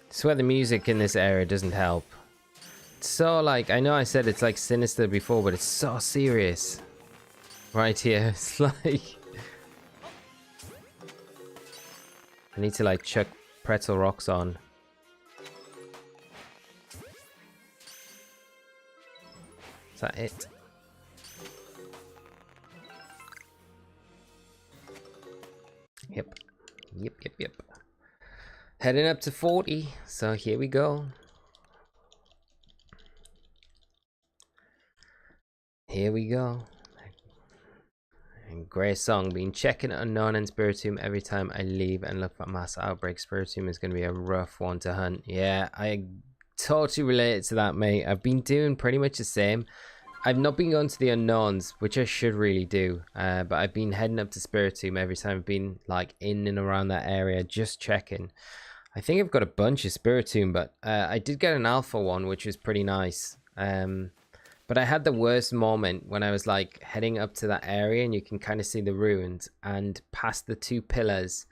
I swear the music in this area doesn't help. It's so like, I know I said it's like sinister before, but it's so serious. Right here, it's like... I need to like chuck pretzel rocks on. Is that it? Yep. Yep. Heading up to 40, so here we go. Here we go. And great song. Been checking Unknown and Spiritomb every time I leave and look for Mass Outbreak. Spiritomb is going to be a rough one to hunt. Yeah, I totally related to that, mate. I've been doing pretty much the same. I've not been going to the Unknowns, which I should really do. But I've been heading up to Spiritomb every time I've been like in and around that area, just checking. I think I've got a bunch of Spiritomb, but I did get an alpha one, which was pretty nice. But I had the worst moment when I was like heading up to that area and you can kind of see the ruins, and past the two pillars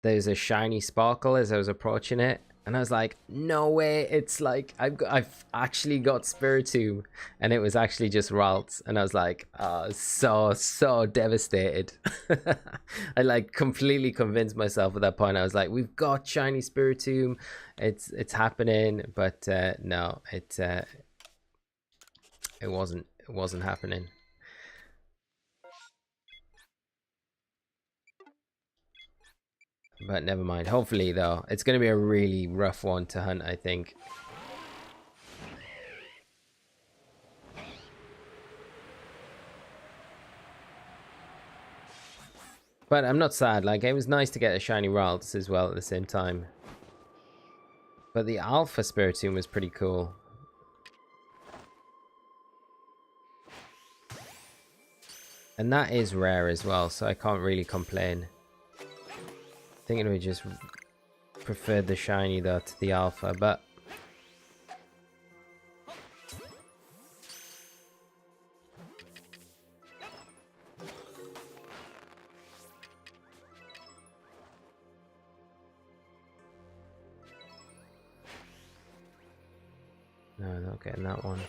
there's a shiny sparkle as I was approaching it, and I was like, no way, it's like I've actually got Spiritomb, and it was actually just Ralts, and I was like, oh, so devastated. I like completely convinced myself at that point. I was like, we've got shiny Spiritomb, it's happening, but no, it wasn't happening. But never mind. Hopefully, though, it's going to be a really rough one to hunt, I think. But I'm not sad. Like, it was nice to get a shiny Ralts as well at the same time. But the Alpha Spiritomb was pretty cool. And that is rare as well, so I can't really complain. I think we just preferred the shiny though to the alpha, but no, not getting that one.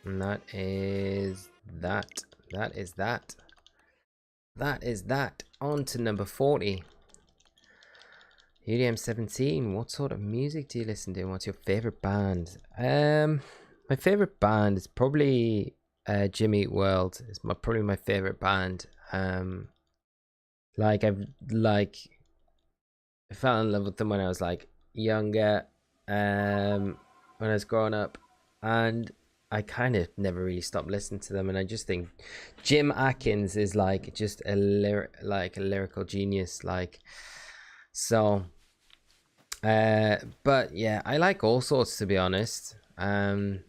And that is that. That is that. that is that. On to number 40. UDM 17. What sort of music do you listen to? What's your favorite band? My favorite band is probably Jimmy Eat World. It's probably my favorite band. I fell in love with them when I was like younger, when I was growing up, and I kind of never really stopped listening to them. And I just think Jim Atkins is like just a lyrical genius, so. But yeah, I like all sorts, to be honest. I'm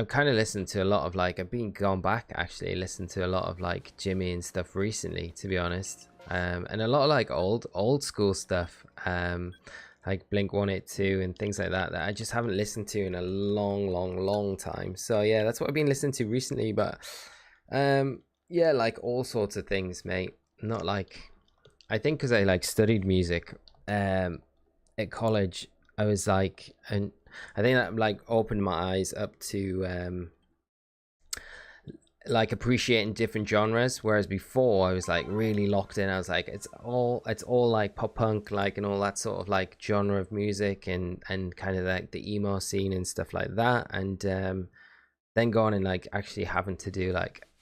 kind of listening to a lot of I've been going back actually, listening to a lot of Jimmy and stuff recently, to be honest. And a lot of old school stuff, like Blink 182 and things like that I just haven't listened to in a long time. So yeah, that's what I've been listening to recently. But yeah, all sorts of things, mate. Not I think because I studied music at college, I was and I think that opened my eyes up to appreciating different genres, whereas before I was really locked in. I was it's all pop punk and all that sort of genre of music, and kind of the emo scene and stuff like that, and then going and actually having to do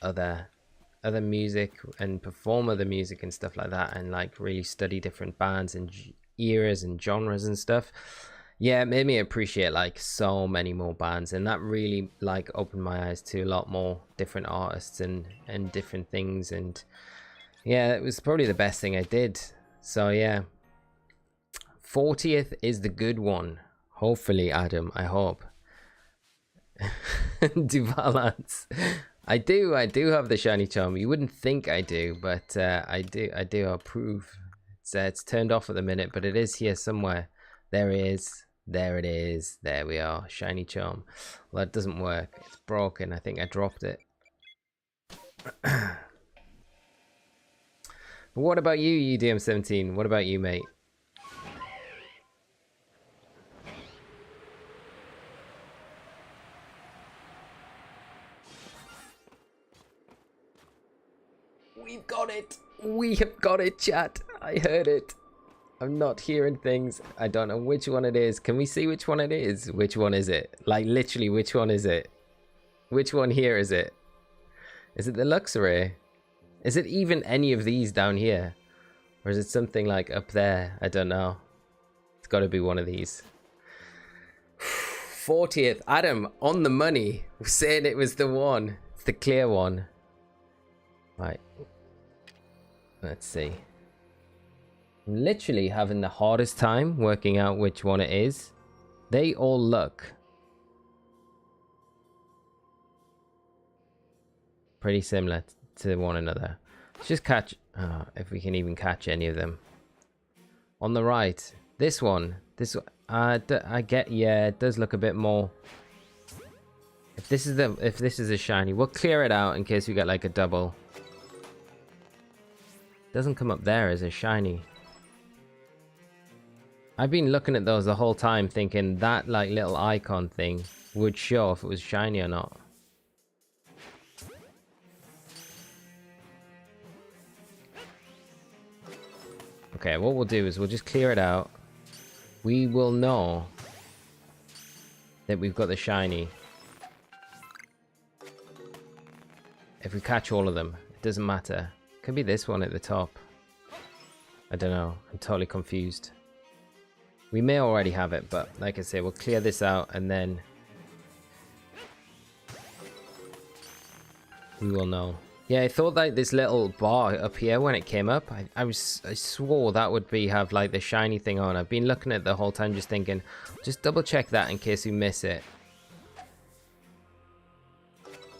other music and perform other music and stuff like that, and really study different bands and eras and genres and stuff. Yeah, it made me appreciate so many more bands, and that really opened my eyes to a lot more different artists and different things. And yeah, it was probably the best thing I did. So yeah, 40th is the good one, hopefully, Adam. I hope. Duvalance. I do have the shiny charm. You wouldn't think I do, but I do approve. It's turned off at the minute, but it is here somewhere. There it is. There we are. Shiny charm. Well, that doesn't work. It's broken. I think I dropped it. But what about you, UDM17? What about you, mate? We've got it. We have got it, chat. I heard it. I'm not hearing things. I don't know which one it is. Can we see which one it is? Which one is it? Literally, which one is it? Which one here is it? Is it the Luxray? Is it even any of these down here? Or is it something up there? I don't know. It's got to be one of these. 40th. Adam, on the money. We're saying it was the one. It's the clear one. Right. Let's see. I'm literally having the hardest time working out which one it is. They all look pretty similar to one another. Let's just catch, if we can even catch any of them. On the right, this one, I get, yeah, it does look a bit more. If this is a shiny, we'll clear it out in case we get a double. Doesn't come up there as a shiny. I've been looking at those the whole time thinking that little icon thing would show if it was shiny or not. Okay, what we'll do is we'll just clear it out. We will know that we've got the shiny if we catch all of them. It doesn't matter. Could be this one at the top. I don't know. I'm totally confused. We may already have it, but like I say, we'll clear this out and then we will know. Yeah, I thought this little bar up here when it came up, I swore that would have the shiny thing on. I've been looking at it the whole time just thinking, just double check that in case we miss it.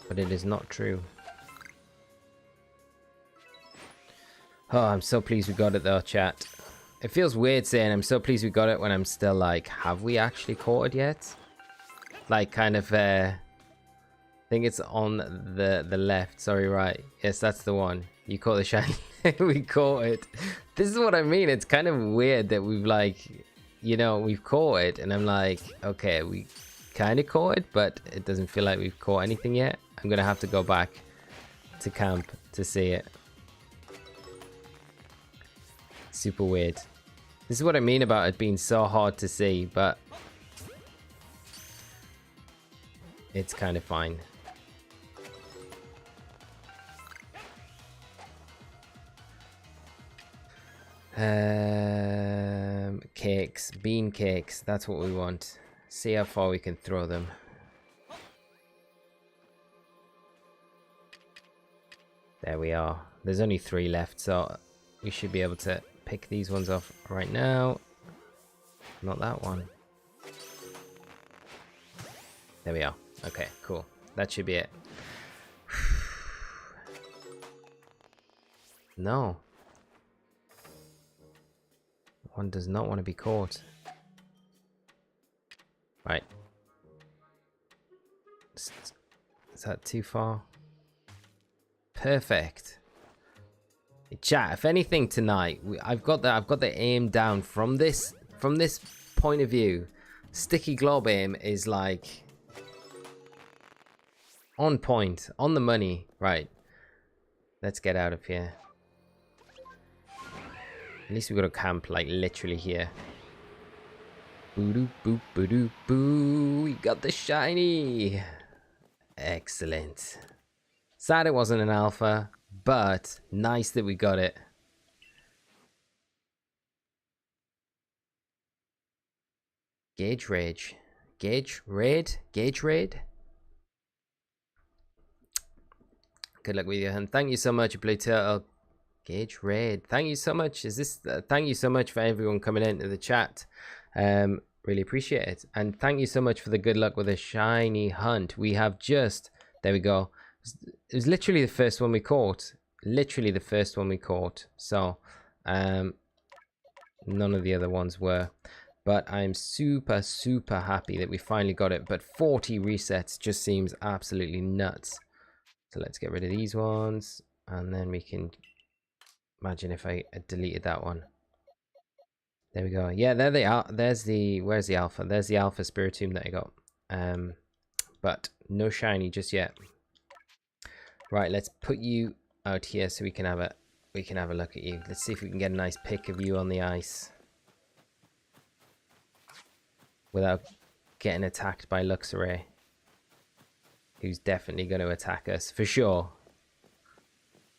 But it is not true. Oh, I'm so pleased we got it though, chat. It feels weird saying I'm so pleased we got it when I'm still have we actually caught it yet? Kind of, I think it's on the left. Sorry, right. Yes, that's the one. You caught the shiny. We caught it. This is what I mean. It's kind of weird that we've we've caught it. And I'm okay, we kind of caught it, but it doesn't feel like we've caught anything yet. I'm going to have to go back to camp to see it. Super weird. This is what I mean about it being so hard to see, but it's kind of fine. Cakes, bean cakes, that's what we want. See how far we can throw them. There we are. There's only 3 left, so we should be able to pick these ones off right now. Not that one. There we are. Okay, cool. That should be it. No. One does not want to be caught. Right. Is that too far? Perfect. Hey, chat, if anything tonight, I've got the aim down from this point of view. Sticky glob aim is like on point, on the money. Right. Let's get out of here. At least we've got a camp like literally here. Boo-doo, boo, boo-doo, boo. We got the shiny. Excellent. Sad it wasn't an alpha, but nice that we got it. Gauge Rage. Gauge Raid? Gauge Raid? Good luck with you, and thank you so much, Blue Turtle. Gauge Raid. Thank you so much. Thank you so much for everyone coming into the chat. Really appreciate it. And thank you so much for the good luck with a shiny hunt. We have just, there we go. It was literally the first one we caught. Literally the first one we caught. So, none of the other ones were. But I'm super, super happy that we finally got it. But 40 resets just seems absolutely nuts. So let's get rid of these ones. And then we can... Imagine if I deleted that one. There we go. Yeah, there they are. There's the... Where's the alpha? There's the alpha spiritomb that I got. But no shiny just yet. Right, let's put you out here so we can have a look at you. Let's see if we can get a nice pic of you on the ice. Without getting attacked by Luxray. Who's definitely going to attack us, for sure.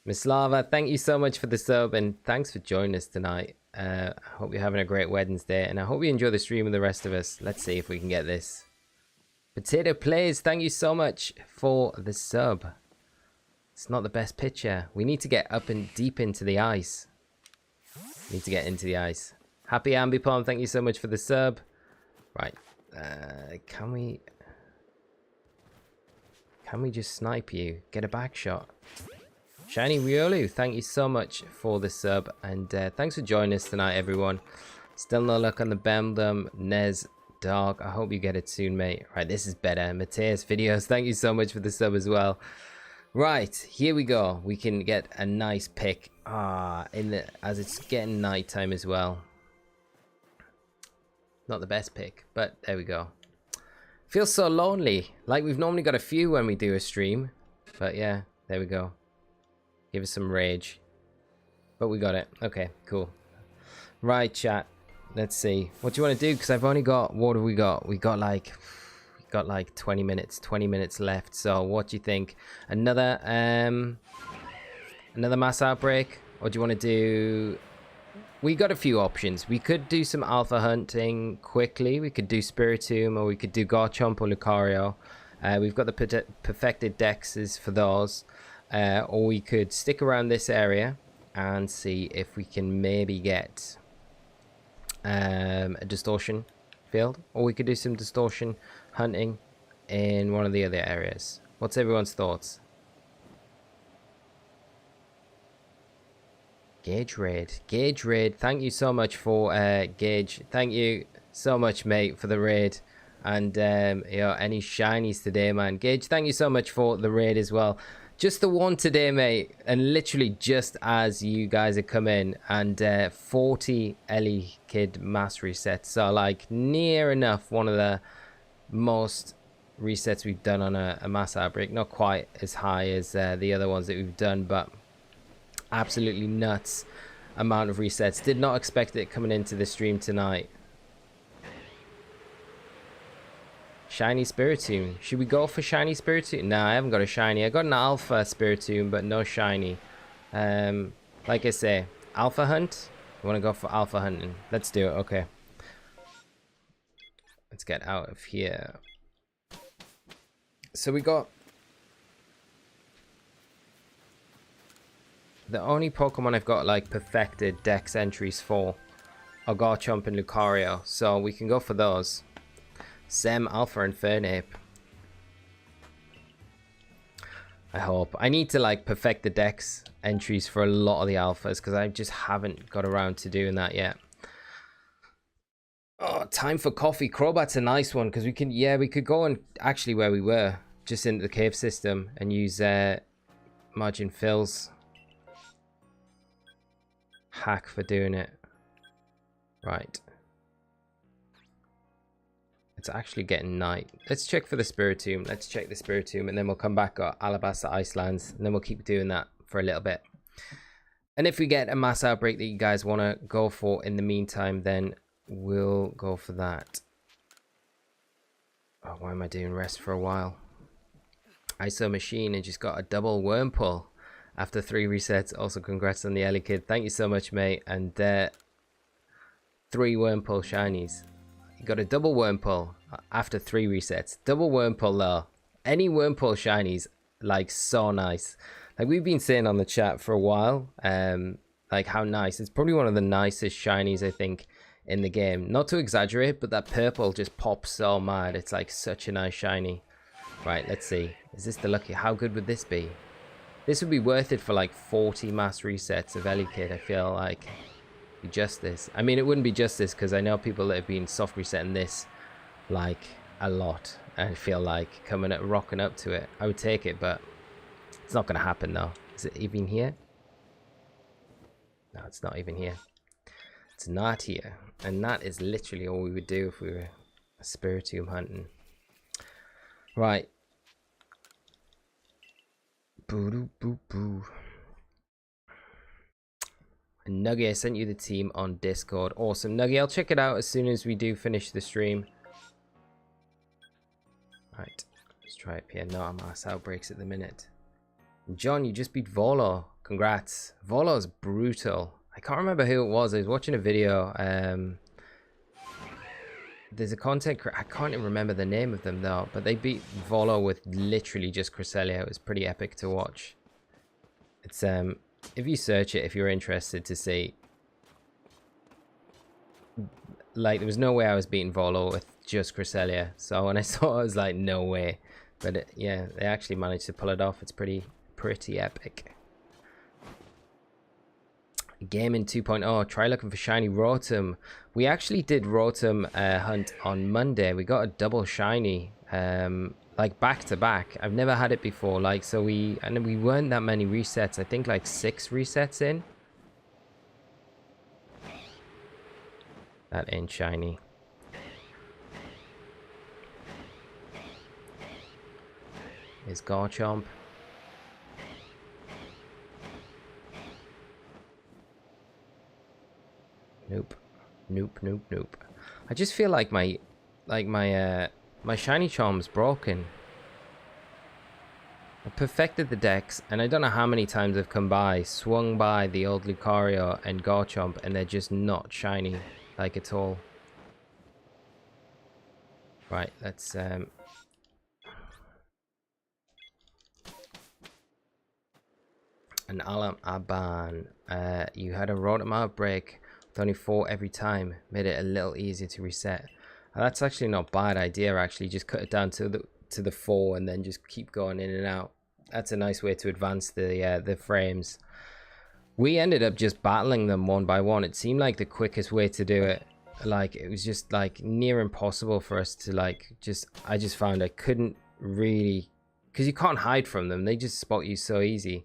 Miss Lava, thank you so much for the sub, and thanks for joining us tonight. I hope you're having a great Wednesday, and I hope you enjoy the stream with the rest of us. Let's see if we can get this. Potato Plays, thank you so much for the sub. It's not the best picture. We need to get up and deep into the ice. Need to get into the ice. Happy Ambipom, thank you so much for the sub. Right. Can we just snipe you? Get a back shot. Shiny Riolu, thank you so much for the sub, and thanks for joining us tonight, everyone. Still no luck on the Bemdum, Nez, Dark. I hope you get it soon, mate. Right, this is better. Mateus Videos, thank you so much for the sub as well. Right, here we go. We can get a nice pick. As it's getting nighttime as well. Not the best pick, but there we go. Feels so lonely. Like we've normally got a few when we do a stream, but yeah, there we go. Give us some rage. But we got it. Okay, cool. Right, chat. Let's see. What do you want to do? Because I've only got... What have we got? We got like 20 minutes. 20 minutes left. So what do you think? Another mass outbreak? Or do you want to do... We got a few options. We could do some alpha hunting quickly. We could do Spiritomb, or we could do Garchomp or Lucario. We've got the perfected dexes for those. Or we could stick around this area and see if we can maybe get a distortion field, or we could do some distortion hunting in one of the other areas. What's everyone's thoughts? Gauge Raid. Gauge Raid, thank you so much for Gauge. Thank you so much, mate, for the raid. And you know, any shinies today, man. Gauge, thank you so much for the raid as well. Just the one today, mate, and literally just as you guys have come in, and 40 Elekid mass resets, so like near enough one of the most resets we've done on a mass outbreak. Not quite as high as the other ones that we've done, but absolutely nuts amount of resets. Did not expect it coming into the stream tonight. Shiny Spiritomb. Should we go for Shiny Spiritomb? No, I haven't got a Shiny. I got an Alpha Spiritomb, but no Shiny. Like I say, Alpha Hunt? You want to go for Alpha Hunting? Let's do it, okay. Let's get out of here. So we got... the only Pokemon I've got, like, perfected Dex entries for are Garchomp and Lucario. So we can go for those. Sem, Alpha, and Fernape. I hope. I need to like perfect the Dex entries for a lot of the Alphas because I just haven't got around to doing that yet. Oh, time for coffee. Crobat's a nice one because we can, yeah, we could go and actually where we were, just into the cave system and use margin fills hack for doing it. Right. It's actually getting night. Let's check for the Spiritomb. Let's check the Spiritomb and then we'll come back at Alabaster Icelands and then we'll keep doing that for a little bit. And if we get a mass outbreak that you guys want to go for in the meantime, then we'll go for that. Oh, why am I doing rest for a while? ISO Machine and just got a double worm pull after 3 resets. Also, congrats on the Elekid. Thank you so much, mate. And 3 worm pull shinies. You got a double worm pull after 3 resets. Double worm pull though. Any worm pull shinies, like, so nice. Like, we've been saying on the chat for a while, like, how nice. It's probably one of the nicest shinies, I think, in the game. Not to exaggerate, but that purple just pops so mad. It's like such a nice shiny. Right, let's see. Is this the lucky? How good would this be? This would be worth it for like 40 mass resets of Elekid, I feel like. Be justice. I mean, it wouldn't be justice because I know people that have been soft resetting this like a lot. I feel like rocking up to it. I would take it, but it's not going to happen though. Is it even here? No, it's not even here. It's not here. And that is literally all we would do if we were Spiritomb hunting. Right. Boo boo boo. And Nuggy, I sent you the team on Discord. Awesome. Nuggy, I'll check it out as soon as we do finish the stream. Right. Let's try it here. No mass outbreaks at the minute. John, you just beat Volo. Congrats. Volo's brutal. I can't remember who it was. I was watching a video. There's a content creator. I can't even remember the name of them though. But they beat Volo with literally just Cresselia. It was pretty epic to watch. It's if you search it, if you're interested to see, like, there was no way I was beating Volo with just Cresselia. So when I saw it, I was like, no way. But yeah, they actually managed to pull it off. It's pretty epic. Gaming 2.0. Try looking for shiny Rotom. We actually did Rotom hunt on Monday. We got a double shiny. Like back to back. I've never had it before. Like, so we weren't that many resets. I think like 6 resets in. That ain't shiny. Is Garchomp. Nope. Nope. I just feel like my shiny charm's broken. I perfected the Dex, and I don't know how many times I've come by, swung by the old Lucario and Garchomp, and they're just not shiny, like, at all. Right, let's an Alam Aban. You had a Rotom outbreak with only 4 every time, made it a little easier to reset. That's actually not a bad idea, actually. Just cut it down to the 4 and then just keep going in and out. That's a nice way to advance the frames. We ended up just battling them one by one. It seemed like the quickest way to do it. Like, it was just like near impossible for us to like I just found I couldn't really, because you can't hide from them. They just spot you so easy.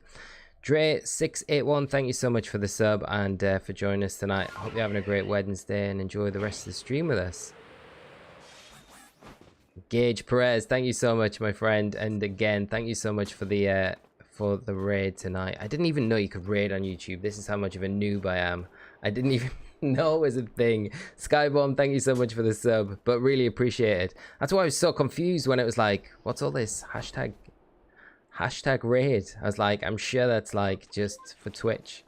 Dre681, thank you so much for the sub and for joining us tonight. I hope you're having a great Wednesday and enjoy the rest of the stream with us. Gage Perez, thank you so much, my friend. And again, thank you so much for the raid tonight. I didn't even know you could raid on YouTube. This is how much of a noob I am. I didn't even know it was a thing. Skybomb, thank you so much for the sub, but really appreciate it. That's why I was so confused when it was like, what's all this hashtag raid? I was like, I'm sure that's like just for Twitch.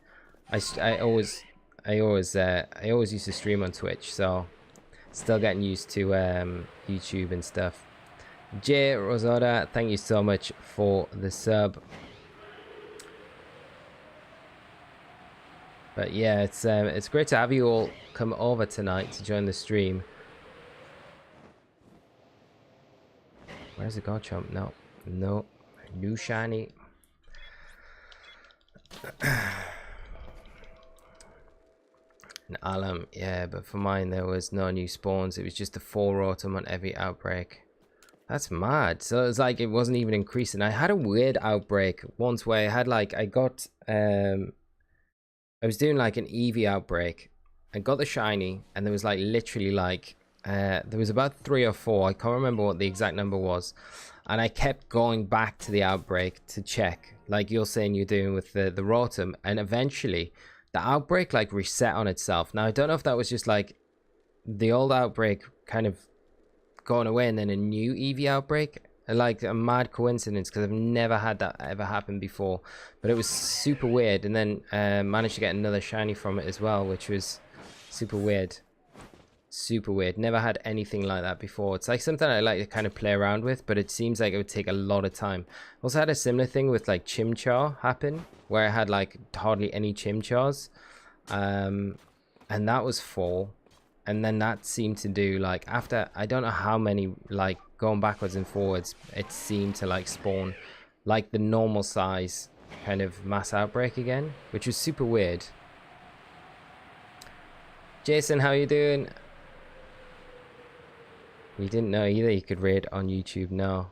I always used to stream on Twitch, so still getting used to YouTube and stuff. Jay Rosada, thank you so much for the sub. But yeah, it's great to have you all come over tonight to join the stream. Where's the Garchomp? No, new shiny. An Alam, yeah, but for mine there was no new spawns. It was just a 4 autumn on every outbreak. That's mad. So it's like it wasn't even increasing. I had a weird outbreak once where I had like I was doing like an Eevee outbreak. I got the shiny, and there was like literally like there was about 3 or 4. I can't remember what the exact number was, and I kept going back to the outbreak to check, like you're saying you're doing with the Rotom, and eventually the outbreak like reset on itself. Now I don't know if that was just like the old outbreak kind of going away and then a new Eevee outbreak, like a mad coincidence, because I've never had that ever happen before. But it was super weird, and then managed to get another shiny from it as well, which was super weird. Never had anything like that before. It's like something I like to kind of play around with, but it seems like it would take a lot of time. Also had a similar thing with like Chimchar happen, where I had like hardly any Chimchars, and that was 4. And then that seemed to do like, after I don't know how many, like going backwards and forwards, it seemed to like spawn like the normal size kind of mass outbreak again, which was super weird. Jason, how you doing? You didn't know either you could raid on YouTube? No,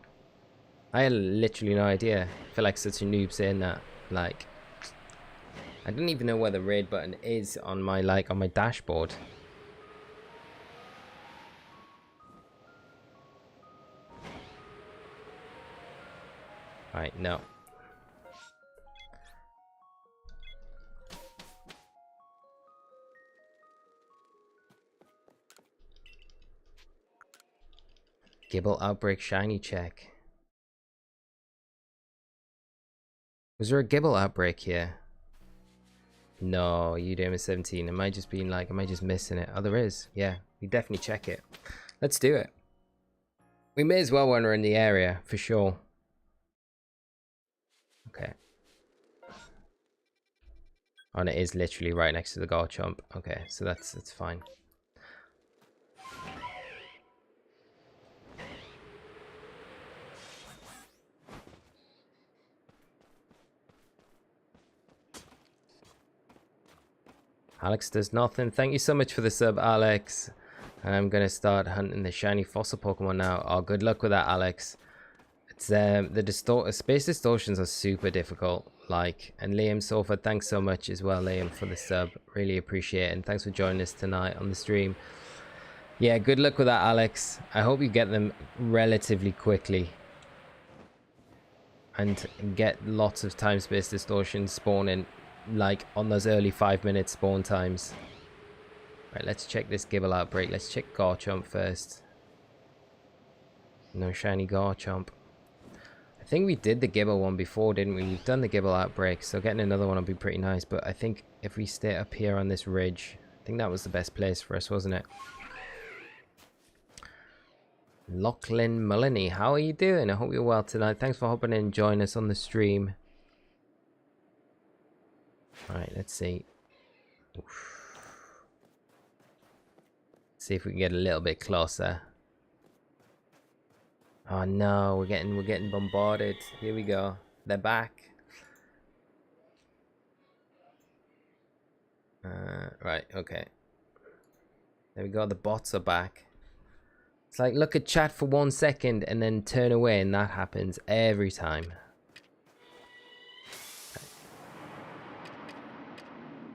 I had literally no idea. I feel like such a noob saying that. Like, I didn't even know where the raid button is on my on my dashboard. Right, no. Gibble outbreak shiny check. Was there a Gibble outbreak here? No, UDM 17. Am I just being like, am I just missing it? Oh, there is. Yeah, we definitely check it. Let's do it. We may as well when we're in the area, for sure. Okay. Oh, and it is literally right next to the Garchomp. Okay, so that's fine. Alex does nothing. Thank you so much for the sub, Alex. And I'm gonna start hunting the shiny fossil Pokemon now. Oh, good luck with that, Alex. It's the space distortions are super difficult. Like, and Liam Salford, thanks so much as well, Liam, for the sub. Really appreciate it, and thanks for joining us tonight on the stream. Yeah, good luck with that, Alex. I hope you get them relatively quickly and get lots of time space distortions spawning like on those early 5-minute spawn times. Right, let's check this Gibble outbreak. Let's check Garchomp first. No shiny Garchomp. I think we did the Gibble one before, didn't we? We've done the Gibble outbreak, so getting another one would be pretty nice. But I think if we stay up here on this ridge, I think that was the best place for us, wasn't it? Lachlan Mullany, how are you doing? I hope you're well tonight. Thanks for hopping in and joining us on the stream. Alright, let's see. Oof. See if we can get a little bit closer. Oh no, we're getting bombarded. Here we go. They're back. Right, okay. There we go, the bots are back. It's like, look at chat for 1 second and then turn away, and that happens every time.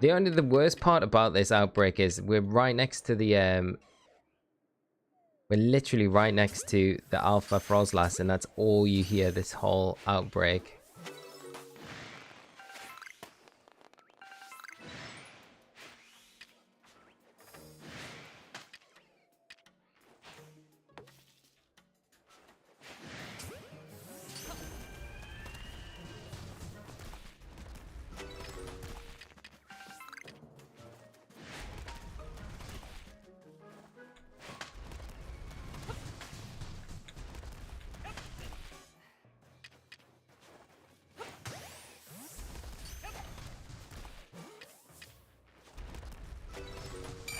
The worst part about this outbreak is we're right next to the We're literally right next to the Alpha Frozlass, and that's all you hear this whole outbreak.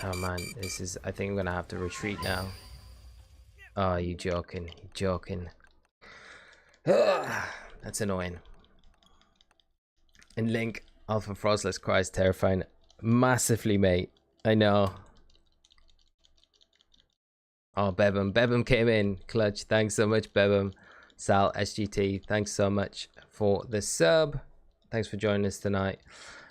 Oh man, this is... I think I'm gonna have to retreat now. Oh, you joking. You joking. That's annoying. And Link, Alpha Frostless cries terrifying. Massively, mate. I know. Oh, Bebum. Bebum came in. Clutch. Thanks so much, Bebum. Sal, SGT, thanks so much for the sub. Thanks for joining us tonight.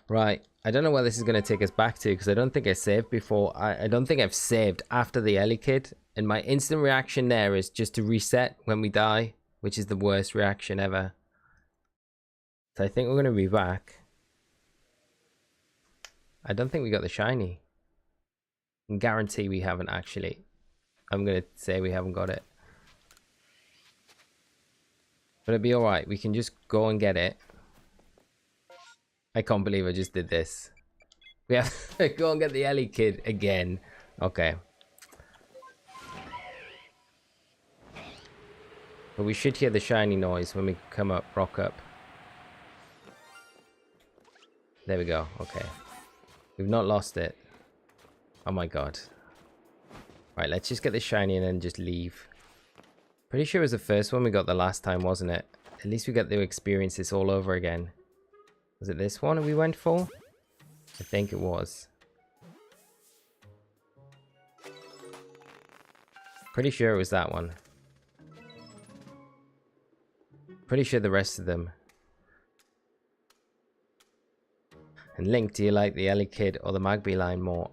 Right. I don't know where this is going to take us back to, because I don't think I saved before. I don't think I've saved after the Elekid. And my instant reaction there is just to reset when we die, which is the worst reaction ever. So I think we're going to be back. I don't think we got the shiny. I can guarantee we haven't actually. I'm going to say we haven't got it. But it'll be alright. We can just go and get it. I can't believe I just did this. We have to go and get the Elekid again. Okay. But we should hear the shiny noise when we come up, rock up. There we go. Okay. We've not lost it. Oh my god. Right, let's just get the shiny and then just leave. Pretty sure it was the first one we got the last time, wasn't it? At least we got to experience this all over again. Was it this one we went for? I think it was. Pretty sure it was that one. Pretty sure the rest of them. And Link, do you like the Elekid or the Magby line more?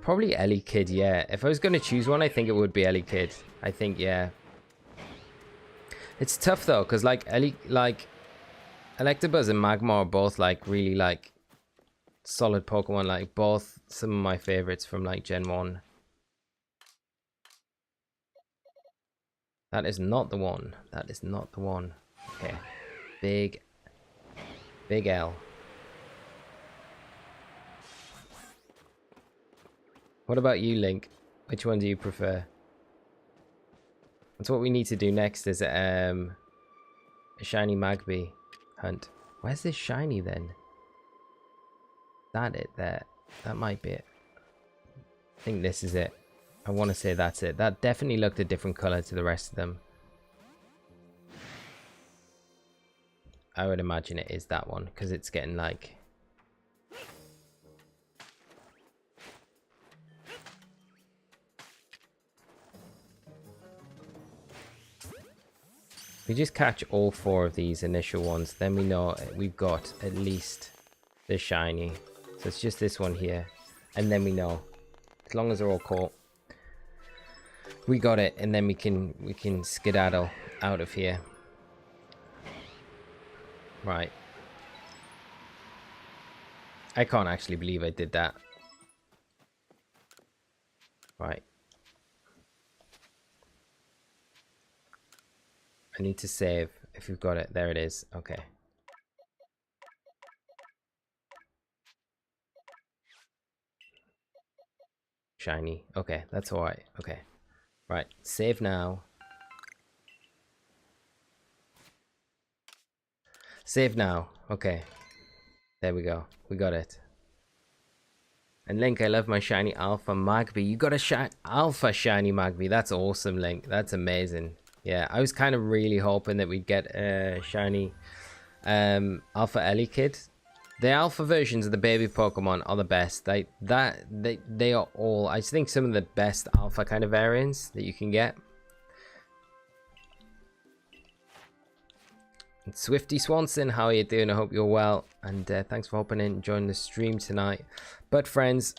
Probably Elekid, yeah. If I was going to choose one, I think it would be Elekid. I think, yeah. It's tough though, because like Electabuzz and Magmar are both like really like solid Pokemon, like both some of my favorites from like Gen 1. That is not the one. That is not the one. Okay. Big L. What about you, Link? Which one do you prefer? That's what we need to do next, is a shiny Magby hunt. Where's this shiny then? Is that it there? That might be it. I think this is it. I want to say that's it. That definitely looked a different color to the rest of them. I would imagine it is that one, because it's getting like... We just catch all 4 of these initial ones, then we know we've got at least the shiny. So it's just this one here, and then we know, as long as they're all caught, we got it, and then we can skedaddle out of here. Right. I can't actually believe I did that. Right. I need to save if we've got it. There it is. Okay. Shiny. Okay, that's alright. Okay. Right. Save now. Save now. Okay. There we go. We got it. And Link, I love my shiny Alpha Magby. You got a Alpha shiny Magby. That's awesome, Link. That's amazing. Yeah, I was kind of really hoping that we'd get a shiny Alpha Elekid. The Alpha versions of the baby Pokemon are the best. They are all, I think, some of the best Alpha kind of variants that you can get. And Swifty Swanson, how are you doing? I hope you're well. And thanks for hopping in and joining the stream tonight. But friends,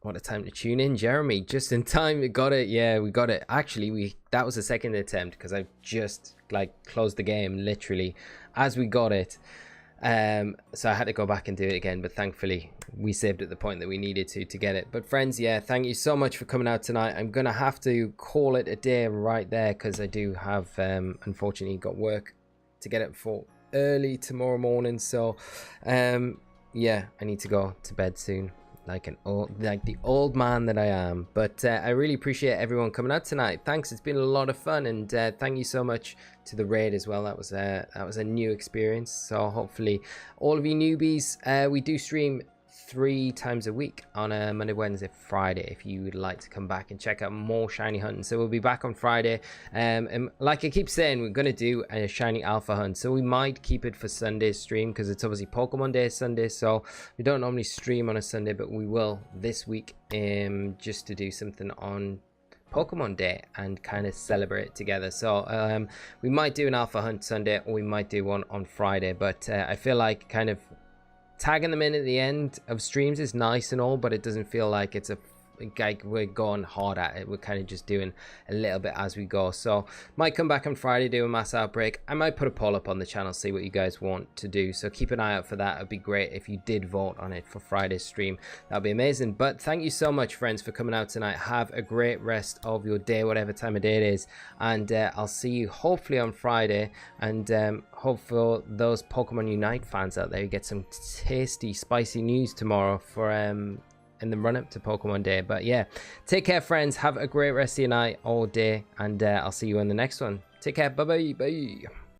what a time to tune in, Jeremy. Just in time, we got it. Yeah, we got it. Actually, that was the second attempt because I just like closed the game literally as we got it. So I had to go back and do it again, but thankfully we saved at the point that we needed to get it. But friends, yeah, thank you so much for coming out tonight. I'm gonna have to call it a day right there because I do have unfortunately got work to get up for early tomorrow morning. So yeah, I need to go to bed soon, like the old man that I am. But I really appreciate everyone coming out tonight. Thanks, it's been a lot of fun, and thank you so much to the raid as well. That was a new experience. So hopefully all of you newbies, we do stream 3 times a week on a Monday, Wednesday, Friday if you would like to come back and check out more shiny hunting. So we'll be back on Friday, and like I keep saying, we're going to do a shiny alpha hunt, so we might keep it for Sunday's stream because it's obviously Pokemon Day Sunday, so we don't normally stream on a Sunday, but we will this week just to do something on Pokemon Day and kind of celebrate together. So we might do an alpha hunt Sunday, or we might do one on Friday, but I feel like kind of tagging them in at the end of streams is nice and all, but it doesn't feel like it's like we're going hard at it. We're kind of just doing a little bit as we go. So might come back on Friday, do a mass outbreak. I might put a poll up on the channel, see what you guys want to do, so keep an eye out for that. It'd be great if you did vote on it for Friday's stream. That'd be amazing. But thank you so much, friends, for coming out tonight. Have a great rest of your day, whatever time of day it is, and I'll see you hopefully on Friday, and hopefully those Pokemon Unite fans out there, you get some tasty spicy news tomorrow for in the run-up to Pokemon Day. But yeah, take care, friends. Have a great rest of your night, all day, and I'll see you in the next one. Take care. Bye-bye. Bye.